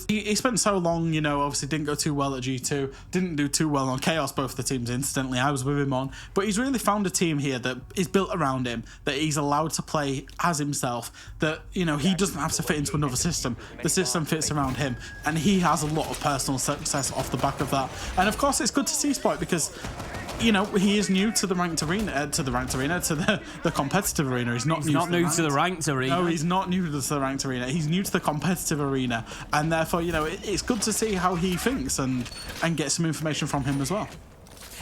he spent so long, obviously didn't go too well at G2, didn't do too well on Chaos, both of the teams incidentally I was with him on, but he's really found a team here that is built around him, that he's allowed to play as himself, that he doesn't have to fit into another system. The system fits around him, and he has a lot of personal success off the back of that. And of course it's good to see Spike, because he is new to the ranked arena, to the competitive arena. He's not new to the ranked arena. No, he's not new to the ranked arena. He's new to the competitive arena, and therefore, it's good to see how he thinks and get some information from him as well.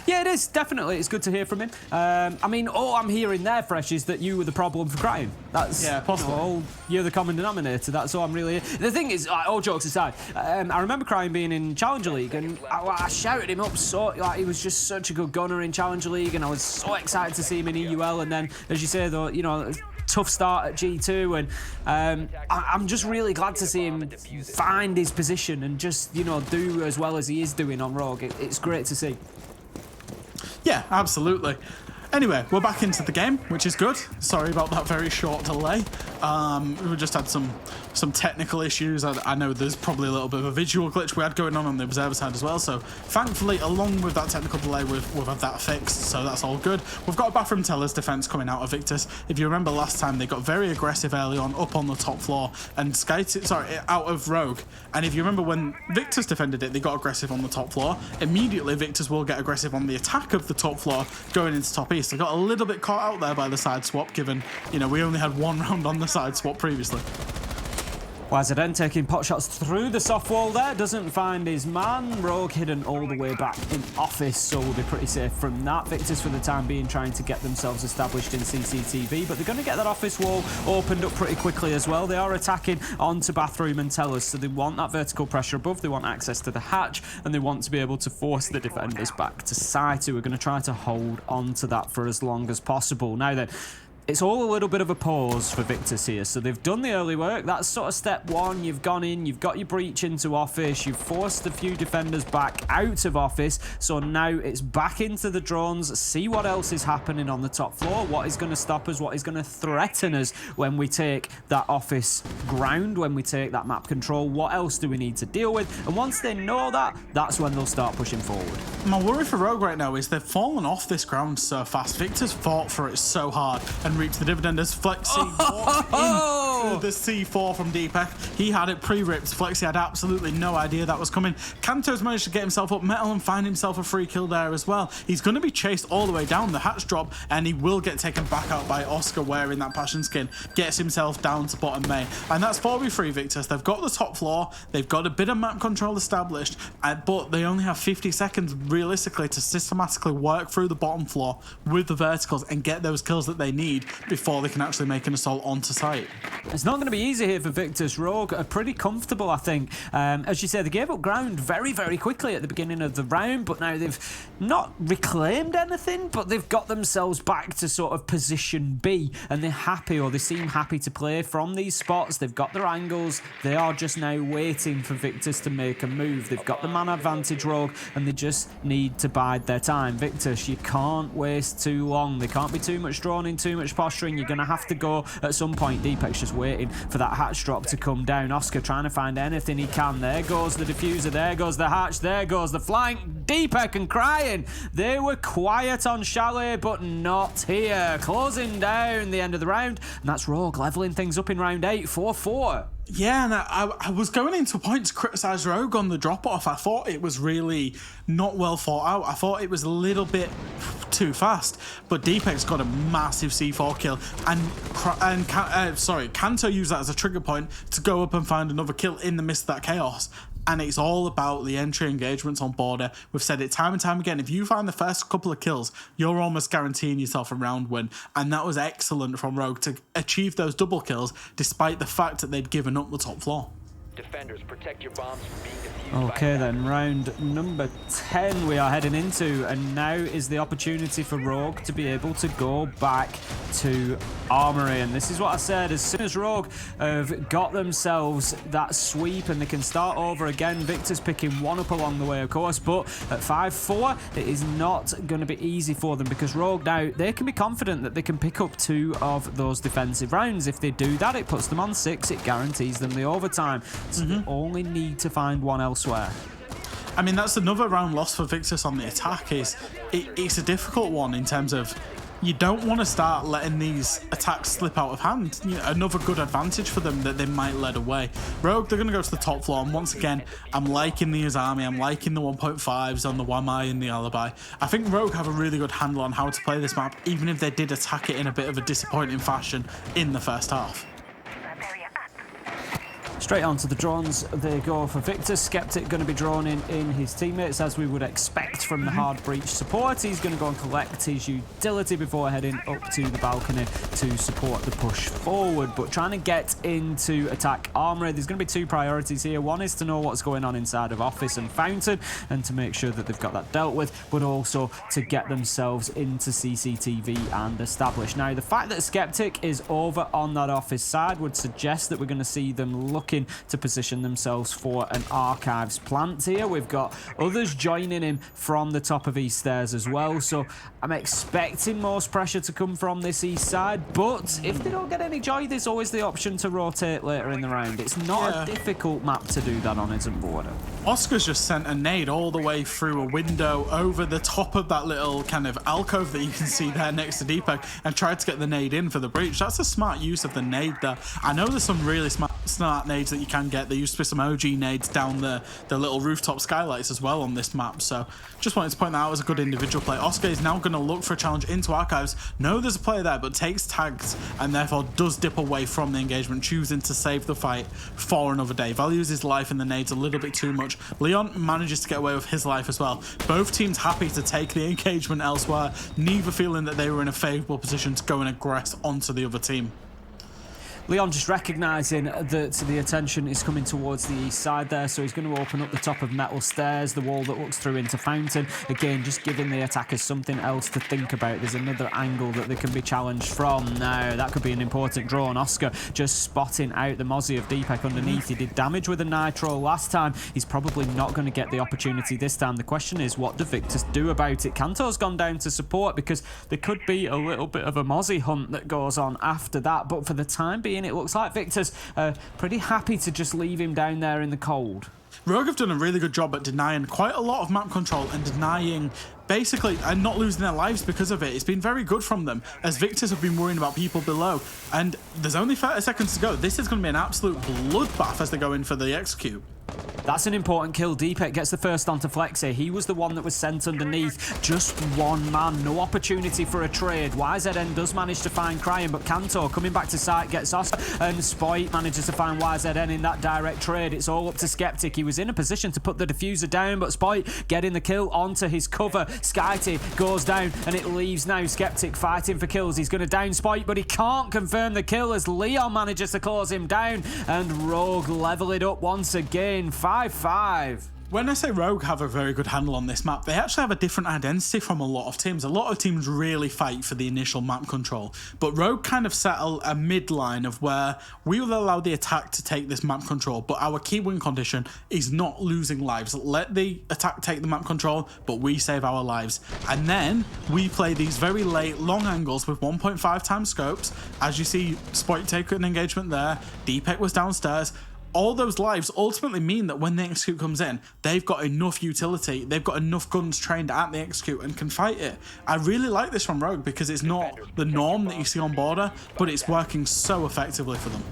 Yeah, it is, definitely. It's good to hear from him. I mean, all I'm hearing there, Fresh, is that you were the problem for Cryan. That's, possible. You're the common denominator. That's all I'm really... The thing is, all jokes aside, I remember Cryan being in Challenger League, and I shouted him up he was just such a good gunner in Challenger League, and I was so excited to see him in EUL, and then, as you say, though, tough start at G2, and I'm just really glad to see him find his position and just, do as well as he is doing on Rogue. It's great to see. Yeah, absolutely. Anyway, we're back into the game, which is good. Sorry about that very short delay. We just had some technical issues. I know there's probably a little bit of a visual glitch we had going on the observer side as well. So thankfully, along with that technical delay, we've had that fixed. So that's all good. We've got a bathroom teller's defense coming out of Victus. If you remember last time, they got very aggressive early on up on the top floor and out of Rogue. And if you remember when Victus defended it, they got aggressive on the top floor. Immediately, Victus will get aggressive on the attack of the top floor going into top east. They got a little bit caught out there by the side swap, given we only had one round on the side swap previously. Wazadent taking pot shots through the soft wall there, doesn't find his man. Rogue hidden all the way back in office, so we'll be pretty safe from that. Victus for the time being trying to get themselves established in CCTV, but they're going to get that office wall opened up pretty quickly as well. They are attacking onto bathroom and tellers, so they want that vertical pressure above, they want access to the hatch, and they want to be able to force the defenders back to site, who are going to try to hold on to that for as long as possible. Now then, it's all a little bit of a pause for Victus here. So they've done the early work. That's sort of step one. You've gone in, you've got your breach into office, you've forced a few defenders back out of office. So now it's back into the drones, see what else is happening on the top floor, what is going to stop us, what is going to threaten us when we take that office ground, when we take that map control, what else do we need to deal with? And once they know that, that's when they'll start pushing forward. My worry for Rogue right now is they've fallen off this ground so fast. Victus fought for it so hard and reached the dividend as Flexi walked into the C4 from Deepak. He had it pre-ripped. Flexi had absolutely no idea that was coming. Kanto's managed to get himself up metal and find himself a free kill there as well. He's going to be chased all the way down the hatch drop, and he will get taken back out by Oscar wearing that passion skin. Gets himself down to bottom main. And that's 4v3 Victus. They've got the top floor. They've got a bit of map control established, but they only have 50 seconds realistically to systematically work through the bottom floor with the verticals and get those kills that they need before they can actually make an assault onto site. It's not going to be easy here for Victus. Rogue are pretty comfortable, I think. As you said, they gave up ground very, very quickly at the beginning of the round, but now they've not reclaimed anything, but they've got themselves back to sort of position B, and they're happy, or they seem happy to play from these spots. They've got their angles. They are just now waiting for Victus to make a move. They've got the man advantage, Rogue, and they just need to bide their time. Victus, you can't waste too long. There can't be too much drawn in, too much posturing. You're going to have to go at some point. Deepak's just waiting for that hatch drop to come down. Oscar trying to find anything he can. There goes the diffuser, there goes the hatch, there goes the flank. Deepak and crying. They were quiet on Chalet, but not here. Closing down the end of the round, and that's Rogue leveling things up in round 8, 4-4. Yeah, and I was going into a point to criticise Rogue on the drop-off. I thought it was really not well thought out. I thought it was a little bit too fast. But Deepak's got a massive C4 kill. And Kanto used that as a trigger point to go up and find another kill in the midst of that chaos. And it's all about the entry engagements on border. We've said it time and time again. If you find the first couple of kills, you're almost guaranteeing yourself a round win. And that was excellent from Rogue to achieve those double kills, despite the fact that they'd given up the top floor. Defenders, protect your bombs from being defused. Okay then, round number 10 we are heading into, and now is the opportunity for Rogue to be able to go back to Armory. And this is what I said, as soon as Rogue have got themselves that sweep and they can start over again, Victor's picking one up along the way, of course, but at 5-4 it is not going to be easy for them, because Rogue now, they can be confident that they can pick up 2 of those defensive rounds. If they do that, it puts them on 6, it guarantees them the overtime. So they only need to find one elsewhere. I mean, that's another round loss for Victus on the attack. It's a difficult one in terms of you don't want to start letting these attacks slip out of hand. You know, another good advantage for them that they might let away. Rogue, they're going to go to the top floor, and once again, I'm liking the Azami, I'm liking the 1.5s on the Wamai and the Alibi. I think Rogue have a really good handle on how to play this map, even if they did attack it in a bit of a disappointing fashion in the first half. Straight onto the drones they go for Victus. Skeptic going to be drawn in his teammates, as we would expect from the hard breach support. He's going to go and collect his utility before heading up to the balcony to support the push forward. But trying to get into attack Armory, there's going to be 2 priorities here. One is to know what's going on inside of Office and Fountain, and to make sure that they've got that dealt with, but also to get themselves into CCTV and established. Now, the fact that Skeptic is over on that Office side would suggest that we're going to see them looking to position themselves for an Archives plant here. We've got others joining him from the top of East Stairs as well, so I'm expecting most pressure to come from this east side, but if they don't get any joy, there's always the option to rotate later in the round. It's not a difficult map to do that on, isn't Border? Oscar's just sent a nade all the way through a window over the top of that little kind of alcove that you can see there next to Deepak, and tried to get the nade in for the breach. That's a smart use of the nade there. I know there's some really smart nades that you can get. There used to be some OG nades down the little rooftop skylights as well on this map, so just wanted to point that out as a good individual play. Oscar is now going to look for a challenge into Archives. No, there's a player there, but takes tags and therefore does dip away from the engagement, choosing to save the fight for another day. Values his life in the nades a little bit too much. Leon manages to get away with his life as well. Both teams happy to take the engagement elsewhere, neither feeling that they were in a favourable position to go and aggress onto the other team. Leon just recognising that the attention is coming towards the east side there, so he's going to open up the top of metal stairs, the wall that looks through into Fountain. Again, just giving the attackers something else to think about. There's another angle that they can be challenged from. Now, that could be an important draw on Oscar, just spotting out the Mozzie of Deepak underneath. He did damage with a Nitro last time. He's probably not going to get the opportunity this time. The question is, what do Victus do about it? Kanto's gone down to support, because there could be a little bit of a Mozzie hunt that goes on after that, but for the time being, it looks like Victor's pretty happy to just leave him down there in the cold. Rogue have done a really good job at denying quite a lot of map control and denying basically and not losing their lives because of it. It's been very good from them, as Victus have been worrying about people below. And there's only 30 seconds to go. This is going to be an absolute bloodbath as they go in for the execute. That's an important kill. Deepek gets the first onto Flexi. He was the one that was sent underneath. Just one man. No opportunity for a trade. YZN does manage to find Cryan, but Kanto coming back to site gets Oscar, and Spoit manages to find YZN in that direct trade. It's all up to Skeptic. He was in a position to put the diffuser down, but Spoit getting the kill onto his cover. Skyty goes down, and it leaves now Skeptic fighting for kills. He's going to down Spoit, but he can't confirm the kill as Leon manages to close him down, and Rogue level it up once again. 5-5. When I say Rogue have a very good handle on this map, they actually have a different identity from a lot of teams. A lot of teams really fight for the initial map control, but Rogue kind of settle a midline of where we will allow the attack to take this map control, but our key win condition is not losing lives. Let the attack take the map control, but we save our lives. And then we play these very late long angles with 1.5 times scopes. As you see, Spoit take an engagement there, Deepek was downstairs. All those lives ultimately mean that when the execute comes in, they've got enough utility, they've got enough guns trained at the execute and can fight it. I really like this from Rogue because it's not the norm that you see on Border, but it's working so effectively for them.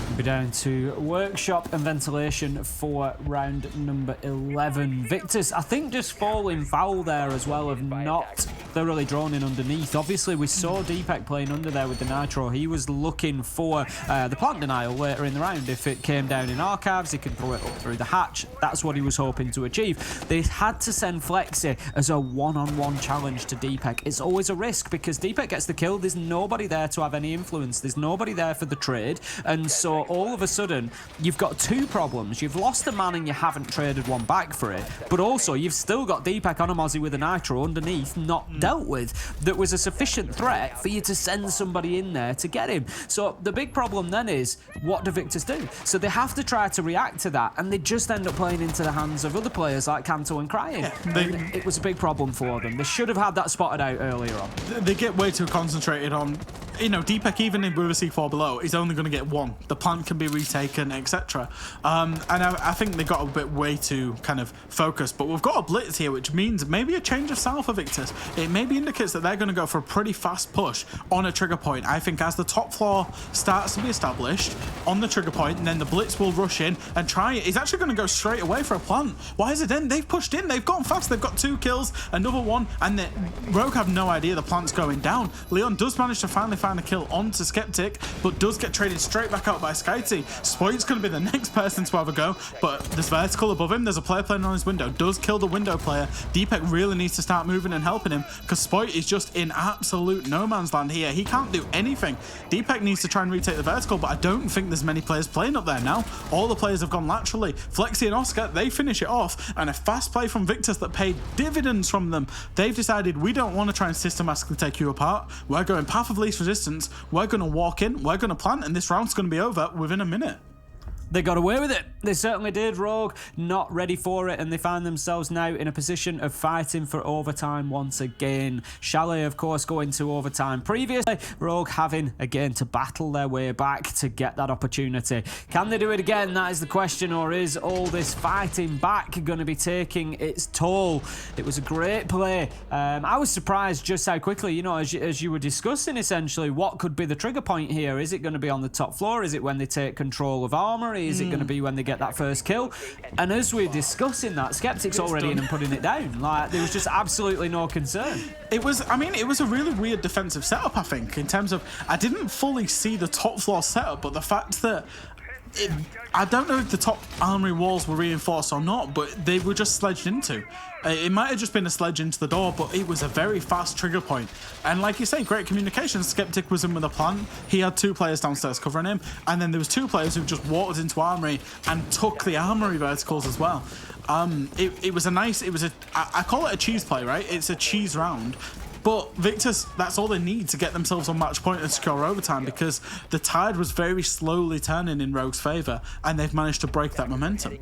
We'll be down to Workshop and Ventilation for round number 11. Victus, I think, just falling foul there as well of not thoroughly drawn in underneath. Obviously, we saw Deepek playing under there with the Nitro. He was looking for the plant denial later in the round. If it came down in archives, he could throw it up through the hatch. That's what he was hoping to achieve. They had to send Flexi as a one-on-one challenge to Deepek. It's always a risk because Deepek gets the kill. There's nobody there to have any influence. There's nobody there for the trade. And so all of a sudden, you've got two problems. You've lost a man and you haven't traded one back for it. But also, you've still got Deepek on a Mozzie with a Nitro underneath, not dealt with, that was a sufficient threat for you to send somebody in there to get him. So the big problem then is, what do Victus do? So they have to try to react to that, and they just end up playing into the hands of other players like Kanto and Cryan. Yeah, it was a big problem for them. They should have had that spotted out earlier on. They get way too concentrated on, you know, Deepek, even with a C4 below, is only going to get one. The plant can be retaken, etc. And I think they got a bit way too kind of focused. But we've got a blitz here, which means maybe a change of style for Victus. It maybe indicates that they're going to go for a pretty fast push on a trigger point. I think as the top floor starts to be established on the trigger point, and then the blitz will rush in and try it. He's actually going to go straight away for a plant. Why is it then? They've pushed in. They've gone fast. They've got 2 kills, another one, and the Rogue have no idea the plant's going down. Leon does manage to finally find a kill onto Skeptic, but does get traded straight back out by Skyty. Spoit's going to be the next person to have a go, but there's vertical above him. There's a player playing on his window. Does kill the window player. Deepek really needs to start moving and helping him because Spoit is just in absolute no man's land here. He can't do anything. Deepek needs to try and retake the vertical, but I don't think there's many players playing up there now. All the players have gone laterally. Flexi and Oscar, they finish it off, and a fast play from Victus that paid dividends from them. They've decided we don't want to try and systematically take you apart. We're going path of least resistance. We're going to walk in, we're going to plant, and this round's going to be over within a minute. They got away with it. They certainly did. Rogue not ready for it, and they find themselves now in a position of fighting for overtime once again. Chalet, of course, going to overtime previously. Rogue having, again, to battle their way back to get that opportunity. Can they do it again? That is the question, or is all this fighting back going to be taking its toll? It was a great play. I was surprised just how quickly, you know, as you were discussing, essentially, what could be the trigger point here? Is it going to be on the top floor? Is it when they take control of Armory? Is it going to be when they get that first kill? And as we're discussing that, Skeptic's already in and putting it down. Like, there was just absolutely no concern. It was, I mean, it was a really weird defensive setup, I think, in terms of, I didn't fully see the top floor setup, but the fact that I don't know if the top armory walls were reinforced or not, but they were just sledged into. It might have just been a sledge into the door, but it was a very fast trigger point. And like you say, great communication. Skeptic was in with a plant. He had 2 players downstairs covering him, and then there was 2 players who just walked into armory and took the armory verticals as well. It was a nice, I call it a cheese play, right? It's a cheese round. But Victus, that's all they need to get themselves on match point and secure overtime, because the tide was very slowly turning in Rogue's favour, and they've managed to break that momentum.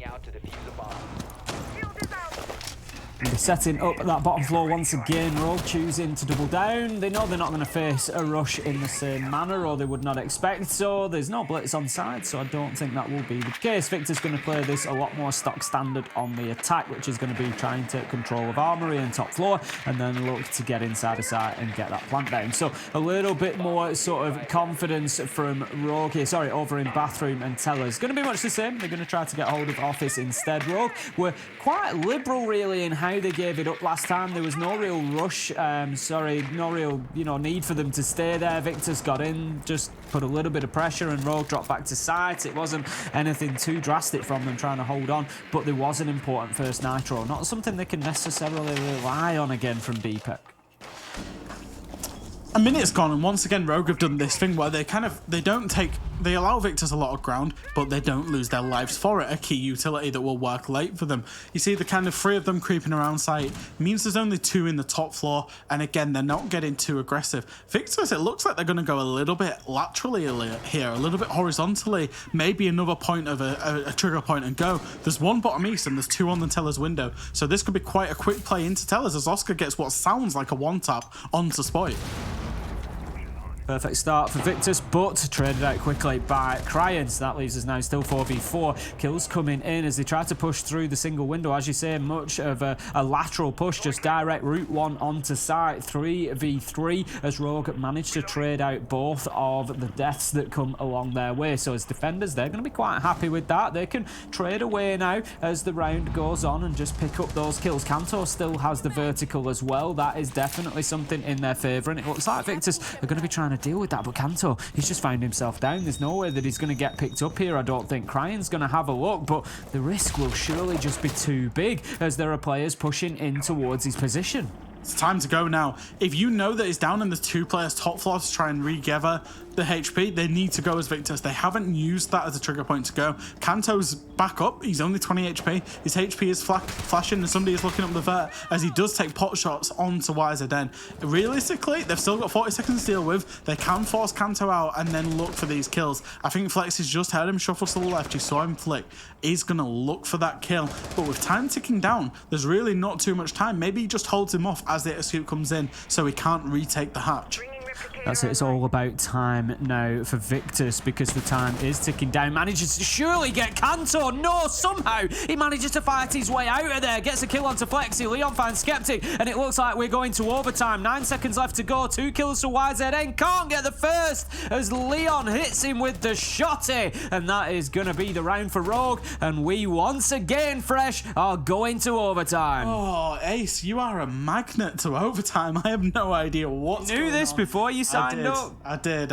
They're setting up that bottom floor once again. Rogue choosing to double down. They know they're not going to face a rush in the same manner, or they would not expect so. There's no blitz on side, so I don't think that will be the case. Victor's going to play this a lot more stock standard on the attack, which is going to be trying to take control of armory and top floor, and then look to get inside of site and get that plant down. So a little bit more sort of confidence from Rogue here. Sorry, over in bathroom and tellers. Going to be much the same. They're going to try to get hold of office instead. Rogue were quite liberal really in how they gave it up last time. There was no real rush, no real need for them to stay there. Victus got in, just put a little bit of pressure, and Rogue dropped back to site. It wasn't anything too drastic from them trying to hold on, but there was an important first nitro, not something they can necessarily rely on again from Deepak. A minute's gone, and once again Rogue have done this thing where they they allow Victus a lot of ground, but they don't lose their lives for it, a key utility that will work late for them. You see the kind of 3 of them creeping around site means there's only 2 in the top floor, and again they're not getting too aggressive. Victus, it looks like they're going to go a little bit laterally here, a little bit horizontally, maybe another point of a trigger point and go. There's 1 bottom east and there's 2 on the Teller's window, so this could be quite a quick play into Tellers as Oscar gets what sounds like a 1-tap onto Spoit. Perfect start for Victus, but traded out quickly by Cryan. So that leaves us now still 4v4. Kills coming in as they try to push through the single window. As you say, much of a lateral push, just direct route 1 onto site. 3v3 as Rogue managed to trade out both of the deaths that come along their way. So as defenders, they're going to be quite happy with that. They can trade away now as the round goes on and just pick up those kills. Kanto still has the vertical as well. That is definitely something in their favour, and it looks like Victus are going to be trying to deal with that, but Kanto, he's just found himself down. There's no way that he's going to get picked up here. I don't think Cryan's going to have a look, but the risk will surely just be too big as there are players pushing in towards his position. It's time to go now. If you know that he's down and there's 2 players top floor to try and regather the HP, they need to go as Victus. They haven't used that as a trigger point to go. Kanto's back up. He's only 20 HP. His HP is flashing and somebody is looking up the vert as he does take pot shots onto YZN. Realistically, they've still got 40 seconds to deal with. They can force Kanto out and then look for these kills. I think Flex has just heard him shuffle to the left. You saw him flick. He's going to look for that kill. But with time ticking down, there's really not too much time. Maybe he just holds him off as the escape comes in so he can't retake the hatch. That's it. It's all about time now for Victus because the time is ticking down. Manages to surely get Kanto. No, somehow he manages to fight his way out of there. Gets a kill onto Flexi. Leon finds Skeptic, and it looks like we're going to overtime. 9 seconds left to go. 2 kills for YZN. Can't get the first as Leon hits him with the shotty, and that is going to be the round for Rogue. And we once again, Fresh, are going to overtime. Oh, Ace, you are a magnet to overtime. I have no idea what's going on. You knew this before you signed up. I did.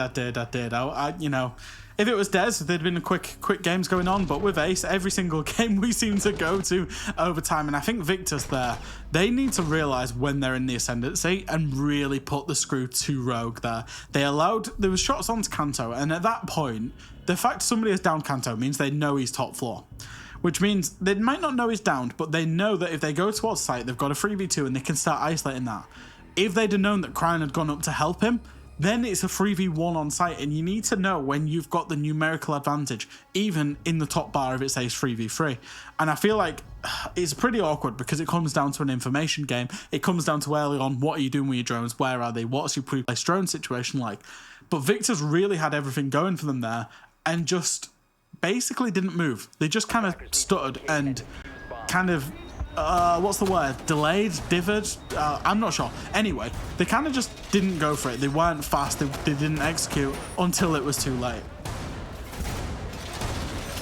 You know, if it was Des, there'd been quick games going on, but with Ace, every single game we seem to go to overtime, and I think Victus there, they need to realise when they're in the ascendancy and really put the screw to Rogue there. There was shots onto Kanto, and at that point, the fact somebody has downed Kanto means they know he's top floor. Which means they might not know he's downed, but they know that if they go towards site, they've got a 3v2 and they can start isolating that. If they'd have known that Cryan had gone up to help him, then it's a 3v1 on site, and you need to know when you've got the numerical advantage, even in the top bar if it says 3v3. And I feel like it's pretty awkward because it comes down to an information game. It comes down to early on, what are you doing with your drones? Where are they? What's your pre-placed drone situation like? But Victor's really had everything going for them there and just basically didn't move. They just kind of stuttered and kind of what's the word? Delayed? Dithered? I'm not sure. Anyway, they kind of just didn't go for it. They weren't fast. They didn't execute until it was too late.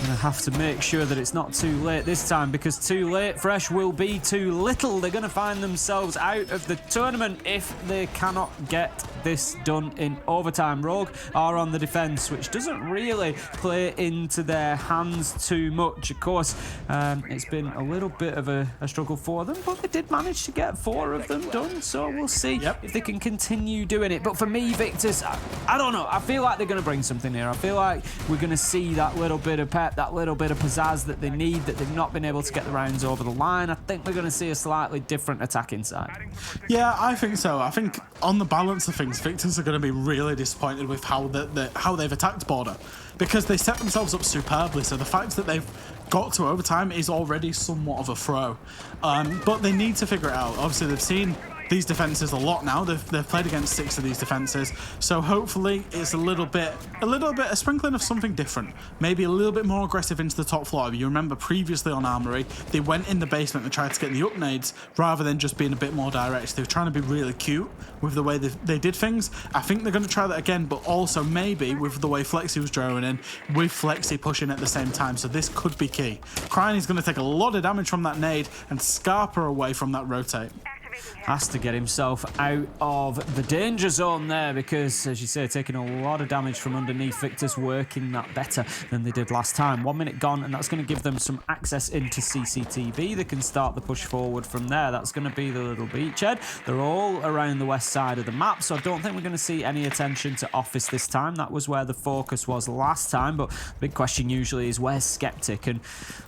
Gonna have to make sure that it's not too late this time, because too late, Fresh, will be too little. They're gonna find themselves out of the tournament if they cannot get this done in overtime. Rogue are on the defense, which doesn't really play into their hands too much. Of course, it's been a little bit of a struggle for them, but they did manage to get 4 of them done, so we'll see if they can continue doing it. But for me, Victus, I don't know. I feel like they're gonna bring something here. I feel like we're gonna see that little bit of pep, that little bit of pizzazz that they need, that they've not been able to get the rounds over the line. I think we're going to see a slightly different attack inside. Yeah, I think so. I think on the balance of things, Victus are going to be really disappointed with how how they've attacked Border, because they set themselves up superbly. So the fact that they've got to overtime is already somewhat of a throw. But they need to figure it out. Obviously, they've seen these defenses a lot now. They've played against 6 of these defenses, so hopefully it's a little bit a sprinkling of something different, maybe a little bit more aggressive into the top floor. You remember previously on Armory, they went in the basement and tried to get the up nades rather than just being a bit more direct. They were trying to be really cute with the way they did things. I think they're going to try that again, but also maybe with the way Flexi was drawing in, with Flexi pushing at the same time. So this could be key. Crying is going to take a lot of damage from that nade and Scarper away from that rotate. Has to get himself out of the danger zone there, because, as you say, taking a lot of damage from underneath. Victus working that better than they did last time. 1 minute gone, and that's going to give them some access into CCTV. They can start the push forward from there. That's going to be the little beachhead. They're all around the west side of the map, so I don't think we're going to see any attention to office this time. That was where the focus was last time, but the big question usually is, where's Skeptic? And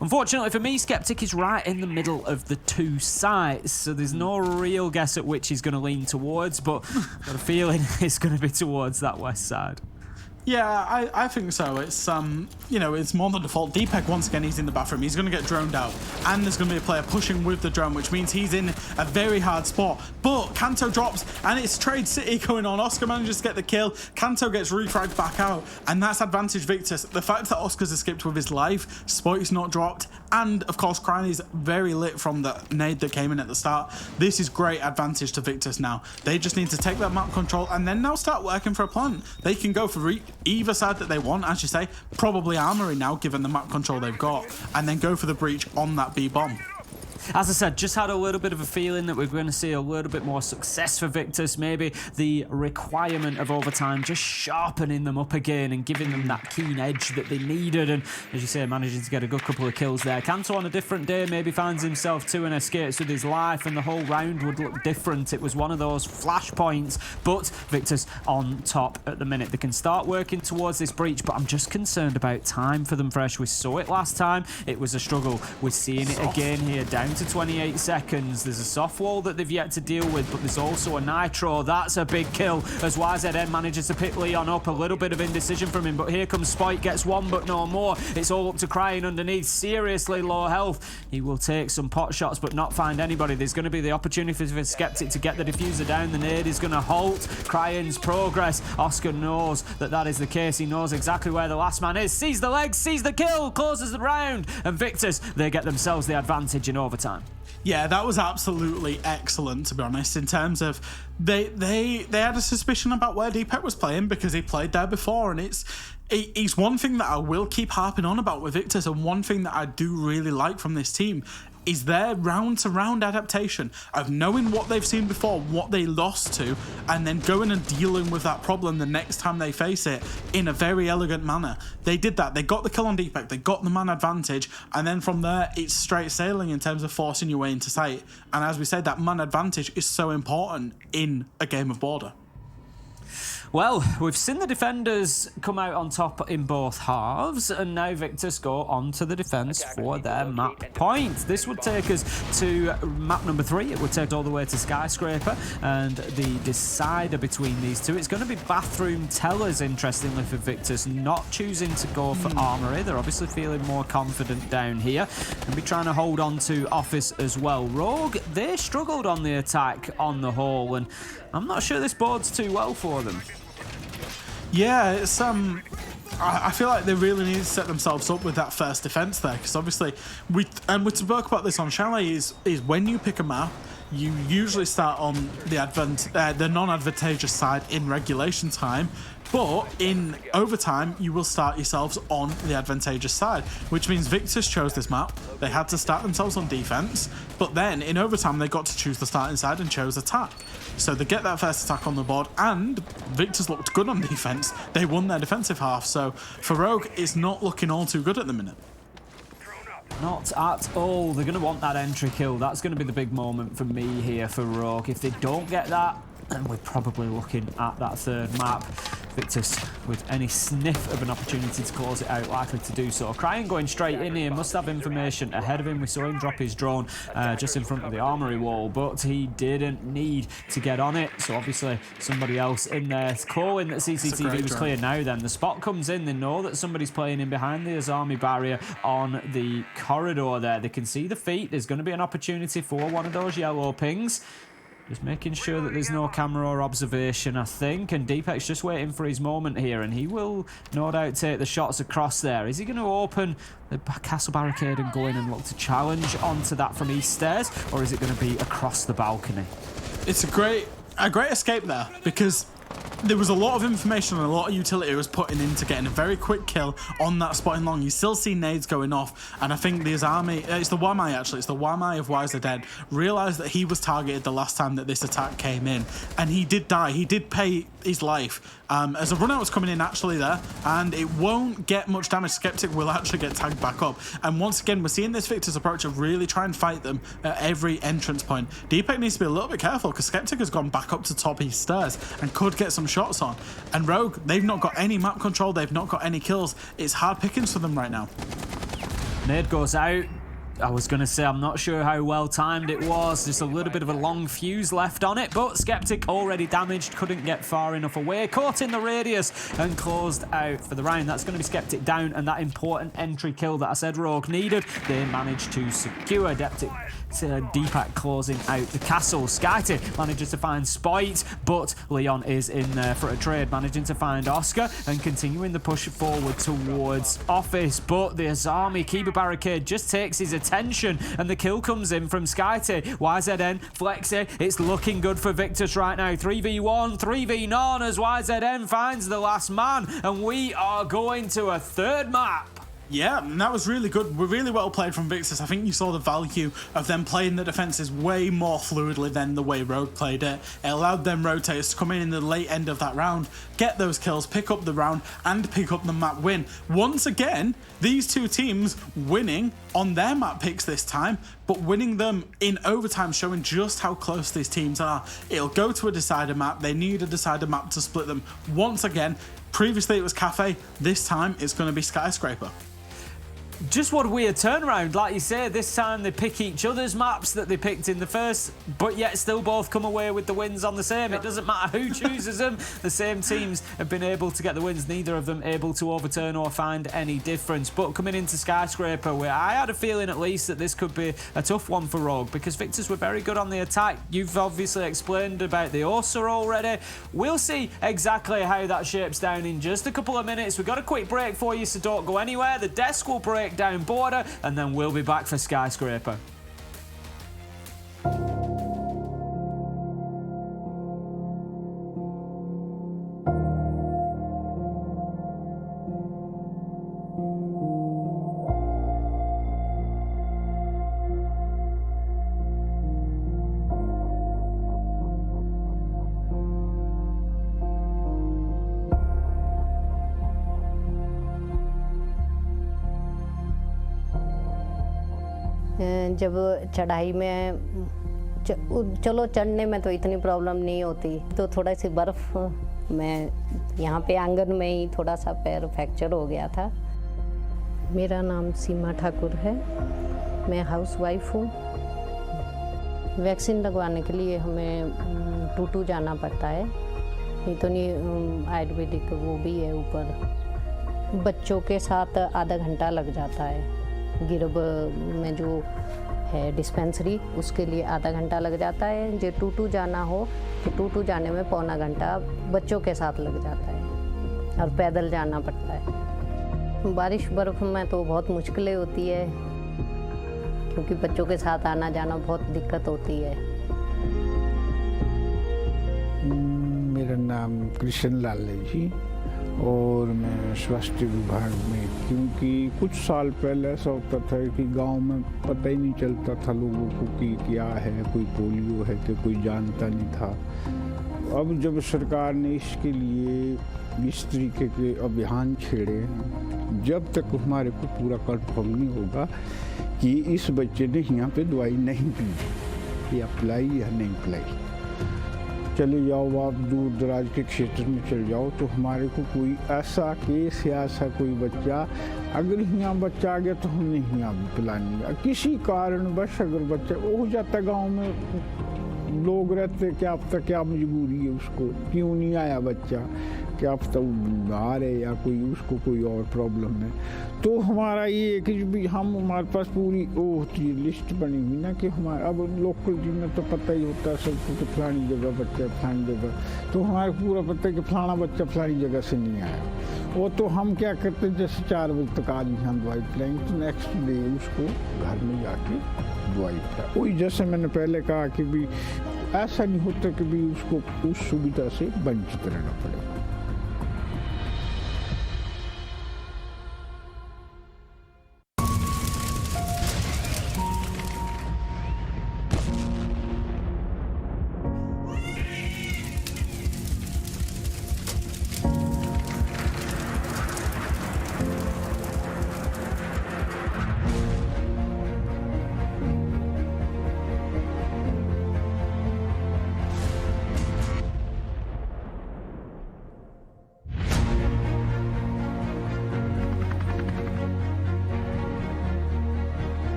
unfortunately for me, Skeptic is right in the middle of the 2 sites, so there's no real guess at which he's going to lean towards, but I've got a feeling it's going to be towards that west side. Yeah, I think so. It's it's more than default. Deepek, once again, he's in the bathroom. He's going to get droned out, and there's going to be a player pushing with the drone, which means he's in a very hard spot. But Kanto drops, and it's Trade City going on. Oscar manages to get the kill. Kanto gets refragged back out, and that's advantage Victus. The fact that Oscar's escaped with his life, Spoit's not dropped, and of course Cryany's very lit from the nade that came in at the start. This is great advantage to Victus now. They just need to take that map control and then now start working for a plan. They can go for either side that they want, as you say, probably Armory now, given the map control they've got, and then go for the breach on that B bomb. As I said, just had a little bit of a feeling that we're going to see a little bit more success for Victus. Maybe the requirement of overtime just sharpening them up again and giving them that keen edge that they needed. And as you say, managing to get a good couple of kills there. Kanto on a different day maybe finds himself 2 and escapes with his life, and the whole round would look different. It was one of those flashpoints, but Victus on top at the minute. They can start working towards this breach, but I'm just concerned about time for them, Fresh. We saw it last time. It was a struggle. We're seeing it again here, down to 28 seconds. There's a soft wall that they've yet to deal with, but there's also a nitro. That's a big kill as YZN manages to pick Leon up. A little bit of indecision from him, but here comes Spoit, gets one but no more. It's all up to Crying underneath, seriously low health. He will take some pot shots but not find anybody. There's going to be the opportunity for Skeptic to get the diffuser down. The nade is going to halt Crying's progress. Oscar knows that that is the case. He knows exactly where the last man is. Sees the legs, sees the kill, closes the round, and Victus, they get themselves the advantage in overtime. Yeah, that was absolutely excellent, to be honest, in terms of they had a suspicion about where Deepek was playing because he played there before, and it's one thing that I will keep harping on about with Victus, and one thing that I do really like from this team is their round-to-round adaptation of knowing what they've seen before, what they lost to, and then going and dealing with that problem the next time they face it in a very elegant manner. They did that. They got the kill on Deepek, they got the man advantage, and then from there, it's straight sailing in terms of forcing your way into sight. And as we said, that man advantage is so important in a game of Border. Well, we've seen the defenders come out on top in both halves, and now Victus go on to the defence for their map point. This would take us to map number 3. It would take all the way to Skyscraper, and the decider between these two, it's going to be Bathroom Tellers, interestingly, for Victus, not choosing to go for Armory. They're obviously feeling more confident down here, and be trying to hold on to Office as well. Rogue, they struggled on the attack on the whole, and I'm not sure this bodes too well for them. Yeah, it's I feel like they really need to set themselves up with that first defense there, because obviously we spoke about this on Chalet, is when you pick a map, you usually start on the non-advantageous side in regulation time, but in overtime you will start yourselves on the advantageous side, which means Victus chose this map. They had to start themselves on defense, but then in overtime they got to choose the starting side and chose attack. So they get that first attack on the board, and Victus looked good on defense. They won their defensive half, so for Rogue, it's not looking all too good at the minute. Not at all. They're going to want that entry kill. That's going to be the big moment for me here for Rogue. If they don't get that, and we're probably looking at that third map. Victus, with any sniff of an opportunity to close it out, likely to do so. Cryan going straight in here, must have information ahead of him. We saw him drop his drone just in front of the armory wall, but he didn't need to get on it. So obviously somebody else in there calling that CCTV was clear. Now then, the spot comes in. They know that somebody's playing in behind the Azami barrier on the corridor there. They can see the feet. There's going to be an opportunity for one of those yellow pings. Just making sure that there's no camera or observation, I think. And Deepak's just waiting for his moment here, and he will no doubt take the shots across there. Is he going to open the castle barricade and go in and look to challenge onto that from east stairs, or is it going to be across the balcony? It's a great escape there, because there was a lot of information and a lot of utility was putting into getting a very quick kill on that spot in long. You still see nades going off, and I think the Azami, it's the Wamai actually, it's the Wamai of Wiser Dead, realised that he was targeted the last time that this attack came in, and he did die. He did pay his life as a runout was coming in actually there, and it won't get much damage. Skeptic will actually get tagged back up, and once again we're seeing this Victus approach of really try and fight them at every entrance point. Deepak needs to be a little bit careful, because Skeptic has gone back up to top east stairs and could get some shots on, and Rogue, they've not got any map control, they've not got any kills. It's hard pickings for them right now. Nade goes out. I was going to say, I'm not sure how well timed it was. Just a little bit of a long fuse left on it, but Skeptic already damaged, couldn't get far enough away. Caught in the radius and closed out for the round. That's going to be Skeptic down, and that important entry kill that I said Rogue needed, they managed to secure. Deepak closing out the castle. Skyty manages to find Spoit, but Leon is in there for a trade, managing to find Oscar and continuing the push forward towards office. But the Azami Kiba barricade just takes his attention, and the kill comes in from Skyty. YZN, Flexi, it's looking good for Victus right now. 3v1, 3v none as YZN finds the last man, and we are going to a third map. Yeah, and that was really good. We're really well played from Victus. I think you saw the value of them playing the defenses way more fluidly than the way Rogue played it. It allowed them rotators to come in the late end of that round, get those kills, pick up the round, and pick up the map win. Once again, these two teams winning on their map picks this time, but winning them in overtime, showing just how close these teams are. It'll go to a decider map. They need a decider map to split them once again. Previously it was Cafe. This time it's going to be Skyscraper. Just what a weird turnaround. Like you say, this time they pick each other's maps that they picked in the first, but yet still both come away with the wins on the same. It doesn't matter who chooses them. The same teams have been able to get the wins, neither of them able to overturn or find any difference. But coming into Skyscraper, where I had a feeling at least that this could be a tough one for Rogue, because Victus were very good on the attack. You've obviously explained about the Osa already. We'll see exactly how that shapes down in just a couple of minutes. We've got a quick break for you, so don't go anywhere. The desk will break down border, and then we'll be back for Skyscraper. जब चढ़ाई में चलो चढ़ने में तो इतनी problem नहीं होती, तो थोड़ा सी बर्फ़ में यहाँ पे आंगन में ही थोड़ा सा पैर फ्रैक्चर हो गया था। मेरा नाम सीमा ठाकुर है, मैं हाउसवाइफ हूँ। वैक्सीन लगवाने के लिए हमें टूटू जाना पड़ता है, नहीं तो नहीं आयुर्वेदिक वो भी है ऊपर। बच्चों के साथ आधा घंटा लग जाता है। गिरब में जो है डिस्पेंसरी, उसके लिए आधा घंटा लग जाता है। जो टूटू जाना हो तो टूटू जाने में पौना घंटा बच्चों के साथ लग जाता है, और पैदल जाना पड़ता है। बारिश बर्फ़ में तो बहुत मुश्किलें होती है, क्योंकि बच्चों के साथ आना जाना बहुत दिक्कत होती है। मेरा नाम कृष्ण लाल है जी, और मैं स्वास्थ्य विभाग में, क्योंकि कुछ साल पहले ऐसा होता था कि गांव में पता ही नहीं चलता था लोगों को कि क्या है, कोई पोलियो है कि कोई जानता नहीं था। अब जब सरकार ने इसके लिए इस तरीके के अभियान छेड़े, जब तक हमारे को पूरा कंफर्म नहीं होगा कि इस बच्चे ने यहाँ पे दवाई नहीं पी या पिलाई या नहीं पिलाई, चले जाओ आप दूर दराज के क्षेत्र में चले जाओ तो हमारे को कोई ऐसा केस या ऐसा कोई बच्चा अगर यहाँ बच्चा आ गया तो हमने यहाँ भी पिलानी है किसी कारणवश अगर बच्चा हो जाता गांव में लोग रहते क्या पता क्या मजबूरी है उसको क्यों नहीं आया बच्चा क्या पता वो बीमार है या कोई उसको कोई और प्रॉब्लम है तो हमारा ये है कि भी हम हमारे पास पूरी वो होती है लिस्ट बनी हुई ना कि हमारा अब लोकल जी में तो पता ही होता है सबको कि फलानी जगह बच्चा फलानी जगह तो हमारे पूरा पता है कि फलाना बच्चा फलानी जगह से नहीं आया वो तो हम क्या करते हैं जैसे 4 बजे तक आज हम दवाई पिलाएंगे तो नेक्स्ट डे उसको घर में जाके दवाई पिला वही जैसे मैंने पहले कहा कि भी ऐसा नहीं होता कि भी उसको उस सुविधा से वंचित रहना पड़ेगा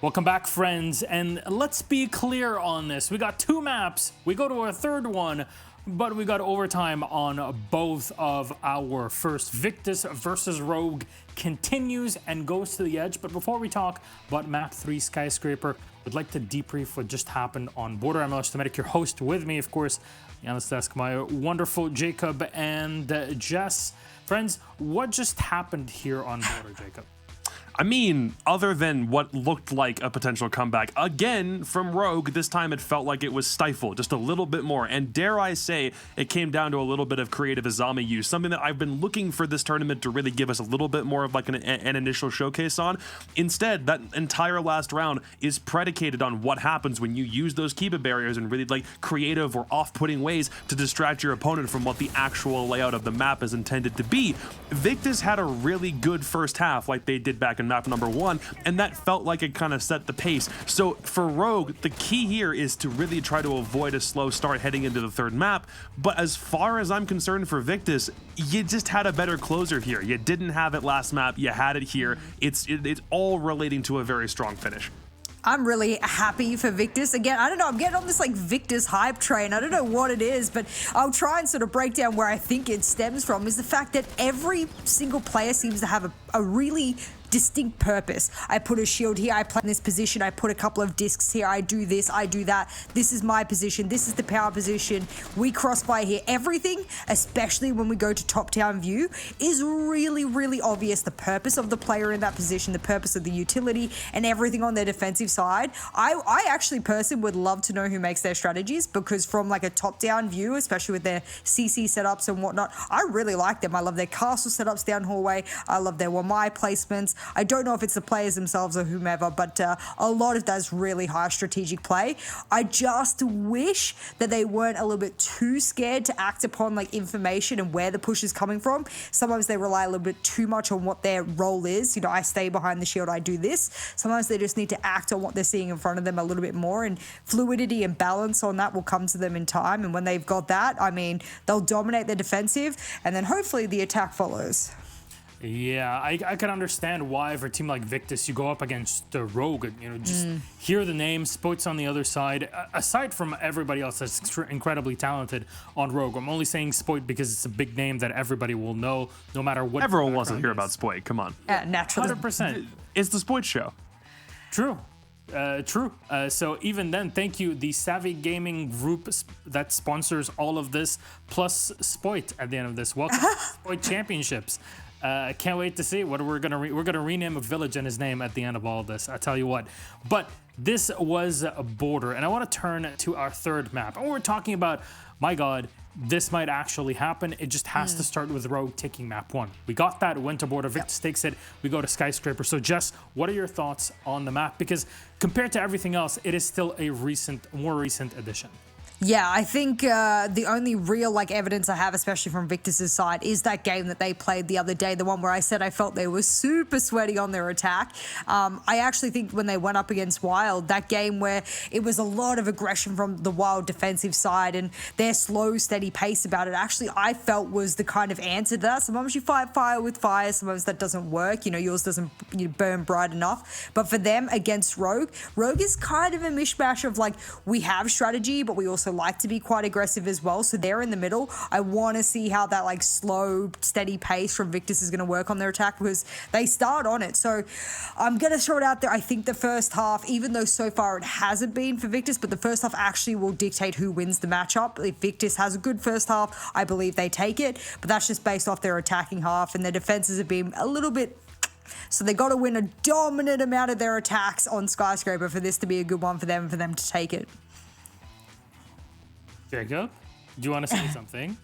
Welcome back, friends, and let's be clear on this. We got 2 maps, we go to our 3rd one, but we got overtime on both of our first. Victus versus Rogue continues and goes to the edge, but before we talk about map 3 Skyscraper, I'd like to debrief what just happened on Border. I'm Alex, your host. With me, of course, on this desk, my wonderful Jacob and Jess. Friends, what just happened here on Border, Jacob? I mean, other than what looked like a potential comeback, again, from Rogue, this time it felt like it was stifled just a little bit more. And dare I say, it came down to a little bit of creative Izami use, something that I've been looking for this tournament to really give us a little bit more of like an initial showcase on. Instead, that entire last round is predicated on what happens when you use those Kiba barriers in really like creative or off-putting ways to distract your opponent from what the actual layout of the map is intended to be. Victus had a really good first half like they did back in map number 1, and that felt like it kind of set the pace. So for Rogue, the key here is to really try to avoid a slow start heading into the third map. But as far as I'm concerned for Victus, you just had a better closer here. You didn't have it last map, you had it here. It's all relating to a very strong finish. I'm really happy for Victus. Again, I don't know, I'm getting on this like Victus hype train. I don't know what it is, but I'll try and sort of break down where I think it stems from, is the fact that every single player seems to have a really distinct purpose. I put a shield here, I play in this position, I put a couple of discs here, I do this, I do that. This is my position, this is the power position. We crossfire here. Everything, especially when we go to top-down view, is really, really obvious. The purpose of the player in that position, the purpose of the utility, and everything on their defensive side. I actually personally would love to know who makes their strategies, because from like a top-down view, especially with their CC setups and whatnot, I really like them. I love their castle setups down hallway. I love their Wamai placements. I don't know if it's the players themselves or whomever, but a lot of that's really high strategic play. I just wish that they weren't a little bit too scared to act upon like information and where the push is coming from. Sometimes they rely a little bit too much on what their role is. You know, I stay behind the shield, I do this. Sometimes they just need to act on what they're seeing in front of them a little bit more, and fluidity and balance on that will come to them in time. And when they've got that, I mean, they'll dominate their defensive, and then hopefully the attack follows. Yeah, I can understand why for a team like Victus, you go up against the Rogue, you know, just hear the name, Spoit's on the other side. Aside from everybody else that's incredibly talented on Rogue, I'm only saying Spoit because it's a big name that everybody will know, no matter what. Everyone wants to hear about Spoit, come on. Naturally. 100%. It's the Spoit show. True. True. So even then, thank you, the Savvy Gaming group that sponsors all of this, plus Spoit at the end of this. Welcome to Spoit Championships. Can't wait to see what we're gonna rename a village in his name at the end of all of this. I tell you what. But this was a border, and I want to turn to our third map. And we're talking about, my God, this might actually happen. It just has to start with Rogue taking map 1. We got that, went to border, Victus takes it, we go to Skyscraper. So Jess, what are your thoughts on the map? Because compared to everything else, it is still a more recent addition. Yeah, I think the only real like evidence I have, especially from Victus's side, is that game that they played the other day, the one where I said I felt they were super sweaty on their attack. I actually think when they went up against Wild, that game where it was a lot of aggression from the Wild defensive side and their slow, steady pace about it, actually I felt was the kind of answer to that. Sometimes you fight fire with fire, sometimes that doesn't work. You know, yours doesn't burn bright enough. But for them against Rogue is kind of a mishmash of like, we have strategy, but we also like to be quite aggressive as well. So they're in the middle. I want to see how that like slow, steady pace from Victus is going to work on their attack, because they start on it. So I'm going to throw it out there. I think the first half, even though so far it hasn't been for Victus, but the first half actually will dictate who wins the matchup. If Victus has a good first half, I believe they take it, but that's just based off their attacking half, and their defenses have been a little bit. So they got to win a dominant amount of their attacks on Skyscraper for this to be a good one for them to take it. Jacob, do you want to say something?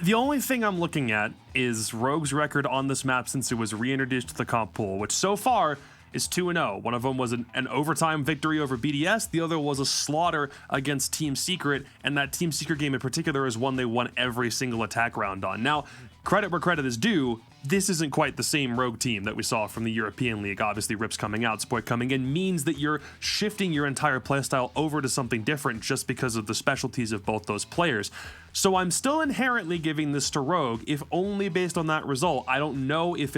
The only thing I'm looking at is Rogue's record on this map since it was reintroduced to the comp pool, which so far is 2-0. One of them was an overtime victory over BDS. The other was a slaughter against Team Secret, and that Team Secret game in particular is one they won every single attack round on. Now, credit where credit is due, this isn't quite the same Rogue team that we saw from the European League. Obviously, Rips coming out, Spoit coming in, means that you're shifting your entire playstyle over to something different just because of the specialties of both those players. So I'm still inherently giving this to Rogue, if only based on that result. I don't know if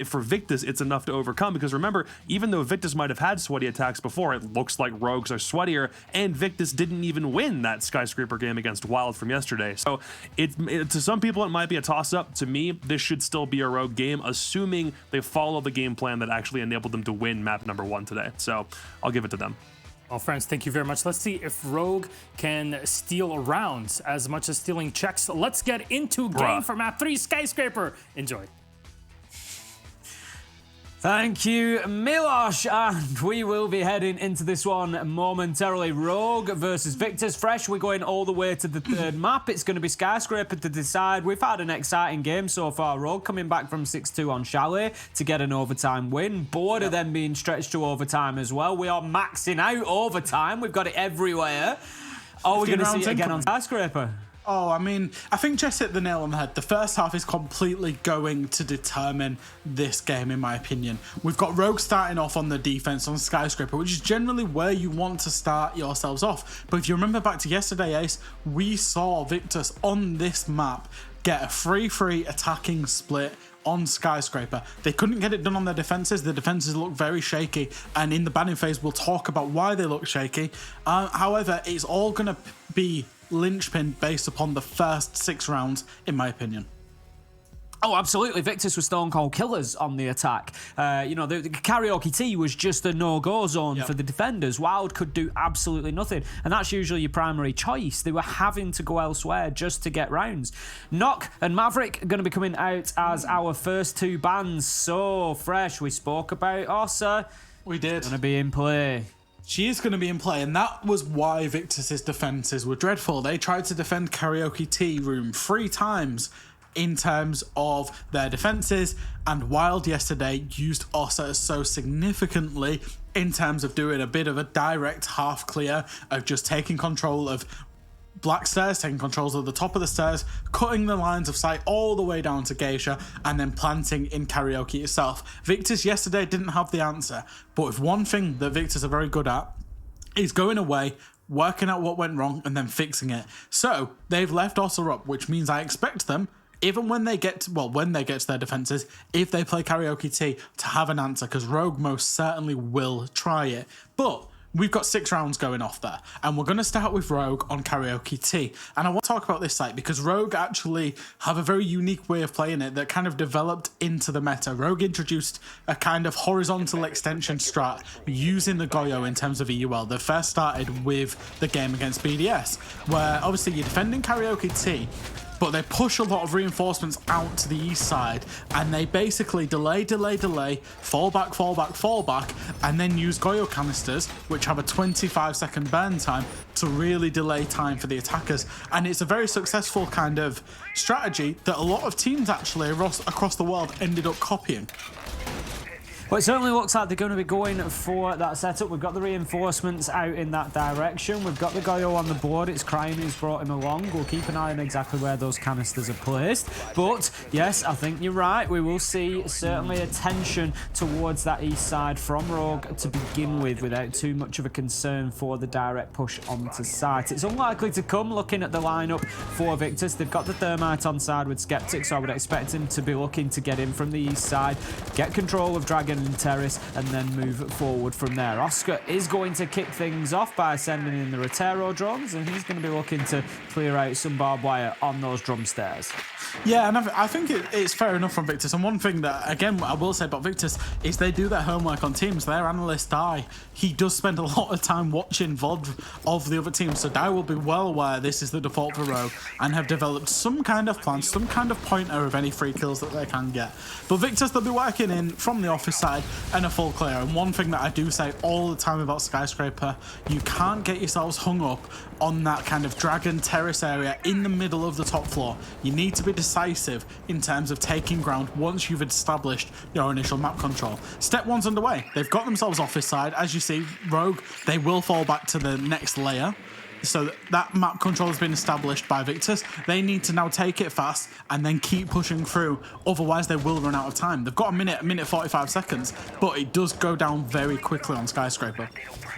for Victus it's enough to overcome, because remember, even though Victus might have had sweaty attacks before, it looks like Rogues are sweatier, and Victus didn't even win that Skyscraper game against Wild from yesterday. So to some people it might be a toss-up. To me, this should still be a Rogue game, assuming they follow the game plan that actually enabled them to win map number 1 today. So I'll give it to them. Well, friends, thank you very much. Let's see if Rogue can steal rounds as much as stealing checks. Let's get into game for map 3, Skyscraper. Enjoy. Thank you, Milosh. And we will be heading into this one momentarily. Rogue versus Victus. Fresh, we're going all the way to the third map. It's going to be Skyscraper to decide. We've had an exciting game so far. Rogue coming back from 6-2 on Chalet to get an overtime win. Border then being stretched to overtime as well. We are maxing out overtime. We've got it everywhere. Are we going to see it again on Skyscraper? Oh, I mean, I think Jess hit the nail on the head. The first half is completely going to determine this game, in my opinion. We've got Rogue starting off on the defense on Skyscraper, which is generally where you want to start yourselves off. But if you remember back to yesterday, Ace, we saw Victus on this map get a 3-3 attacking split on Skyscraper. They couldn't get it done on their defenses. The defenses look very shaky, and in the banning phase, we'll talk about why they look shaky. However, it's all going to be linchpin based upon the first 6 rounds, in my opinion. Oh, absolutely. Victus was stone cold killers on the attack. The karaoke tea was just a no-go zone for the defenders. Wild could do absolutely nothing, and that's usually your primary choice. They were having to go elsewhere just to get rounds. Knock and Maverick are going to be coming out as our first 2 bans. So fresh. We spoke about Ossa. We did. Going to be in play. She is going to be in play, and that was why Victus's defenses were dreadful. They tried to defend Karaoke Tea Room 3 times in terms of their defenses, and Wild yesterday used Ossa so significantly in terms of doing a bit of a direct half clear of just taking control of Black Stairs, taking control of the top of the stairs, cutting the lines of sight all the way down to Geisha, and then planting in Karaoke itself. Victus yesterday didn't have the answer, but if one thing that Victus are very good at is going away, working out what went wrong, and then fixing it. So they've left Ossa up, which means I expect them, even when they get to their defenses, if they play Karaoke Tea, to have an answer, because Rogue most certainly will try it. But we've got 6 rounds going off there, and we're going to start with Rogue on Karaoke Tea. And I want to talk about this site because Rogue actually have a very unique way of playing it that kind of developed into the meta. Rogue introduced a kind of horizontal extension strat using the Goyo in terms of EUL. They first started with the game against BDS, where obviously you're defending Karaoke Tea, but they push a lot of reinforcements out to the east side, and they basically delay, fall back, and then use Goyo canisters, which have a 25-second burn time, to really delay time for the attackers. And it's a very successful kind of strategy that a lot of teams actually across the world ended up copying. Well, it certainly looks like they're going to be going for that setup. We've got the reinforcements out in that direction. We've got the Goyo on the board. It's Crime who's brought him along. We'll keep an eye on exactly where those canisters are placed. But, yes, I think you're right. We will see certainly attention towards that east side from Rogue to begin with, without too much of a concern for the direct push onto site. It's unlikely to come, looking at the lineup for Victus. They've got the Thermite on side with Skeptic, so I would expect him to be looking to get in from the east side, get control of Dragon and Terrace, and then move forward from there. Oscar is going to kick things off by sending in the Rotero drones, and he's going to be looking to clear out some barbed wire on those drum stairs. Yeah, and I think it's fair enough from Victus. And one thing that, again, I will say about Victus is they do their homework on teams. Their analyst, Dai, he does spend a lot of time watching VOD of the other teams. So Dai will be well aware this is the default for Rogue and have developed some kind of plan, some kind of pointer of any free kills that they can get. But Victus, they'll be working in from the office side and a full clear. And one thing that I do say all the time about Skyscraper, you can't get yourselves hung up on that kind of Dragon Terrace area in the middle of the top floor. You need to be decisive in terms of taking ground once you've established your initial map control. Step 1's underway. They've got themselves office side. As you see, Rogue, they will fall back to the next layer. So that map control has been established by Victus. They need to now take it fast and then keep pushing through. Otherwise, they will run out of time. They've got a minute 45 seconds, but it does go down very quickly on Skyscraper.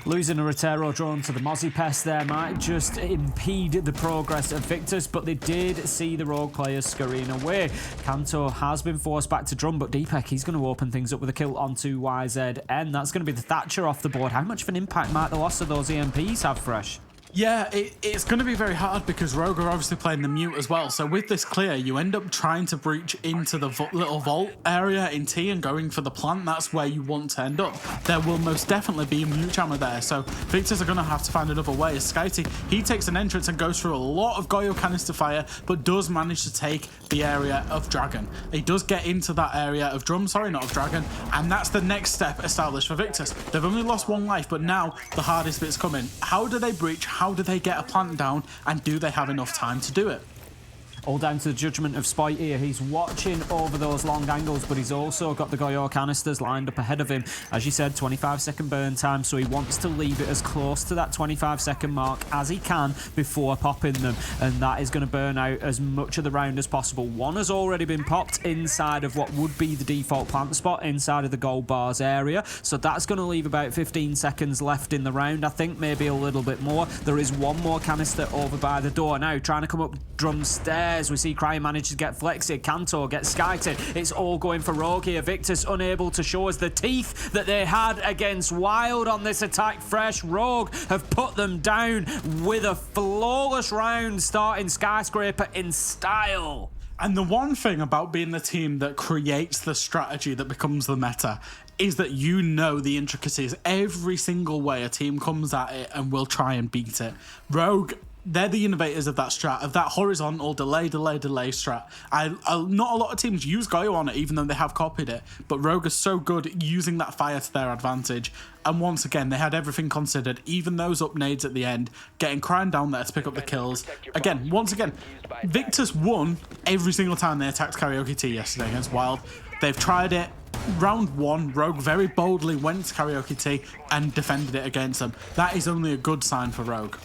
Losing a Rotero drone to the Mozzie Pest there might just impede the progress of Victus, but they did see the Rogue players scurrying away. Kanto has been forced back to drum, but Deepak, he's going to open things up with a kill onto YZN. That's going to be the Thatcher off the board. How much of an impact might the loss of those EMPs have, Fresh? Yeah, it's going to be very hard because Rogue are obviously playing the mute as well. So with this clear, you end up trying to breach into the little vault area in T and going for the plant. That's where you want to end up. There will most definitely be a mute jammer there. So Victus are going to have to find another way. Skyty, he takes an entrance and goes through a lot of Goyo canister fire, but does manage to take the area of Dragon. He does get into that area of Drum, sorry, not of Dragon. And that's the next step established for Victus. They've only lost 1 life, but now the hardest bit's coming. How do they breach? How do they get a plant down, and do they have enough time to do it? All down to the judgment of Spite here. He's watching over those long angles, but he's also got the Goyo canisters lined up ahead of him. As you said, 25-second burn time, so he wants to leave it as close to that 25-second mark as he can before popping them, and that is going to burn out as much of the round as possible. One has already been popped inside of what would be the default plant spot inside of the gold bars area, so that's going to leave about 15 seconds left in the round. I think maybe a little bit more. There is one more canister over by the door now, trying to come up Drum stairs. We see Cryer manages to get Flexi, Cantor gets Skyted. It's all going for Rogue here. Victus unable to show us the teeth that they had against Wild on this attack. Fresh Rogue have put them down with a flawless round, starting Skyscraper in style. And the one thing about being the team that creates the strategy that becomes the meta is that you know the intricacies. Every single way a team comes at it and will try and beat it. Rogue, they're the innovators of that strat, of that horizontal delay strat. Not a lot of teams use Goyo on it, even though they have copied it, but Rogue is so good at using that fire to their advantage. And once again, they had everything considered, even those up nades at the end, getting Crime down there to pick up the kills. Again, once again, Victus won every single time they attacked Karaoke T yesterday against Wild. They've tried it. Round 1, Rogue very boldly went to Karaoke T and defended it against them. That is only a good sign for Rogue.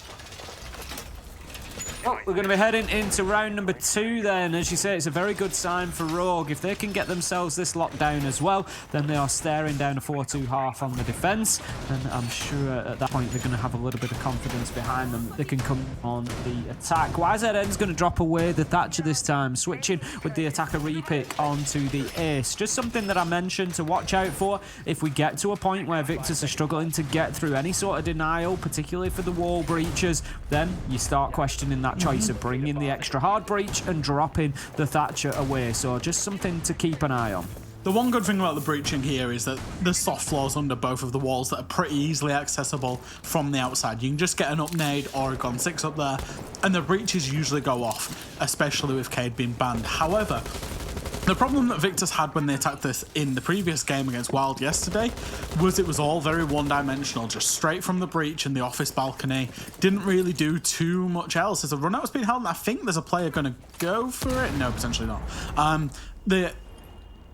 Well, we're going to be heading into round number 2 then. As you say, it's a very good sign for Rogue. If they can get themselves this lockdown as well, then they are staring down a 4-2 half on the defence. And I'm sure at that point they're going to have a little bit of confidence behind them that they can come on the attack. YZN's going to drop away the Thatcher this time, switching with the attacker repick onto the Ace. Just something that I mentioned to watch out for if we get to a point where Victus are struggling to get through any sort of denial, particularly for the wall breaches, then you start questioning that choice of bringing the extra hard breach and dropping the Thatcher away. So just something to keep an eye on. The one good thing about the breaching here is that there's soft floors under both of the walls that are pretty easily accessible from the outside. You can just get an up nade or a Gon 6 up there, and the breaches usually go off, especially with Cade being banned. However, the problem that Victus had when they attacked this in the previous game against Wild yesterday was it was all very one-dimensional, just straight from the breach and the office balcony. Didn't really do too much else. There's a run-out's been held, and I think there's a player going to go for it. No, potentially not.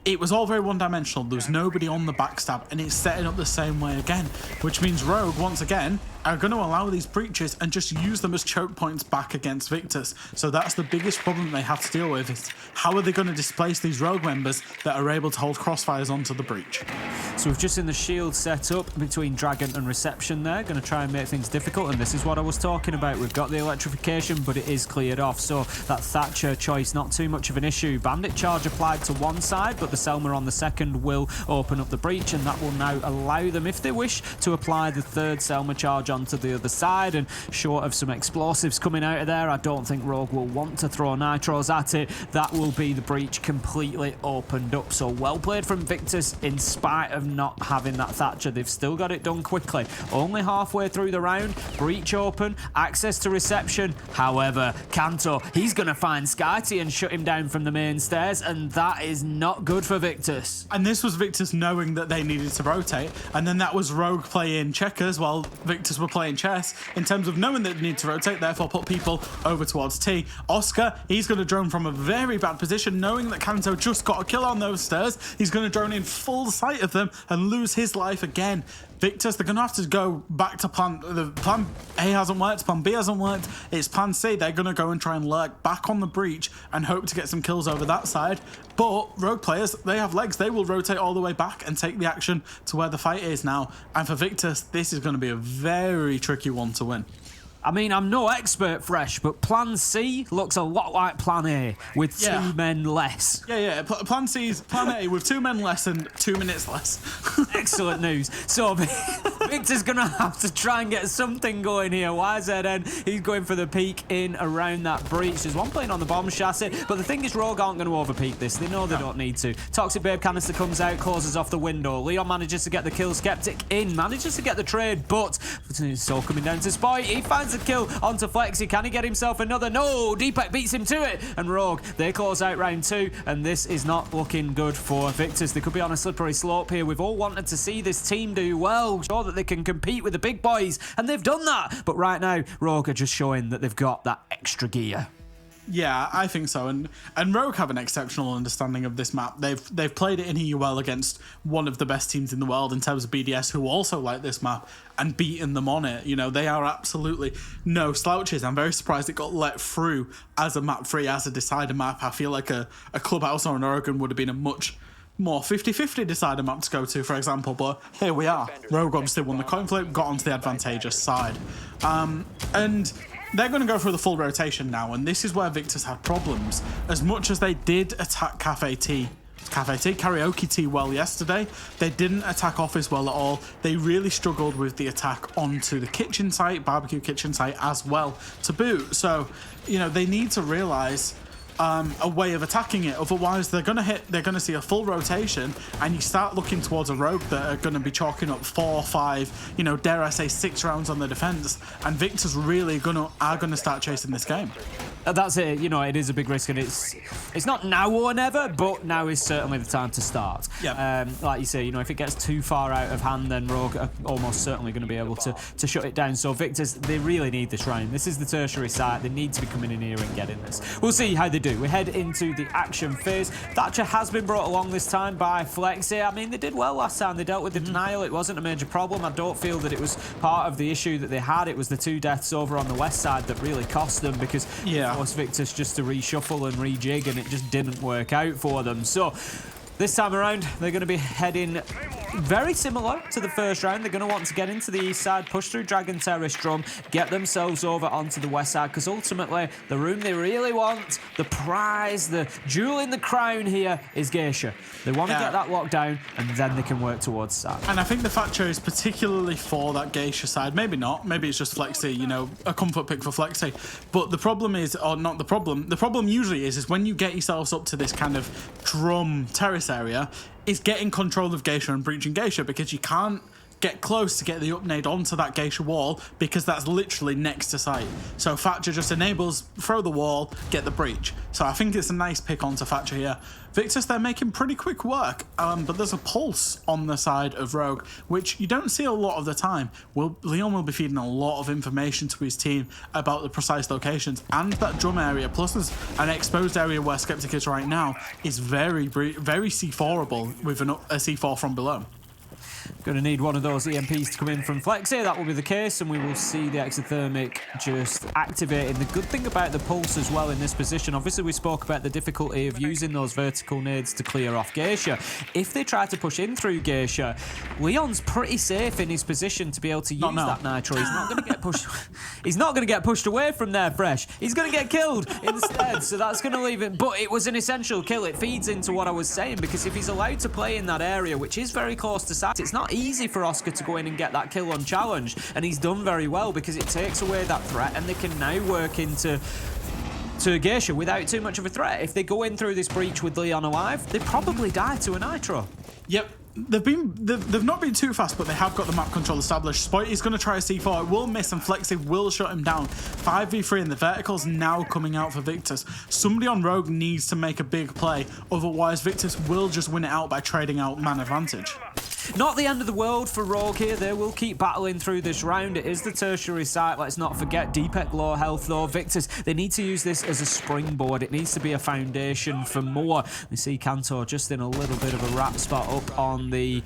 It was all very one-dimensional. There was nobody on the backstab, and it's setting up the same way again, which means Rogue, once again, are going to allow these breaches and just use them as choke points back against Victus. So that's the biggest problem they have to deal with. Is how are they going to displace these Rogue members that are able to hold crossfires onto the breach? So we've just seen the shield set up between Dragon and Reception there, going to try and make things difficult, and this is what I was talking about. We've got the electrification, but it is cleared off, so that Thatcher choice, not too much of an issue. Bandit charge applied to one side, but the Selma on the second will open up the breach, and that will now allow them, if they wish, to apply the third Selma charge onto the other side. And short of some explosives coming out of there, I don't think Rogue will want to throw nitros at it. That will be the breach completely opened up. So well played from Victus in spite of not having that Thatcher. They've still got it done quickly. Only halfway through the round, breach open, access to Reception. However, Canto, he's going to find Skyty and shut him down from the main stairs, and that is not good for Victus. And this was Victus knowing that they needed to rotate, and then that was Rogue playing checkers while Victus were playing chess, in terms of knowing that they need to rotate, therefore put people over towards T. Oscar, he's going to drone from a very bad position, knowing that Canto just got a kill on those stairs. He's going to drone in full sight of them and lose his life again. Victus, they're going to have to go back to plan A hasn't worked, plan B hasn't worked, it's plan C. They're going to go and try and lurk back on the breach and hope to get some kills over that side. But Rogue players, they have legs. They will rotate all the way back and take the action to where the fight is now. And for Victus, this is going to be a very tricky one to win. I mean, I'm no expert, Fresh, but Plan C looks a lot like Plan A with 2 men less. Yeah. Plan C is Plan A with 2 men less and 2 minutes less. Excellent news. So Victor's going to have to try and get something going here. YZN, he's going for the peek in around that breach. There's one playing on the bomb chassis, but the thing is Rogue aren't going to overpeak this. They know they don't need to. Toxic Babe canister comes out, closes off the window. Leon manages to get the kill. Skeptic in, manages to get the trade, but it's all coming down to Spoy. He finds a kill onto Flexi. Can he get himself another? No, Deepak beats him to it. And Rogue, they close out round 2, and this is not looking good for Victus. They could be on a slippery slope here. We've all wanted to see this team do well, show that they can compete with the big boys, and they've done that. But right now, Rogue are just showing that they've got that extra gear. Yeah, I think so, and Rogue have an exceptional understanding of this map. They've played it in EUL against one of the best teams in the world in terms of BDS, who also like this map, and beaten them on it. You know, they are absolutely no slouches. I'm very surprised it got let through as a map free, as a decider map. I feel like a Clubhouse or an Oregon would have been a much more 50-50 decider map to go to, for example, but here we are. Rogue obviously won the coin flip, got onto the advantageous side. And they're going to go through the full rotation now, and this is where Victus had problems. As much as they did attack Karaoke Tea well yesterday, they didn't attack Office well at all. They really struggled with the attack onto the kitchen site, barbecue kitchen site as well to boot. So, you know, they need to realise a way of attacking it. Otherwise, they're going to see a full rotation, and you start looking towards a Rogue that are going to be chalking up 4, 5, you know, dare I say 6 rounds on the defense, and Victor's really are going to start chasing this game. That's it. You know, it is a big risk, and it's not now or never, but now is certainly the time to start. Yeah. Like you say, you know, if it gets too far out of hand, then Rogue are almost certainly going to be able to shut it down. So Victus, they really need this round. This is the tertiary site. They need to be coming in here and getting this. We'll see how they do. We head into the action phase. Thatcher has been brought along this time by Flexi. I mean, they did well last time. They dealt with the denial. It wasn't a major problem. I don't feel that it was part of the issue that they had. It was the 2 deaths over on the west side that really cost them, because it forced Victus just to reshuffle and rejig, and it just didn't work out for them. So this time around, they're going to be heading very similar to the first round. They're going to want to get into the east side, push through Dragon Terrace Drum, get themselves over onto the west side, because ultimately, the room they really want, the prize, the jewel in the crown here is Geisha. They want to get that locked down, and then they can work towards side. And I think the Thatcher is particularly for that Geisha side. Maybe not. Maybe it's just Flexi, you know, a comfort pick for Flexi. But the problem is, or not the problem usually is when you get yourselves up to this kind of drum terrace area, is getting control of Geisha and breaching Geisha, because you can't get close to get the upnade onto that Geisha wall, because that's literally next to site. So Thatcher just enables, throw the wall, get the breach. So I think it's a nice pick onto Thatcher here. Victus, they're making pretty quick work, but there's a pulse on the side of Rogue, which you don't see a lot of the time. Leon will be feeding a lot of information to his team about the precise locations, and that drum area, plus there's an exposed area where Skeptic is right now, is very C4able with a C4 from below. Going to need one of those EMPs to come in from Flexi. That will be the case, and we will see the exothermic just activating. The good thing about the pulse as well in this position, obviously we spoke about the difficulty of using those vertical nades to clear off Geisha. If they try to push in through Geisha, Leon's pretty safe in his position to be able to use that nitro. He's not going to get pushed. He's not going to get pushed away from there, Fresh. He's going to get killed instead, so that's going to leave it. But it was an essential kill. It feeds into what I was saying, because if he's allowed to play in that area, which is very close to site, it's not easy for Oscar to go in and get that kill unchallenged, and he's done very well, because it takes away that threat, and they can now work into Geisha without too much of a threat. If they go in through this breach with Leon alive, they probably die to a nitro. Yep. They've not been too fast, but they have got the map control established. Spoity's going to try a C4. It will miss, and Flexi will shut him down. 5v3, and the vertical's now coming out for Victus. Somebody on Rogue needs to make a big play. Otherwise, Victus will just win it out by trading out man advantage. Not the end of the world for Rogue here. They will keep battling through this round. It is the tertiary site. Let's not forget Deepak low health though. Victus, they need to use this as a springboard. It needs to be a foundation for more. We see Kantor just in a little bit of a wrap spot up on the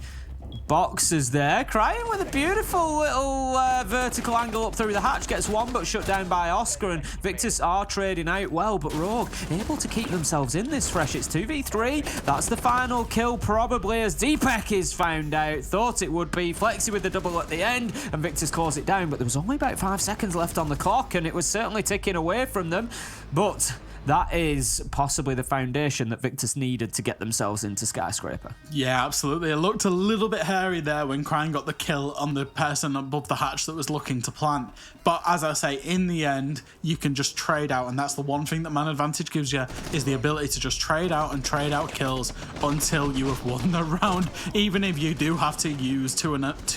Boxers there, crying with a beautiful little vertical angle up through the hatch. Gets one, but shut down by Oscar, and Victus are trading out well, but Rogue able to keep themselves in this fresh. It's 2v3. That's the final kill, probably, as Deepak is found out. Thought it would be. Flexi with the double at the end, and Victus calls it down, but there was only about 5 seconds left on the clock, and it was certainly ticking away from them. But that is possibly the foundation that Victus needed to get themselves into Skyscraper. Yeah, absolutely. It looked a little bit hairy there when Crying got the kill on the person above the hatch that was looking to plant. But as I say, in the end, you can just trade out, and that's the one thing that Man Advantage gives you, is the ability to just trade out and trade out kills until you have won the round, even if you do have to use 2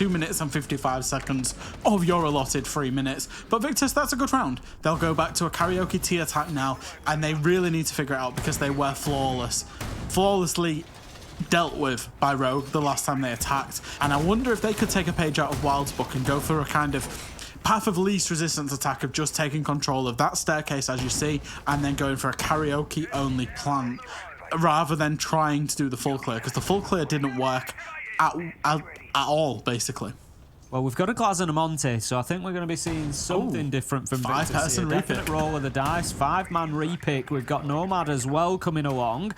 minutes and 55 seconds of your allotted 3 minutes. But Victus, that's a good round. They'll go back to a karaoke T attack now, and they really need to figure it out because they were flawlessly dealt with by Rogue the last time they attacked. And I wonder if they could take a page out of Wild's book and go through a kind of path of least resistance attack of just taking control of that staircase, as you see, and then going for a karaoke only plant rather than trying to do the full clear, because the full clear didn't work at all, basically. Well, we've got a Glaz and a Monty, so I think we're going to be seeing something different from Victus. 5-person repick. Definite roll of the dice, 5-man repick. We've got Nomad as well coming along,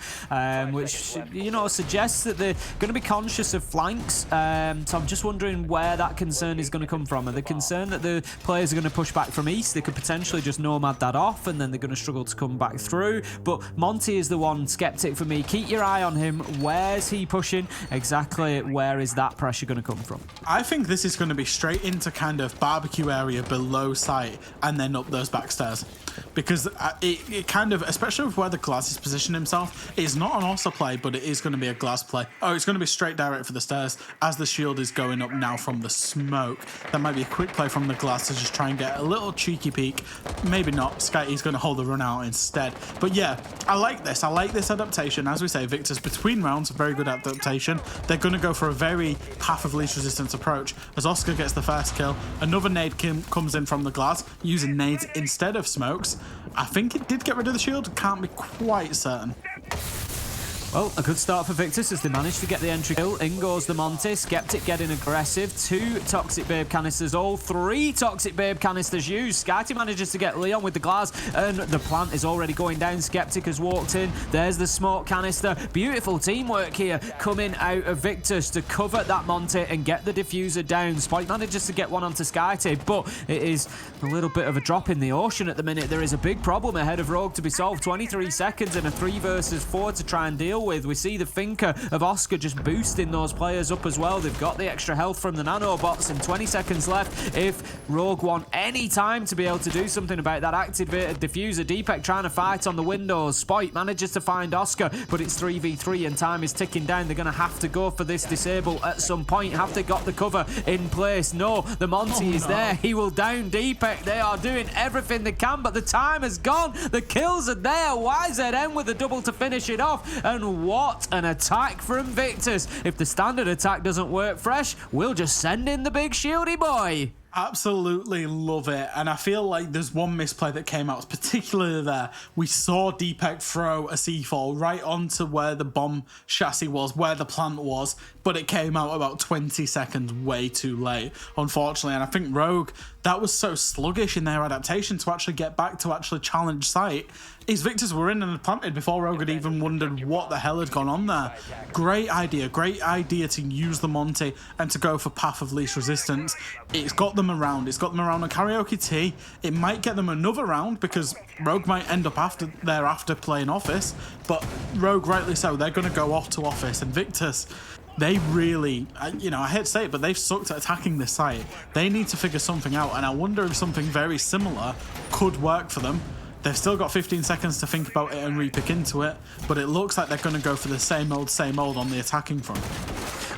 which, you know, suggests that they're going to be conscious of flanks. So I'm just wondering where that concern is going to come from. Are they concerned that the players are going to push back from east? They could potentially just Nomad that off, and then they're going to struggle to come back through. But Monty is the one skeptic for me. Keep your eye on him. Where's he pushing? Exactly where is that pressure going to come from? I think this is going to be straight into kind of barbecue area below site and then up those back stairs, because it kind of, especially with where the Glaz is positioned himself, it's not an Ossa play, but it is going to be a Glaz play. Oh, it's going to be straight direct for the stairs as the shield is going up now from the smoke. That might be a quick play from the Glaz to just try and get a little cheeky peek. Maybe not. Skyty's going to hold the run out instead. But yeah, I like this. I like this adaptation. As we say, Victus between rounds, a very good adaptation. They're going to go for a very path of least resistance approach as Oscar gets the first kill. Another nade comes in from the Glaz, using nades instead of smokes. I think it did get rid of the shield, can't be quite certain. Well, a good start for Victus as they managed to get the entry kill. In goes the Monty. Skeptic getting aggressive. 2 Toxic Babe canisters, all 3 Toxic Babe canisters used. Skyty manages to get Leon with the Glaz, and the plant is already going down. Skeptic has walked in. There's the smoke canister. Beautiful teamwork here coming out of Victus to cover that Monty and get the diffuser down. Spike manages to get one onto Skyty, but it is a little bit of a drop in the ocean at the minute. There is a big problem ahead of Rogue to be solved. 23 seconds and a 3 versus 4 to try and deal with. We see the thinker of Oscar just boosting those players up as well. They've got the extra health from the nanobots and 20 seconds left. If Rogue want any time to be able to do something about that activated diffuser, Deepak trying to fight on the windows. Spite manages to find Oscar, but it's 3v3 and time is ticking down. They're going to have to go for this disable at some point. Have they got the cover in place? No, the Monty is there. He will down Deepak. They are doing everything they can, but the time has gone. The kills are there. YZN with a double to finish it off, and what an attack from Victus. If the standard attack doesn't work fresh, we'll just send in the big shieldy boy. Absolutely love it, and I feel like there's one misplay that came out particularly there. We saw Deepak throw a C4 right onto where the bomb chassis was, where the plant was, but it came out about 20 seconds way too late, unfortunately. And I think Rogue, that was so sluggish in their adaptation to actually get back to actually challenge site. His Victors were in and had planted before Rogue had even wondered what the hell had gone on there. Great idea to use the Monty and to go for path of least resistance. It's got them around. It's got them around a karaoke T. It might get them another round because Rogue might end up after playing Office, but Rogue, rightly so, they're going to go off to Office, and Victus, they really, you know, I hate to say it, but they've sucked at attacking this site. They need to figure something out, and I wonder if something very similar could work for them. They've still got 15 seconds to think about it and repick into it, but it looks like they're going to go for the same old on the attacking front.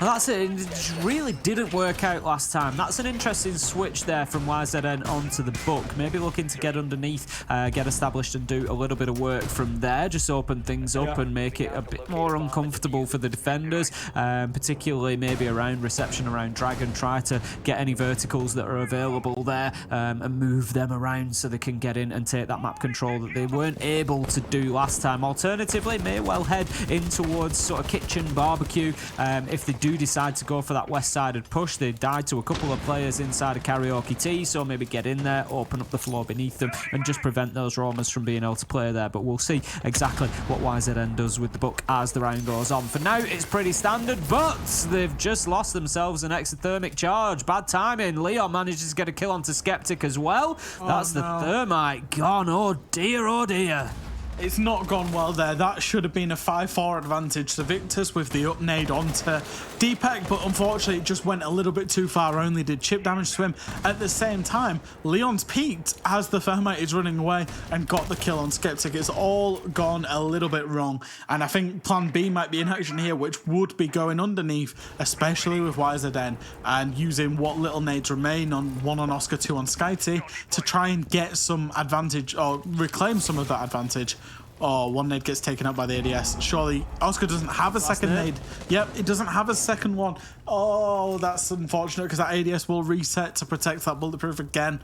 And that's it. It really didn't work out last time. That's an interesting switch there from YZN onto the book. Maybe looking to get underneath, get established and do a little bit of work from there. Just open things up and make it a bit more uncomfortable for the defenders, particularly maybe around reception, around Dragon. Try to get any verticals that are available there and move them around so they can get in and take that map control that they weren't able to do last time. Alternatively, may well head in towards sort of kitchen barbecue if they do do decide to go for that west-sided push. They died to a couple of players inside of Karaoke T, so maybe get in there, open up the floor beneath them, and just prevent those roamers from being able to play there. But we'll see exactly what YZN does with the book as the round goes on. For now, it's pretty standard, but they've just lost themselves an exothermic charge. Bad timing. Leon manages to get a kill onto Skeptic as well. That's the thermite gone. Oh dear, oh dear. It's not gone well there. That should have been a 5-4 advantage to Victus with the up nade onto Deepak, but unfortunately it just went a little bit too far, only did chip damage to him. At the same time, Leon's peaked as the thermite is running away and got the kill on Skeptic. It's all gone a little bit wrong, and I think plan B might be in action here, which would be going underneath, especially with YZN, and using what little nades remain on 1 on Oscar, 2 on SkyT to try and get some advantage or reclaim some of that advantage. Oh, 1 nade gets taken out by the ADS. Surely Oscar doesn't have a second nade. Yep, it doesn't have a second one. Oh, that's unfortunate because that ADS will reset to protect that bulletproof again.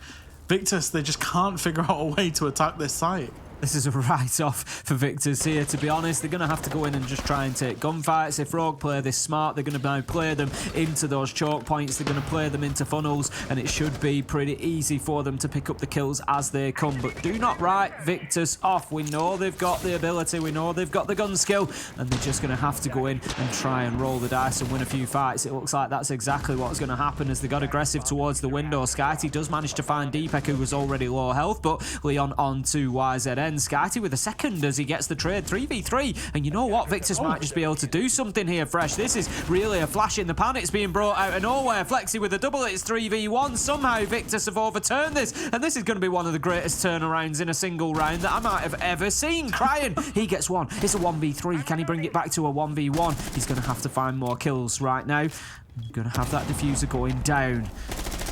Victus, they just can't figure out a way to attack this site. This is a write-off for Victus here, to be honest. They're going to have to go in and just try and take gunfights. If Rogue play this smart, they're going to now play them into those choke points. They're going to play them into funnels, and it should be pretty easy for them to pick up the kills as they come. But do not write Victus off. We know they've got the ability. We know they've got the gun skill, and they're just going to have to go in and try and roll the dice and win a few fights. It looks like that's exactly what's going to happen as they got aggressive towards the window. SkyT does manage to find Deepak, who was already low health, but Leon onto YZN. SkyT with a second as he gets the trade 3v3, and you know what, Victus might just be able to do something here fresh. This is really a flash in the pan. It's being brought out of nowhere. Flexi with a double, it's 3v1. Somehow Victus have overturned this, and this is going to be one of the greatest turnarounds in a single round that I might have ever seen. Crying, he gets one. It's a 1v3. Can he bring it back to a 1v1? He's going to have to find more kills right now. I'm going to have that diffuser going down.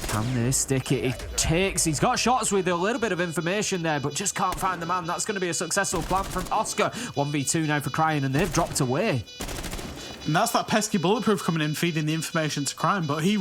Can they stick it? He's got shots with a little bit of information there, but just can't find the man. That's going to be a successful plant from Oscar. 1v2 now for Crying, and they've dropped away. And that's that pesky bulletproof coming in, feeding the information to Crime, but he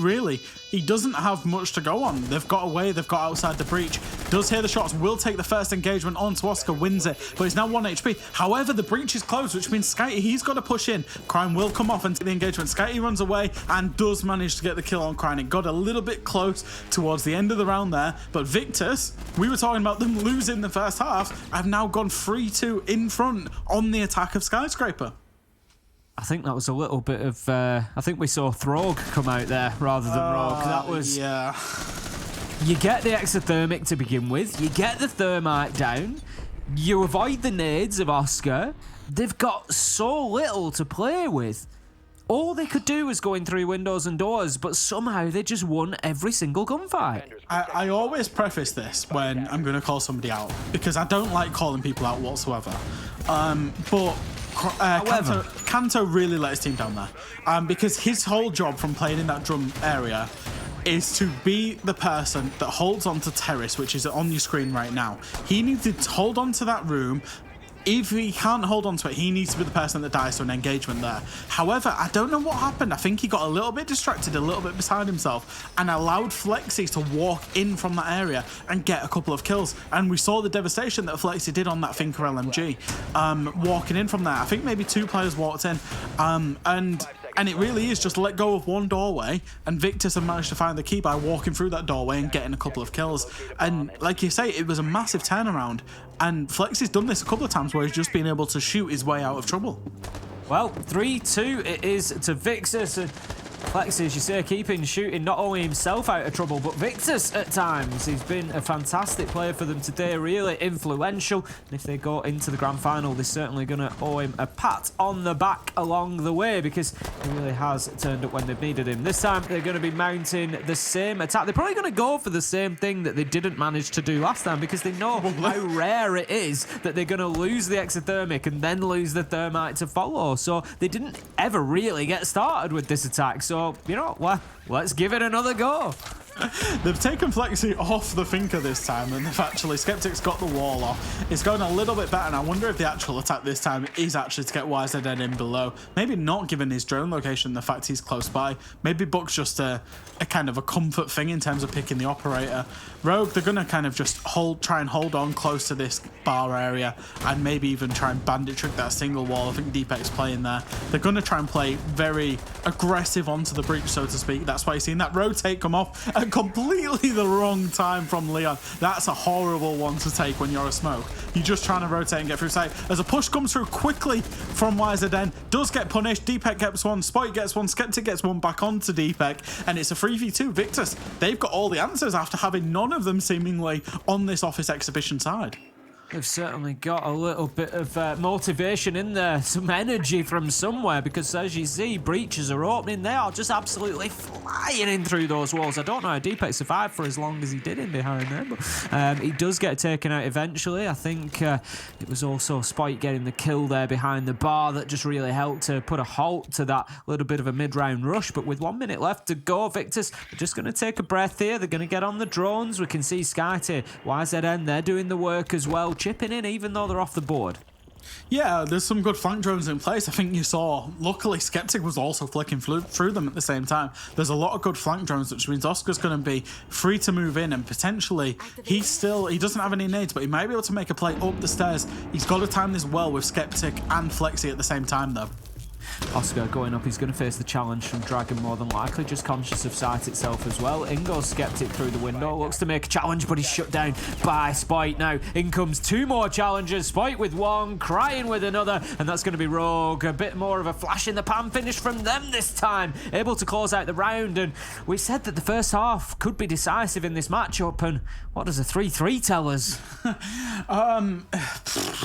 doesn't have much to go on. They've got away, they've got outside the breach. Does hear the shots, will take the first engagement onto Oscar, wins it, but he's now 1 HP. However, the breach is closed, which means Skyty, he's got to push in. Crime will come off and take the engagement. Skyty runs away and does manage to get the kill on Crime. It got a little bit close towards the end of the round there, but Victus, we were talking about them losing the first half, have now gone 3-2 in front on the attack of Skyscraper. I think that was a little bit of... I think we saw Throg come out there rather than Rogue. That was... Yeah. You get the exothermic to begin with. You get the thermite down. You avoid the nades of Oscar. They've got so little to play with. All they could do was go in through windows and doors, but somehow they just won every single gunfight. I always preface this when I'm going to call somebody out, because I don't like calling people out whatsoever. But... Kanto really let his team down there, because his whole job from playing in that drum area is to be the person that holds on to Terrace, which is on your screen right now. He needs to hold on to that room. If he can't hold on to it, he needs to be the person that dies to an engagement there. However, I don't know what happened. I think he got a little bit distracted, a little bit beside himself, and allowed Flexi to walk in from that area and get a couple of kills. And we saw the devastation that Flexi did on that Finker LMG, walking in from there. I think maybe 2 players walked in, and it really is just let go of one doorway, and Victus have managed to find the key by walking through that doorway and getting a couple of kills. And like you say, it was a massive turnaround, and Flexi's done this a couple of times where he's just been able to shoot his way out of trouble. Well, 3-2 it is to Victus. Flexi, as you say, keeping shooting not only himself out of trouble, but Victus at times. He's been a fantastic player for them today, really influential. And if they go into the grand final, they're certainly going to owe him a pat on the back along the way, because he really has turned up when they've needed him. This time, they're going to be mounting the same attack. They're probably going to go for the same thing that they didn't manage to do last time, because they know how rare it is that they're going to lose the exothermic and then lose the thermite to follow. So they didn't ever really get started with this attack. So, you know, well, let's give it another go. They've taken Flexi off the Thinker this time, and they've actually, Skeptic's got the wall off. It's going a little bit better, and I wonder if the actual attack this time is actually to get YZN in below. Maybe not, given his drone location, the fact he's close by. Maybe Buck's just a kind of a comfort thing in terms of picking the operator. Rogue, they're going to kind of just try and hold on close to this bar area, and maybe even try and bandit trick that single wall. I think Deepek's playing there. They're going to try and play very aggressive onto the breach, so to speak. That's why you're seeing that rotate come off at completely the wrong time from Leon. That's a horrible one to take when you're a smoke. You're just trying to rotate and get through sight. As a push comes through quickly from YZN, does get punished. Deepek gets one, Spoit gets one, Skeptic gets one back onto Deepek, and it's a 3v2. Victus, they've got all the answers after having none of them seemingly on this office exhibition side. They've certainly got a little bit of motivation in there, some energy from somewhere, because as you see, breaches are opening. They are just absolutely flying in through those walls. I don't know how Deepek survived for as long as he did in behind there, but he does get taken out eventually. I think it was also Spike getting the kill there behind the bar that just really helped to put a halt to that little bit of a mid-round rush. But with 1 minute left to go, Victus are just going to take a breath here. They're going to get on the drones. We can see Skytier, YZN, they're doing the work as well, chipping in even though they're off the board. Yeah, there's some good flank drones in place. I think you saw, luckily, Skeptic was also flicking through them at the same time. There's a lot of good flank drones, which means Oscar's going to be free to move in, and potentially he doesn't have any nades, but he might be able to make a play up the stairs. He's got to time this well with Skeptic and Flexi at the same time, though. Oscar going up, he's going to face the challenge from Dragon more than likely, just conscious of sight itself as well. In goes Skeptic through the window, looks to make a challenge, but he's shut down by Spoit. Now, in comes two more challenges, Spoit with one, crying with another, and that's going to be Rogue. A bit more of a flash in the pan finish from them this time, able to close out the round, and we said that the first half could be decisive in this matchup, and what does a 3-3 tell us?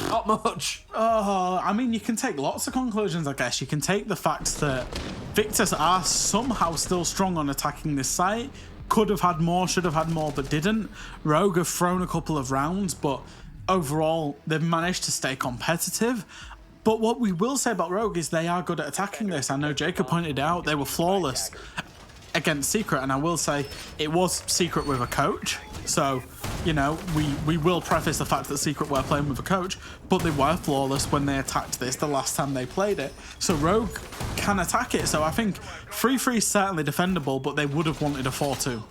Not much. I mean, you can take lots of conclusions, I guess. You can take the fact that Victus are somehow still strong on attacking this site. Could have had more, should have had more, but didn't. Rogue have thrown a couple of rounds, but overall, they've managed to stay competitive. But what we will say about Rogue is they are good at attacking this. I know Jacob pointed out they were flawless against Secret, and I will say it was Secret with a coach. So, you know, we will preface the fact that Secret were playing with a coach, but they were flawless when they attacked this the last time they played it. So Rogue can attack it. So I think 3-3 is certainly defendable, but they would have wanted a 4-2.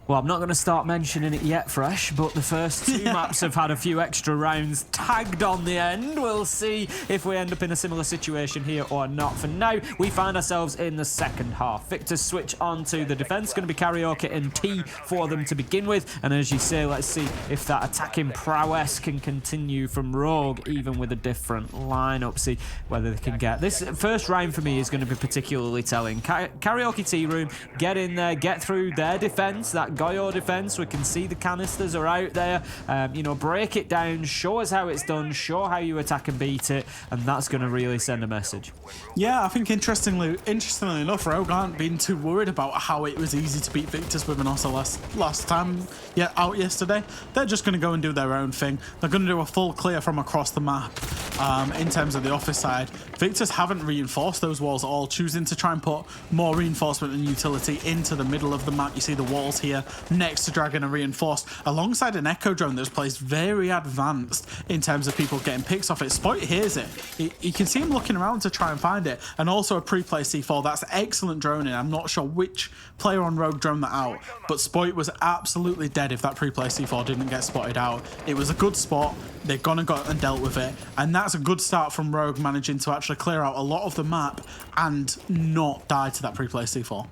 Well, I'm not going to start mentioning it yet, Fresh, but the first two maps have had a few extra rounds tagged on the end. We'll see if we end up in a similar situation here or not. For now, we find ourselves in the second half. Victus switch on to the defense. Going to be Karaoke and T for them to begin with. And as you say, let's see if that attacking prowess can continue from Rogue, even with a different lineup. See whether they can get... This first round for me is going to be particularly telling. Karaoke Tea Room, get in there, get through their defense, that Goyo defense. We can see the canisters are out there. You know, break it down, show us how it's done, show how you attack and beat it, and that's going to really send a message. Yeah, I think interestingly enough, Rogue aren't being too worried about how it was easy to beat Victus with an Ossa last time out yesterday. They're just going to go and do their own thing. They're going to do a full clear from across the map in terms of the office side. Victus haven't reinforced those walls at all, choosing to try and put more reinforcement and utility into the middle of the map. You see the walls here next to Dragon are reinforced alongside an Echo drone that's placed very advanced in terms of people getting picks off it. Spoit hears it. You can see him looking around to try and find it, and also a pre-placed C4. That's excellent droning. I'm not sure which player on Rogue droned that out, but Spoit was absolutely dead if that pre-placed C4 didn't get spotted out. It was a good spot. They've gone and got and dealt with it, and that's a good start from Rogue, managing to actually clear out a lot of the map and not die to that pre-placed C4.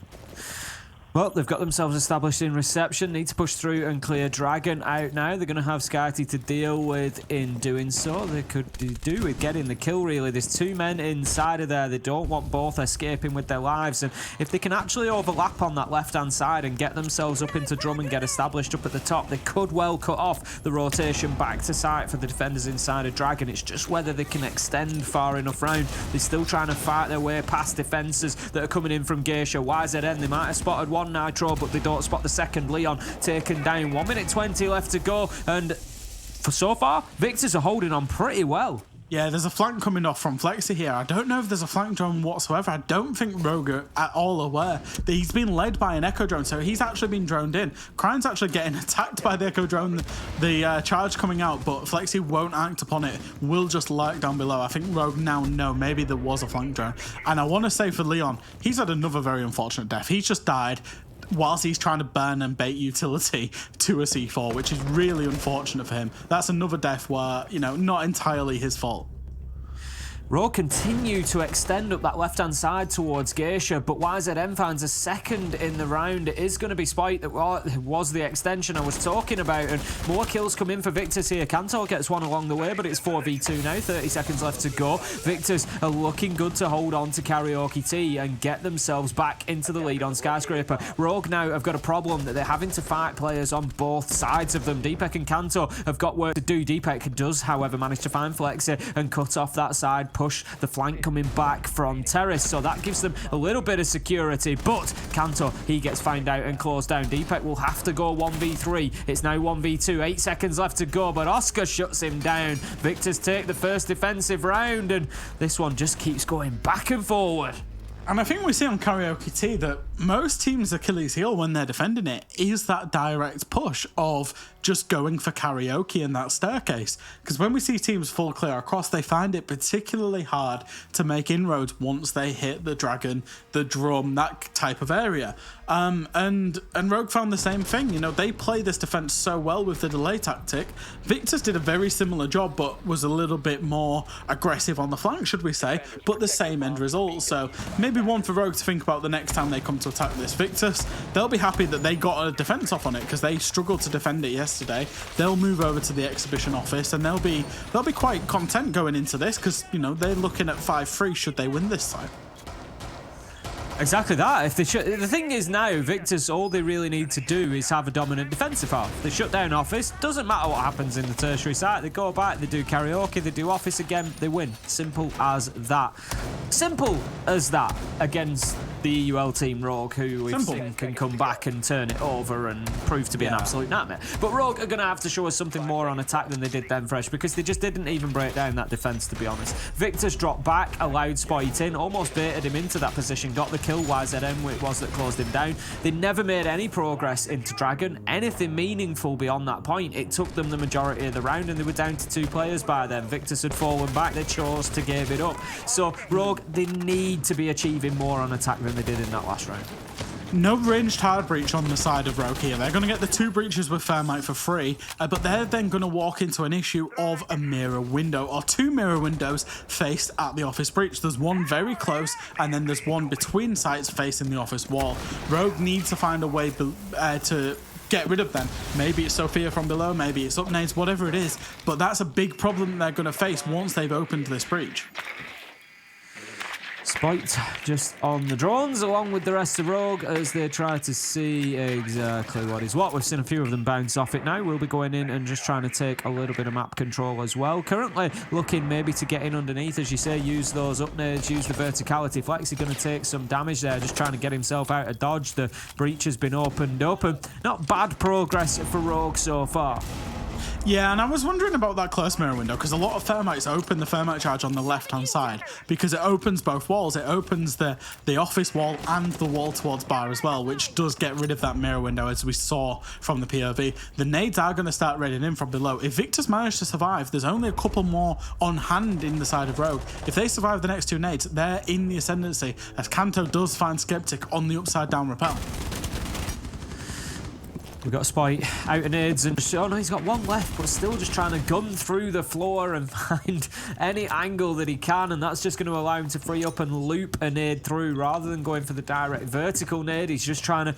Well, they've got themselves established in reception. Need to push through and clear Dragon out now. They're going to have Skyty to deal with in doing so. They could do with getting the kill, really. There's two men inside of there. They don't want both escaping with their lives. And if they can actually overlap on that left-hand side and get themselves up into drum and get established up at the top, they could well cut off the rotation back to site for the defenders inside of Dragon. It's just whether they can extend far enough round. They're still trying to fight their way past defences that are coming in from Geisha. YZN, they might have spotted one Nitro, but they don't spot the second. Leon taken down. 1 minute 20 left to go, and for so far, Victus are holding on pretty well. Yeah, there's a flank coming off from Flexi here. I don't know if there's a flank drone whatsoever. I don't think Rogue are at all aware that he's been led by an Echo drone, so he's actually been droned in. Cryon's actually getting attacked by the Echo drone, the charge coming out, but Flexi won't act upon it. Will just lurk down below. I think Rogue now know maybe there was a flank drone. And I want to say for Leon, he's had another very unfortunate death. He's just died whilst he's trying to burn and bait utility to a C4, which is really unfortunate for him. That's another death where, you know, not entirely his fault. Rogue continue to extend up that left-hand side towards Geisha, but YZM finds a second in the round. It is going to be Spite that was the extension I was talking about, and more kills come in for Victus here. Kantor gets one along the way, but it's 4v2 now, 30 seconds left to go. Victus are looking good to hold on to Karaoke T and get themselves back into the lead on Skyscraper. Rogue now have got a problem that they're having to fight players on both sides of them. Deepek and Kantor have got work to do. Deepek does, however, manage to find Flexi and cut off that side, push the flank coming back from Terrace, so that gives them a little bit of security, but Kantor, he gets found out and closed down. Deepek will have to go 1v3. It's now 1v2, 8 seconds left to go, but Oscar shuts him down. Victus take the first defensive round, and this one just keeps going back and forward. And I think we see on Karaoke T that most teams' Achilles heel when they're defending it is that direct push of just going for Karaoke in that staircase. Because when we see teams full clear across, they find it particularly hard to make inroads once they hit the dragon, the drum, that type of area. And Rogue found the same thing. You know, they play this defense so well with the delay tactic. Victus did a very similar job, but was a little bit more aggressive on the flank, should we say, but the same end result. So maybe one for Rogue to think about the next time they come to attack this Victus. They'll be happy that they got a defense off on it because they struggled to defend it yesterday. They'll move over to the exhibition office and they'll be quite content going into this because, you know, they're looking at 5-3 should they win this time. Exactly that. If they the thing is now, Victus, all they really need to do is have a dominant defensive half. They shut down office. Doesn't matter what happens in the tertiary site. They go back, they do Karaoke, they do office again, they win. Simple as that. Simple as that against the EUL team Rogue, who we've seen can come back and turn it over and prove to be an absolute nightmare. But Rogue are going to have to show us something more on attack than they did then Fresh, because they just didn't even break down that defense, to be honest. Victus dropped back, allowed Spite in, almost baited him into that position, got the kill. YZM it was that closed him down. They never made any progress into Dragon, anything meaningful beyond that point. It took them the majority of the round and they were down to 2 players by then. Victus had fallen back, they chose to give it up. So Rogue, they need to be achieving more on attack than they did in that last round. No ranged hard breach on the side of Rogue here. They're going to get the 2 breaches with Thermite for free, but they're then going to walk into an issue of a mirror window, or 2 mirror windows faced at the office breach. There's one very close, and then there's one between sites facing the office wall. Rogue needs to find a way to get rid of them. Maybe it's Sophia from below, maybe it's upnades, whatever it is, but that's a big problem they're going to face once they've opened this breach. Spite just on the drones along with the rest of Rogue as they try to see exactly what is what. We've seen a few of them bounce off it now. We'll be going in and just trying to take a little bit of map control as well. Currently looking maybe to get in underneath, as you say, use those upnades, use the verticality. Flexi going to take some damage there, just trying to get himself out of dodge. The breach has been opened up and not bad progress for Rogue so far. Yeah, and I was wondering about that close mirror window because a lot of Thermites open the Thermite charge on the left-hand side because it opens both walls. It opens the office wall and the wall towards bar as well, which does get rid of that mirror window as we saw from the POV. The nades are going to start raiding in from below. If Victus managed to survive, there's only a couple more on hand in the side of Rogue. If they survive the next 2 nades, they're in the ascendancy as Kanto does find Skeptic on the upside down rappel. We've got Spite out of nades and oh no, he's got 1 left, but still just trying to gun through the floor and find any angle that he can, and that's just going to allow him to free up and loop a nade through rather than going for the direct vertical nade. He's just trying to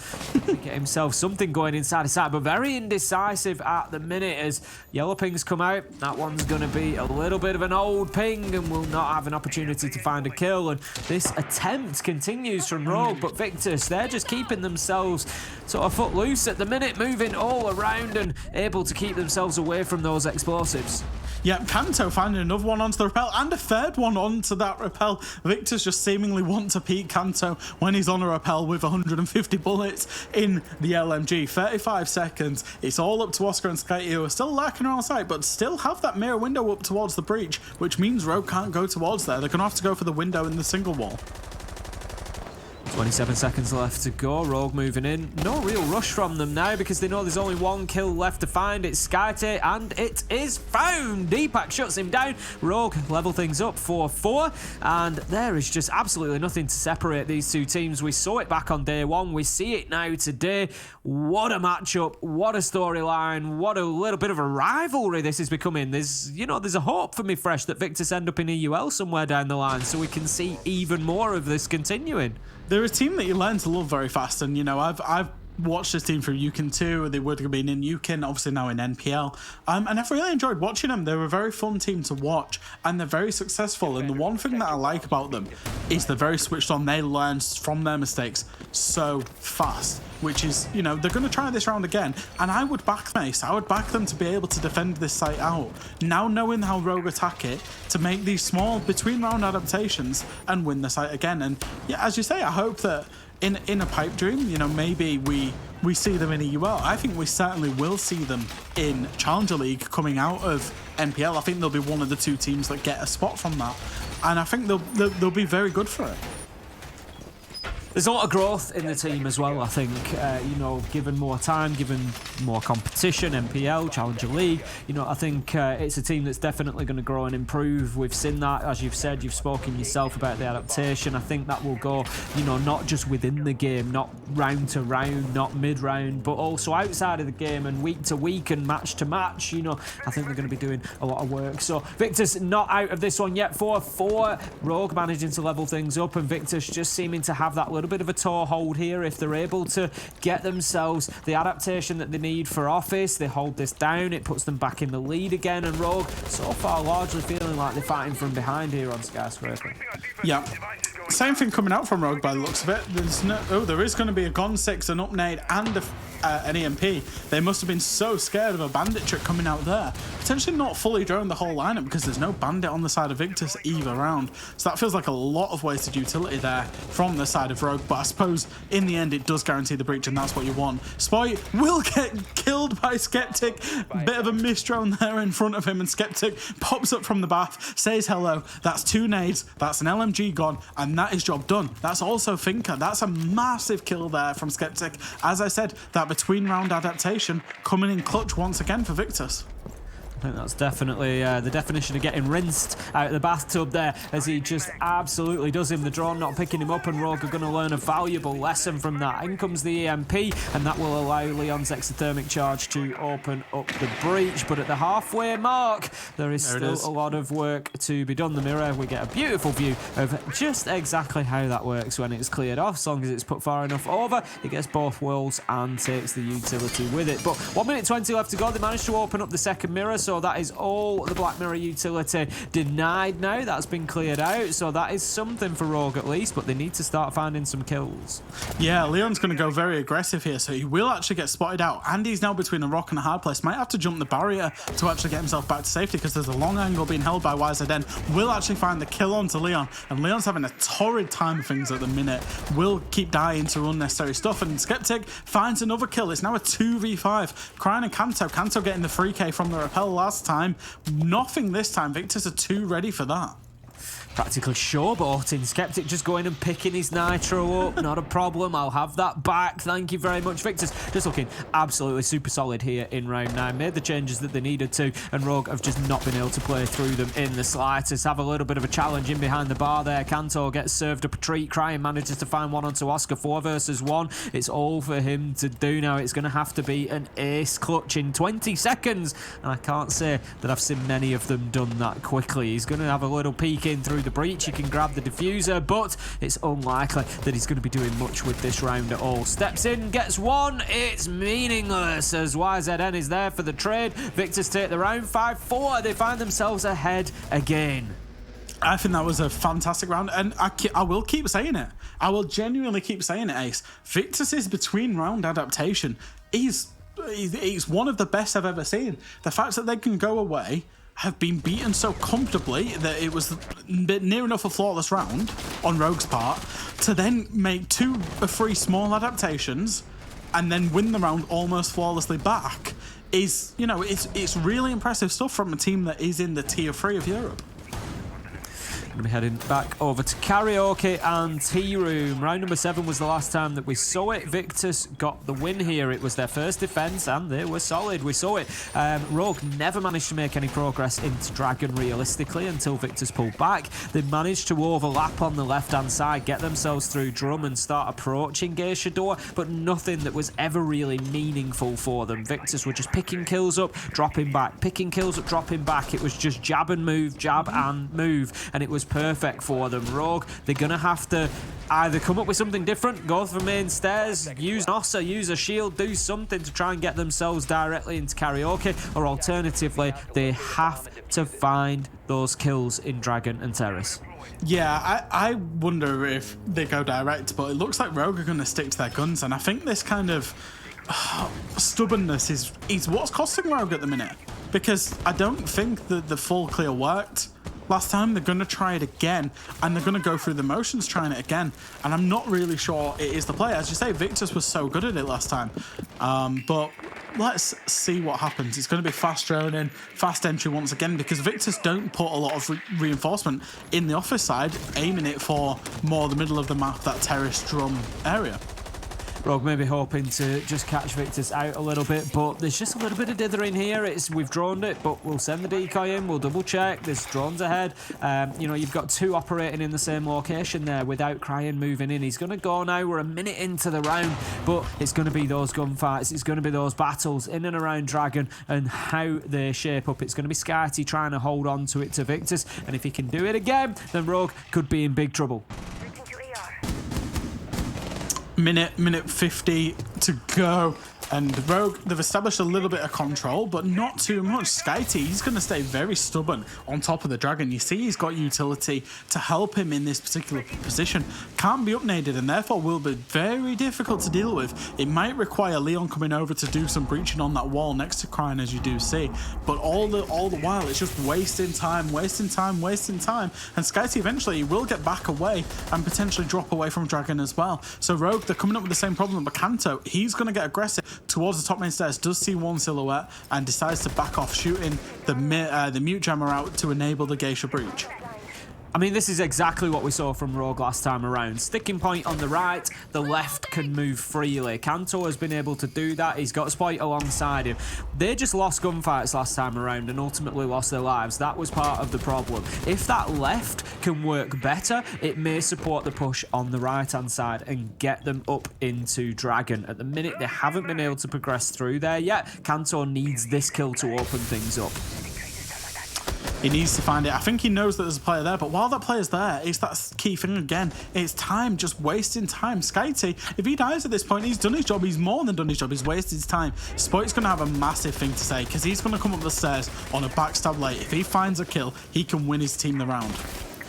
get himself something going inside the side, but very indecisive at the minute as yellow pings come out. That one's going to be a little bit of an old ping and will not have an opportunity to find a kill, and this attempt continues from Rogue, but Victus, they're just keeping themselves sort of foot loose at the minute, moving all around and able to keep themselves away from those explosives. Yeah, Kanto finding another one onto the rappel and a third one onto that rappel. Victus just seemingly want to peek Kanto when he's on a rappel with 150 bullets in the LMG. 35 seconds. It's all up to Oscar and Sky, who are still lurking around sight, but still have that mirror window up towards the breach, which means Rogue can't go towards there. They're going to have to go for the window in the single wall. 27 seconds left to go. Rogue moving in. No real rush from them now because they know there's only one kill left to find. It's Skyte, and it is found. Deepak shuts him down. Rogue level things up 4-4, and there is just absolutely nothing to separate these two teams. We saw it back on day one. We see it now today. What a matchup. What a storyline. What a little bit of a rivalry this is becoming. There's a hope for me fresh that Victus end up in a UL somewhere down the line, so we can see even more of this continuing. They're a team that you learn to love very fast, and I've watched this team from UKIN 2. They would have been in UKIN, obviously now in NPL, and I've really enjoyed watching them. They're a very fun team to watch, and they're very successful, and the one thing that I like about them is they're very switched on. They learn from their mistakes so fast, which is, they're going to try this round again, and I would back Mace. I would back them to be able to defend this site out, now knowing how Rogue attack it, to make these small between round adaptations and win the site again. And yeah, as you say, I hope that in a pipe dream, maybe we see them in a UL. I think we certainly will see them in Challenger League coming out of NPL. I think they'll be one of the two teams that get a spot from that, and I think they'll be very good for it. There's a lot of growth in the team as well, I think. Given more time, given more competition, NPL, Challenger League, I think it's a team that's definitely going to grow and improve. We've seen that, as you've said, you've spoken yourself about the adaptation. I think that will go, not just within the game, not round to round, not mid-round, but also outside of the game and week to week and match to match. I think they're going to be doing a lot of work. So Victus not out of this one yet. 4-4. Rogue managing to level things up, and Victus just seeming to have that little bit of a toehold here. If they're able to get themselves the adaptation that they need for Office, they hold this down, it puts them back in the lead again, and Rogue so far largely feeling like they're fighting from behind here on Skyscraper. Yeah, same thing coming out from Rogue by the looks of it. There is going to be a Gon 6, an upnade, and an EMP. They must have been so scared of a bandit trick coming out there. Potentially not fully droned the whole lineup because there's no bandit on the side of Victus either round. So that feels like a lot of wasted utility there from the side of Rogue. But I suppose in the end it does guarantee the breach, and that's what you want. Spoy will get killed by Skeptic. Bit of a misdrone there in front of him, and Skeptic pops up from the bath, says hello. That's 2 nades, that's an LMG gone, and that is job done. That's also Finker. That's a massive kill there from Skeptic. As I said, that between round adaptation coming in clutch once again for Victus. I think that's definitely the definition of getting rinsed out of the bathtub there, as he just absolutely does him. The drone not picking him up, and Rogue are going to learn a valuable lesson from that. In comes the EMP, and that will allow Leon's exothermic charge to open up the breach. But at the halfway mark, there is still a lot of work to be done. The mirror, we get a beautiful view of just exactly how that works when it's cleared off. As long as it's put far enough over, it gets both worlds and takes the utility with it. But 1 minute 20 left to go. They managed to open up the second mirror, so that is all the Black Mirror utility denied now. That's been cleared out, so that is something for Rogue at least, but they need to start finding some kills. Yeah, Leon's going to go very aggressive here, so he will actually get spotted out, and he's now between a rock and a hard place. Might have to jump the barrier to actually get himself back to safety, because there's a long angle being held by YZN. Will actually find the kill onto Leon, and Leon's having a torrid time of things at the minute. Will keep dying to unnecessary stuff, and Skeptic finds another kill. It's now a 2v5. Cryan and Kanto getting the 3k from the rappel last time. Nothing this time. Victus are too ready for that. Practically showboating. Skeptic just going and picking his nitro up. Not a problem. I'll have that back. Thank you very much, Victus. Just looking absolutely super solid here in round 9. Made the changes that they needed to, and Rogue have just not been able to play through them in the slightest. Have a little bit of a challenge in behind the bar there. Kanto gets served up a treat. Cryan manages to find one onto Oscar. 4 versus 1. It's all for him to do now. It's going to have to be an ace clutch in 20 seconds. And I can't say that I've seen many of them done that quickly. He's going to have a little peek in through the breach. He can grab the diffuser, but it's unlikely that he's going to be doing much with this round at all. Steps in, gets one. It's meaningless as YZN is there for the trade. Victus take the round. 5-4. They find themselves ahead again. I think that was a fantastic round, and I will keep saying it. I will genuinely keep saying it, Ace. Victus's between round adaptation is one of the best I've ever seen. The fact that they can go away, have been beaten so comfortably that it was near enough a flawless round on Rogue's part to then make 2 or 3 small adaptations and then win the round almost flawlessly back is, you know, it's really impressive stuff from a team that is in the tier 3 of Europe. Going to be heading back over to Karaoke and Tea Room. Round number 7 was the last time that we saw it. Victus got the win here. It was their first defense and they were solid. We saw it. Rogue never managed to make any progress into Dragon realistically until Victus pulled back. They managed to overlap on the left-hand side, get themselves through Drum and start approaching Geisha Door, but nothing that was ever really meaningful for them. Victus were just picking kills up, dropping back, picking kills up, dropping back. It was just jab and move, jab and move, and it was perfect for them. Rogue, they're gonna have to either come up with something different, go for main stairs, use an Ossa, use a shield, do something to try and get themselves directly into Karaoke, or alternatively they have to find those kills in Dragon and Terrace. Yeah, I wonder if they go direct, but it looks like Rogue are going to stick to their guns, and I think this kind of stubbornness is what's costing Rogue at the minute, because I don't think that the full clear worked last time. They're going to try it again, and they're going to go through the motions trying it again, and I'm not really sure it is the play. As you say, Victus was so good at it last time, but let's see what happens. It's going to be fast drone in, fast entry once again, because Victus don't put a lot of reinforcement in the office side, aiming it for more the middle of the map, that terrace drum area. Rogue maybe hoping to just catch Victus out a little bit, but there's just a little bit of dithering here. We've droned it, but we'll send the decoy in, we'll double check, there's drones ahead. You know, you've got 2 operating in the same location there without Cryan moving in. He's going to go now, we're a minute into the round, but it's going to be those gunfights, it's going to be those battles in and around Dragon and how they shape up. It's going to be Skyty trying to hold on to it to Victus, and if he can do it again, then Rogue could be in big trouble. Minute 50 to go, and Rogue, they've established a little bit of control, but not too much. Skyty, he's going to stay very stubborn on top of the Dragon. You see he's got utility to help him in this particular position. Can't be upnaded, and therefore will be very difficult to deal with. It might require Leon coming over to do some breaching on that wall next to Cryan, as you do see, but all the while it's just wasting time, and Skyty eventually will get back away and potentially drop away from Dragon as well. So Rogue, they're coming up with the same problem, but Kanto, he's going to get aggressive towards the top main stairs, does see one silhouette and decides to back off, shooting the mute jammer out to enable the Geisha breach. I mean, this is exactly what we saw from Rogue last time around. Sticking point on the right, the left can move freely. Kanto has been able to do that. He's got Spoit alongside him. They just lost gunfights last time around and ultimately lost their lives. That was part of the problem. If that left can work better, it may support the push on the right-hand side and get them up into Dragon. At the minute, they haven't been able to progress through there yet. Kanto needs this kill to open things up. He needs to find it. I think he knows that there's a player there, but while that player's there, it's that key thing again. It's time, just wasting time. Skyty, if he dies at this point, he's done his job. He's more than done his job. He's wasted his time. Spoit's going to have a massive thing to say, because he's going to come up the stairs on a backstab late. If he finds a kill, he can win his team the round.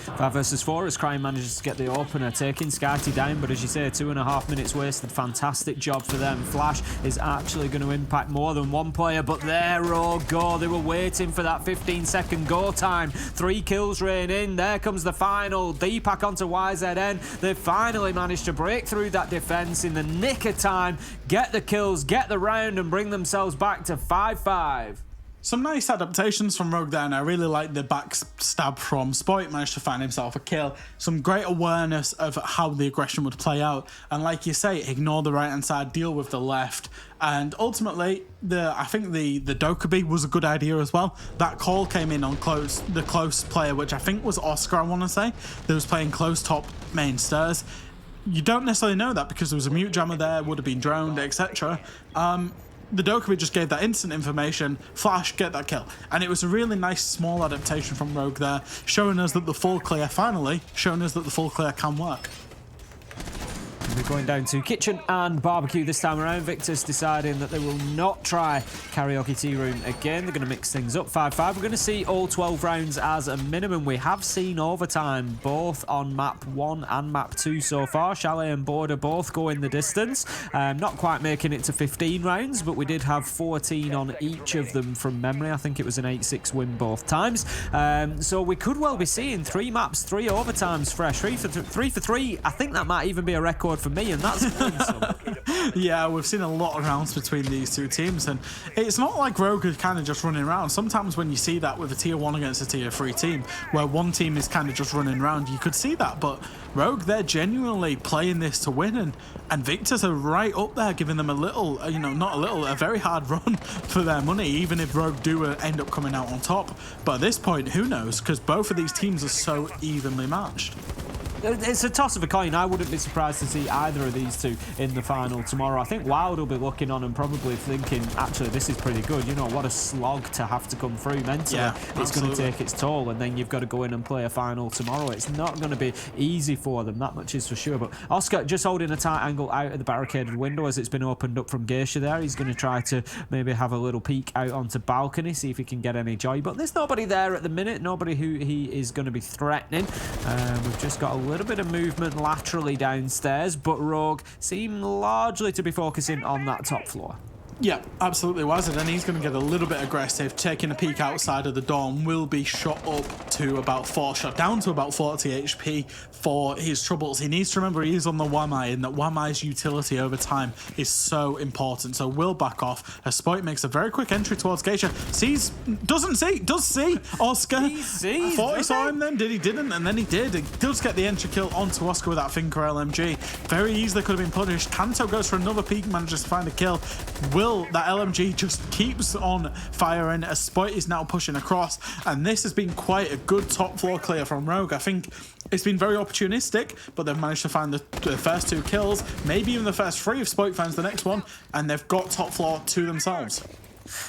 5 versus 4 as Cryan manages to get the opener, taking Skyty down, but as you say, 2.5 minutes wasted. Fantastic job for them. Flash is actually going to impact more than one player, but there Rogue go. They were waiting for that 15-second go time. 3 kills rain in. There comes the final. Deepak onto YZN. They finally managed to break through that defense in the nick of time, get the kills, get the round, and bring themselves back to 5-5. Some nice adaptations from Rogue there, and I really like the backstab from Spoit. Managed to find himself a kill. Some great awareness of how the aggression would play out, and like you say, ignore the right hand side, deal with the left, and ultimately I think the Dokkaebi was a good idea as well. That call came in on the close player, which I think was Oscar, I want to say, that was playing close top main stairs. You don't necessarily know that because there was a mute jammer there, would have been droned, etc. The Dokkaebi just gave that instant information, Flash, get that kill. And it was a really nice small adaptation from Rogue there, showing us that the full clear, finally, showing us that the full clear can work. We're going down to kitchen and barbecue this time around. Victus deciding that they will not try karaoke tea room again. They're going to mix things up. 5-5. We're going to see all 12 rounds as a minimum. We have seen overtime both on map 1 and map 2 so far. Chalet and Border both going the distance. Not quite making it to 15 rounds, but we did have 14 on each of them from memory. I think it was an 8-6 win both times. So we could well be seeing 3 maps, 3 overtimes fresh. 3 for 3. I think that might even be a record for me, and that's Yeah, we've seen a lot of rounds between these two teams, and it's not like Rogue is kind of just running around. Sometimes when you see that with a tier 1 against a tier 3 team, where one team is kind of just running around, you could see that, but Rogue, they're genuinely playing this to win, and Victus are right up there, giving them a little, a very hard run for their money, even if Rogue do end up coming out on top. But at this point, who knows, because both of these teams are so evenly matched. It's a toss of a coin. I wouldn't be surprised to see either of these two in the final tomorrow. I think Wild will be looking on and probably thinking, actually, this is pretty good. You know, what a slog to have to come through mentally. Yeah, it's going to take its toll, and then you've got to go in and play a final tomorrow. It's not going to be easy for them, that much is for sure. But Oscar just holding a tight angle out of the barricaded window as it's been opened up from Geisha there. He's going to try to maybe have a little peek out onto balcony, see if he can get any joy. But there's nobody there at the minute, nobody who he is going to be threatening. We've just got a little bit of movement laterally downstairs, but Rogue seem largely to be focusing on that top floor. Yeah, absolutely was it, and he's going to get a little bit aggressive, taking a peek outside of the door, and will be shot up to about 4 shot down to about 40 HP for his troubles. He needs to remember he is on the Wamai, and that Wamai's utility over time is so important, so will back off as Spoit makes a very quick entry towards Geisha. Does see Oscar. He sees, I thought he saw him then, didn't, and then he did. He does get the entry kill onto Oscar with that Finker LMG. Very easily could have been punished. Kanto goes for another peek, manages to find a kill. That LMG just keeps on firing as Spoit is now pushing across, and this has been quite a good top floor clear from Rogue. I think it's been very opportunistic, but they've managed to find the first 2 kills, maybe even the first 3 if Spoit finds the next one, and they've got top floor to themselves.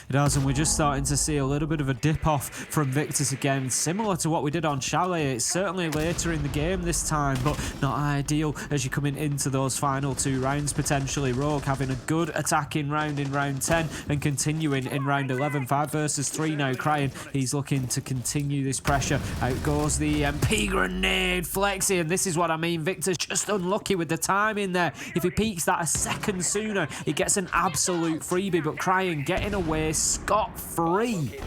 It has, and we're just starting to see a little bit of a dip off from Victus again, similar to what we did on Chalet. It's certainly later in the game this time, but not ideal as you're coming into those final 2 rounds potentially. Rogue having a good attacking round in round 10 and continuing in round 11. 5 versus 3 now. Crying, he's looking to continue this pressure. Out goes the MP grenade, Flexi, and this is what I mean. Victor's just unlucky with the time in there. If he peeks that a second sooner, he gets an absolute freebie, but Crying getting away scot-free.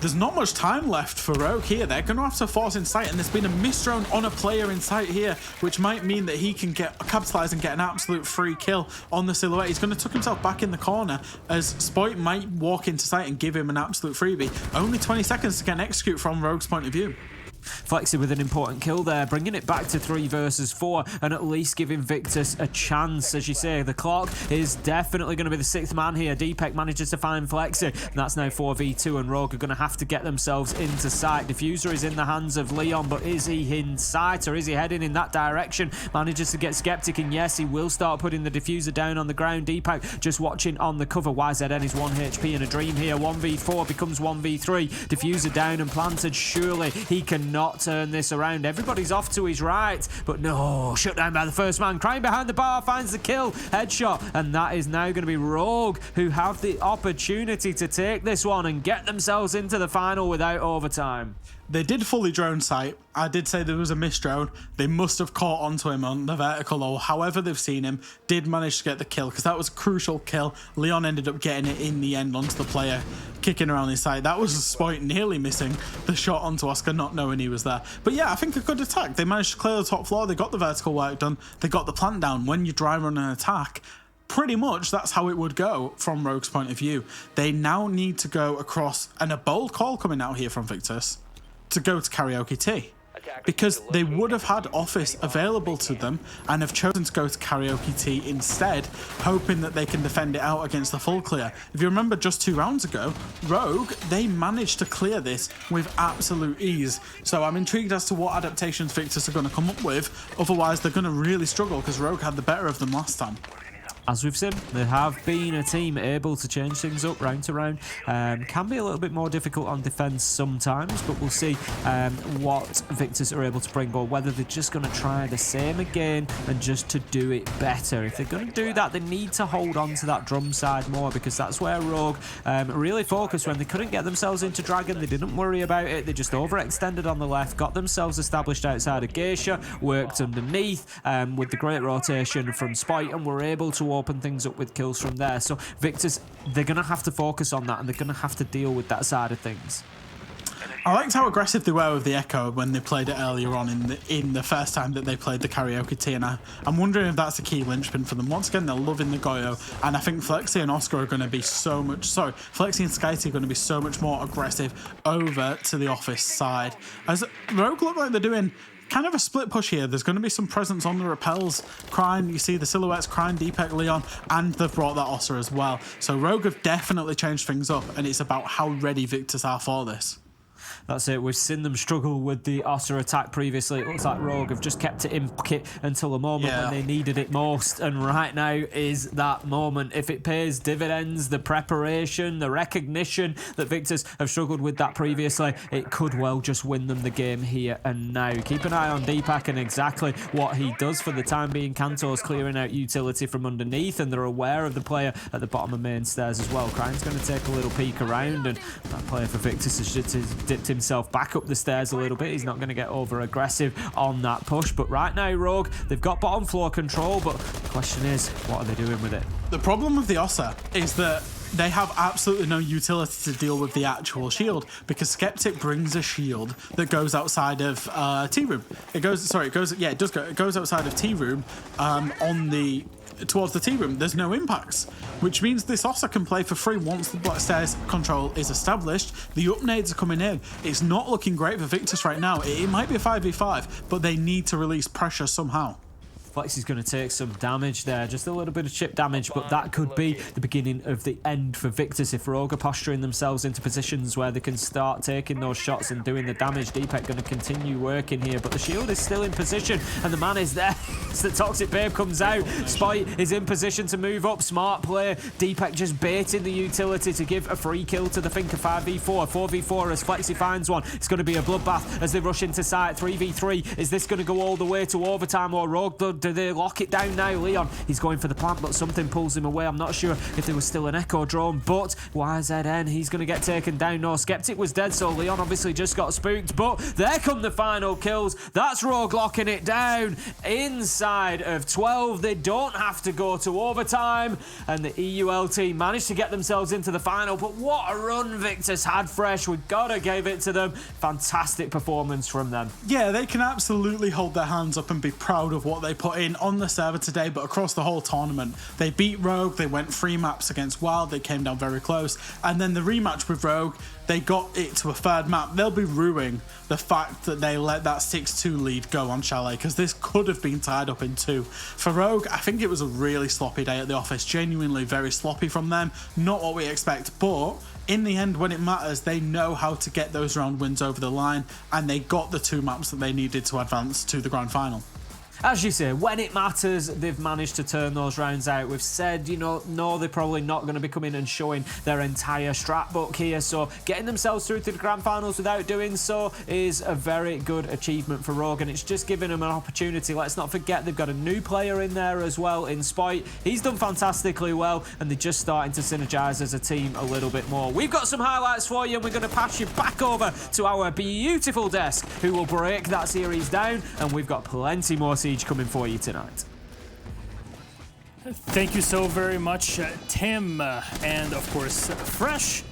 There's not much time left for Rogue here. They're going to have to force in sight, and there's been a misdrone on a player in sight here, which might mean that he can capitalize and get an absolute free kill on the Silhouette. He's going to tuck himself back in the corner as Spoit might walk into sight and give him an absolute freebie. Only 20 seconds to get an execute from Rogue's point of view. Flexi with an important kill there, bringing it back to 3 versus 4 and at least giving Victus a chance. As you say, the clock is definitely going to be the 6th man here. Deepak manages to find Flexi, and that's now 4v2, and Rogue are going to have to get themselves into sight. Diffuser is in the hands of Leon, but is he in sight or is he heading in that direction? Manages to get Skeptic, and yes, he will start putting the diffuser down on the ground. Deepak just watching on the cover. YZN is 1 HP in a dream here. 1v4 becomes 1v3. Diffuser down and planted. Surely he can not turn this around. Everybody's off to his right, but no, shut down by the first man. Crying behind the bar, finds the kill, headshot, and that is now going to be Rogue who have the opportunity to take this one and get themselves into the final without overtime. They did fully drone sight. I did say there was a misdrone. They must have caught onto him on the vertical, or however they've seen him. Did manage to get the kill, because that was a crucial kill. Leon ended up getting it in the end onto the player, kicking around his side. That was a Spoit nearly missing the shot onto Oscar, not knowing he was there. But yeah, I think a good attack. They managed to clear the top floor. They got the vertical work done. They got the plant down. When you dry run an attack, pretty much that's how it would go from Rogue's point of view. They now need to go across, and a bold call coming out here from Victus, to go to Karaoke Tea, because they would have had Office available to them and have chosen to go to Karaoke Tea instead, hoping that they can defend it out against the full clear. If you remember just 2 rounds ago, Rogue, they managed to clear this with absolute ease. So I'm intrigued as to what adaptations Victus are going to come up with. Otherwise, they're going to really struggle, because Rogue had the better of them last time. as we've seen, they have been a team able to change things up round to round. Can be a little bit more difficult on defense sometimes, but we'll see what Victus are able to bring, or whether they're just going to try the same again and just to do it better. If they're going to do that, they need to hold on to that drum side more, because that's where Rogue really focused when they couldn't get themselves into Dragon. They didn't worry about it. They just overextended on the left, got themselves established outside of Geisha, worked underneath with the great rotation from Spite, and were able to open things up with kills from there. So Victus, they're going to have to focus on that, and they're going to have to deal with that side of things. I liked how aggressive they were with the Echo when they played it earlier on in the first time that they played the karaoke tee, and I'm wondering if that's a key linchpin for them. Once again, they're loving the Goyo, and I think Flexi and Oscar are going to be Flexi and Skyty are going to be so much more aggressive over to the office side. As Rogue look like they're doing kind of a split push here. There's going to be some presence on the repels. Crine, you see the silhouettes, Crine, Deepak, Leon, and they've brought that Ossa as well. So Rogue have definitely changed things up, and it's about how ready Victus are for this. That's it. We've seen them struggle with the Ossa attack previously. It looks like Rogue have just kept it in pocket until the moment when they needed it most. And right now is that moment. If it pays dividends, the preparation, the recognition that Victus have struggled with that previously, it could well just win them the game here and now. Keep an eye on Deepak and exactly what he does for the time being. Kanto's clearing out utility from underneath, and they're aware of the player at the bottom of main stairs as well. Crine's going to take a little peek around, and that player for Victus has just dipped himself back up the stairs a little bit. He's not going to get over aggressive on that push, but right now Rogue, they've got bottom floor control, but the question is, what are they doing with it? The problem with the Ossa is that they have absolutely no utility to deal with the actual shield, because Skeptic brings a shield that goes outside of T room. It goes outside of T room towards the T room. There's no impacts, which means this Ossa can play for free once the black stairs control is established. The up nades are coming in. It's not looking great for Victus right now. It might be a 5v5, but they need to release pressure somehow. Flexi's going to take some damage there, just a little bit of chip damage, but that could be the beginning of the end for Victus if Rogue are posturing themselves into positions where they can start taking those shots and doing the damage. Deepak going to continue working here, but the shield is still in position and the man is there. As the Toxic Babe comes out, Spite is in position to move up. Smart play. Deepak just baiting the utility to give a free kill to the Finker. 5v4, 4v4 as Flexi finds one. It's going to be a bloodbath as they rush into site. 3v3. Is this going to go all the way to overtime, or Rogue do they lock it down now? Leon, he's going for the plant, but something pulls him away. I'm not sure if there was still an Echo drone, but YZN, he's going to get taken down. No, Skeptic was dead, so Leon obviously just got spooked, but there come the final kills. That's Rogue locking it down inside of 12. They don't have to go to overtime, and the EUL team managed to get themselves into the final, but what a run Victus had fresh. We've got to give it to them. Fantastic performance from them. Yeah, they can absolutely hold their hands up and be proud of what they put in on the server today, but across the whole tournament. They beat Rogue, they went 3 maps against Wild, they came down very close, and then the rematch with Rogue, they got it to a 3rd map. They'll be ruining the fact that they let that 6-2 lead go on Chalet, because this could have been tied up in 2. For Rogue, I think it was a really sloppy day at the office, genuinely very sloppy from them, not what we expect, but in the end, when it matters, they know how to get those round wins over the line, and they got the 2 maps that they needed to advance to the grand final. As you say, when it matters, they've managed to turn those rounds out. We've said, no, they're probably not going to be coming and showing their entire strat book here, so getting themselves through to the grand finals without doing so is a very good achievement for Rogue, and it's just giving them an opportunity. Let's not forget they've got a new player in there as well in Spite. He's done fantastically well, and they're just starting to synergize as a team a little bit more. We've got some highlights for you, and we're going to pass you back over to our beautiful desk, who will break that series down, and we've got plenty more Siege coming for you tonight. Thank you so very much, Tim, and of course, Fresh.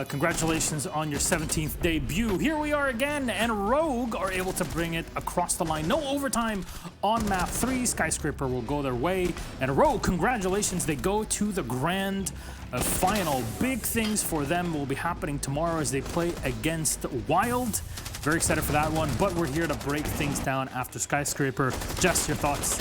Congratulations on your 17th debut. Here we are again, and Rogue are able to bring it across the line. No overtime on map 3. Skyscraper will go their way, and Rogue, congratulations, they go to the grand final. Big things for them will be happening tomorrow as they play against Wild. Very excited for that one, but we're here to break things down after Skyscraper. Just your thoughts.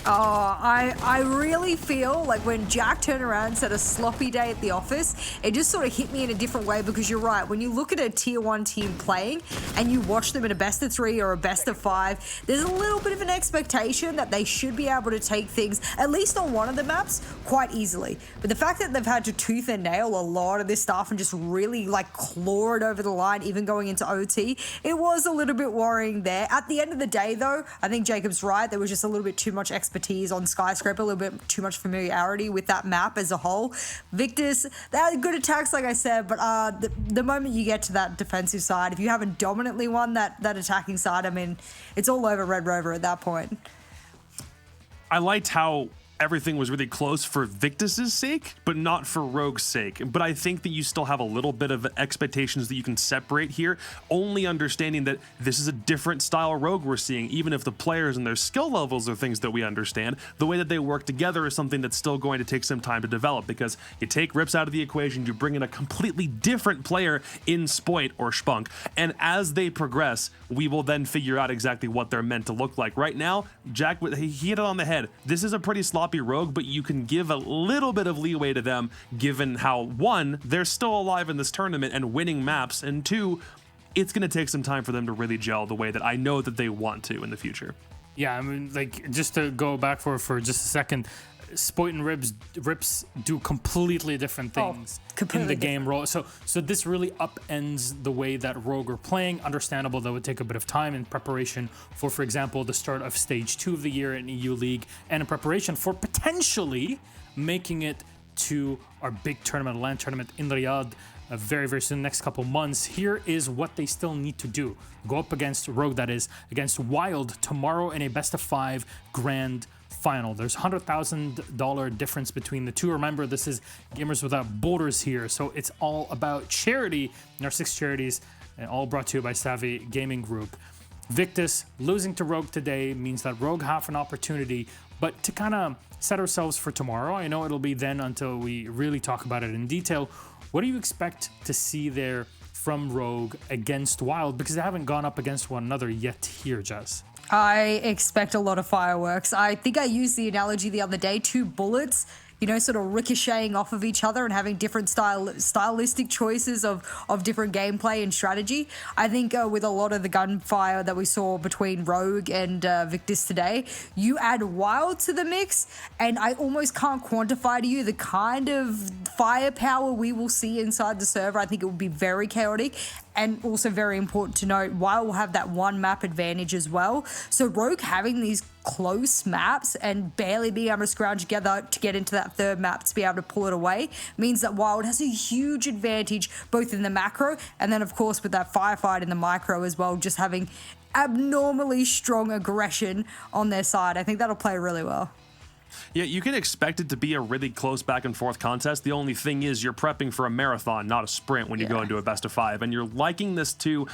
I really feel like when Jack turned around and said a sloppy day at the office, it just sort of hit me in a different way, because you're right. When you look at a tier 1 team playing and you watch them in a best of 3 or a best of 5, there's a little bit of an expectation that they should be able to take things, at least on one of the maps, quite easily. But the fact that they've had to tooth and nail a lot of this stuff and just really like claw it over the line, even going into OT, it was a little bit worrying there. At the end of the day, though, I think Jacob's right. There was just a little bit too much expertise on Skyscraper, a little bit too much familiarity with that map as a whole. Victus, they had good attacks, like I said, but the moment you get to that defensive side, if you haven't dominantly won that attacking side, I mean, it's all over Red Rover at that point. I liked how everything was really close for Victus's sake, but not for Rogue's sake. But I think that you still have a little bit of expectations that you can separate here, only understanding that this is a different style Rogue we're seeing. Even if the players and their skill levels are things that we understand, the way that they work together is something that's still going to take some time to develop, because you take Rips out of the equation, you bring in a completely different player in Spoit or Spunk, and as they progress, we will then figure out exactly what they're meant to look like. Right now, Jack, he hit it on the head. This is a pretty sloppy Rogue, but you can give a little bit of leeway to them given how, one, they're still alive in this tournament and winning maps, and two, it's going to take some time for them to really gel the way that I know that they want to in the future. Yeah, I mean, like, just to go back for just a second, Spoit and Rips do completely different things in the game role. So this really upends the way that Rogue are playing. Understandable that would take a bit of time in preparation for example, the start of stage 2 of the year in EU League, and in preparation for potentially making it to our big tournament, LAN tournament in Riyadh, very, very soon, next couple months. Here is what they still need to do. Go up against Rogue, that is, against Wild tomorrow in a best of 5 grand final. There's $100,000 difference between the two. Remember, this is Gamers Without Borders here, so it's all about charity, and our 6 charities, and all brought to you by Savvy Gaming Group. Victus losing to Rogue today means that Rogue have an opportunity, but to kind of set ourselves for tomorrow, I know it'll be then until we really talk about it in detail. What do you expect to see there from Rogue against Wild? Because they haven't gone up against one another yet here, Jess. I expect a lot of fireworks. I think I used the analogy the other day, 2 bullets, you know, sort of ricocheting off of each other and having different stylistic choices of different gameplay and strategy. I think with a lot of the gunfire that we saw between Rogue and Victus today, you add Wild to the mix, and I almost can't quantify to you the kind of firepower we will see inside the server. I think it will be very chaotic. And also very important to note, Wild will have that 1 map advantage as well. So Rogue having these close maps and barely being able to scrounge together to get into that 3rd map to be able to pull it away means that Wild has a huge advantage both in the macro and then of course with that firefight in the micro as well, just having abnormally strong aggression on their side. I think that'll play really well. Yeah, you can expect it to be a really close back and forth contest. The only thing is you're prepping for a marathon, not a sprint when you go into a best of 5. And you're liking this to,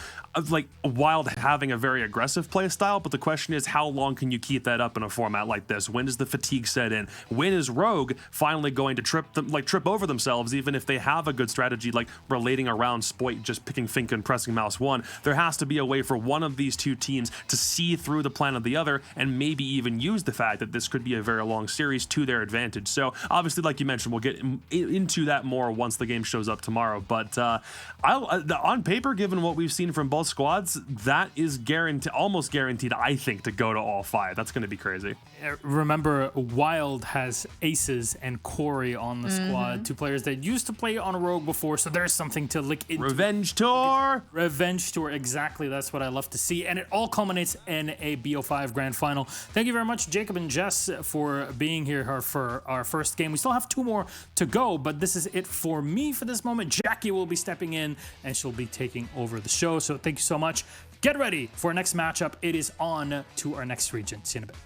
like, Wild having a very aggressive play style, but the question is how long can you keep that up in a format like this? When does the fatigue set in? When is Rogue finally going to trip over themselves, even if they have a good strategy, like relating around Spoit, just picking Fink and pressing mouse 1? There has to be a way for one of these 2 teams to see through the plan of the other and maybe even use the fact that this could be a very long series to their advantage. So obviously, like you mentioned, we'll get into that more once the game shows up tomorrow. But on paper, given what we've seen from both squads, that is almost guaranteed, I think, to go to all 5. That's going to be crazy. Remember, Wild has Aces and Corey on the squad, 2 players that used to play on Rogue before, so there's something to look into. Revenge Tour! Revenge Tour, exactly. That's what I love to see. And it all culminates in a BO5 Grand Final. Thank you very much, Jacob and Jess, for being here for our first game. We still have 2 more to go, but this is it for me for this moment. Jackie will be stepping in, and she'll be taking over the show. So thank you so much. Get ready for our next matchup. It is on to our next region. See you in a bit.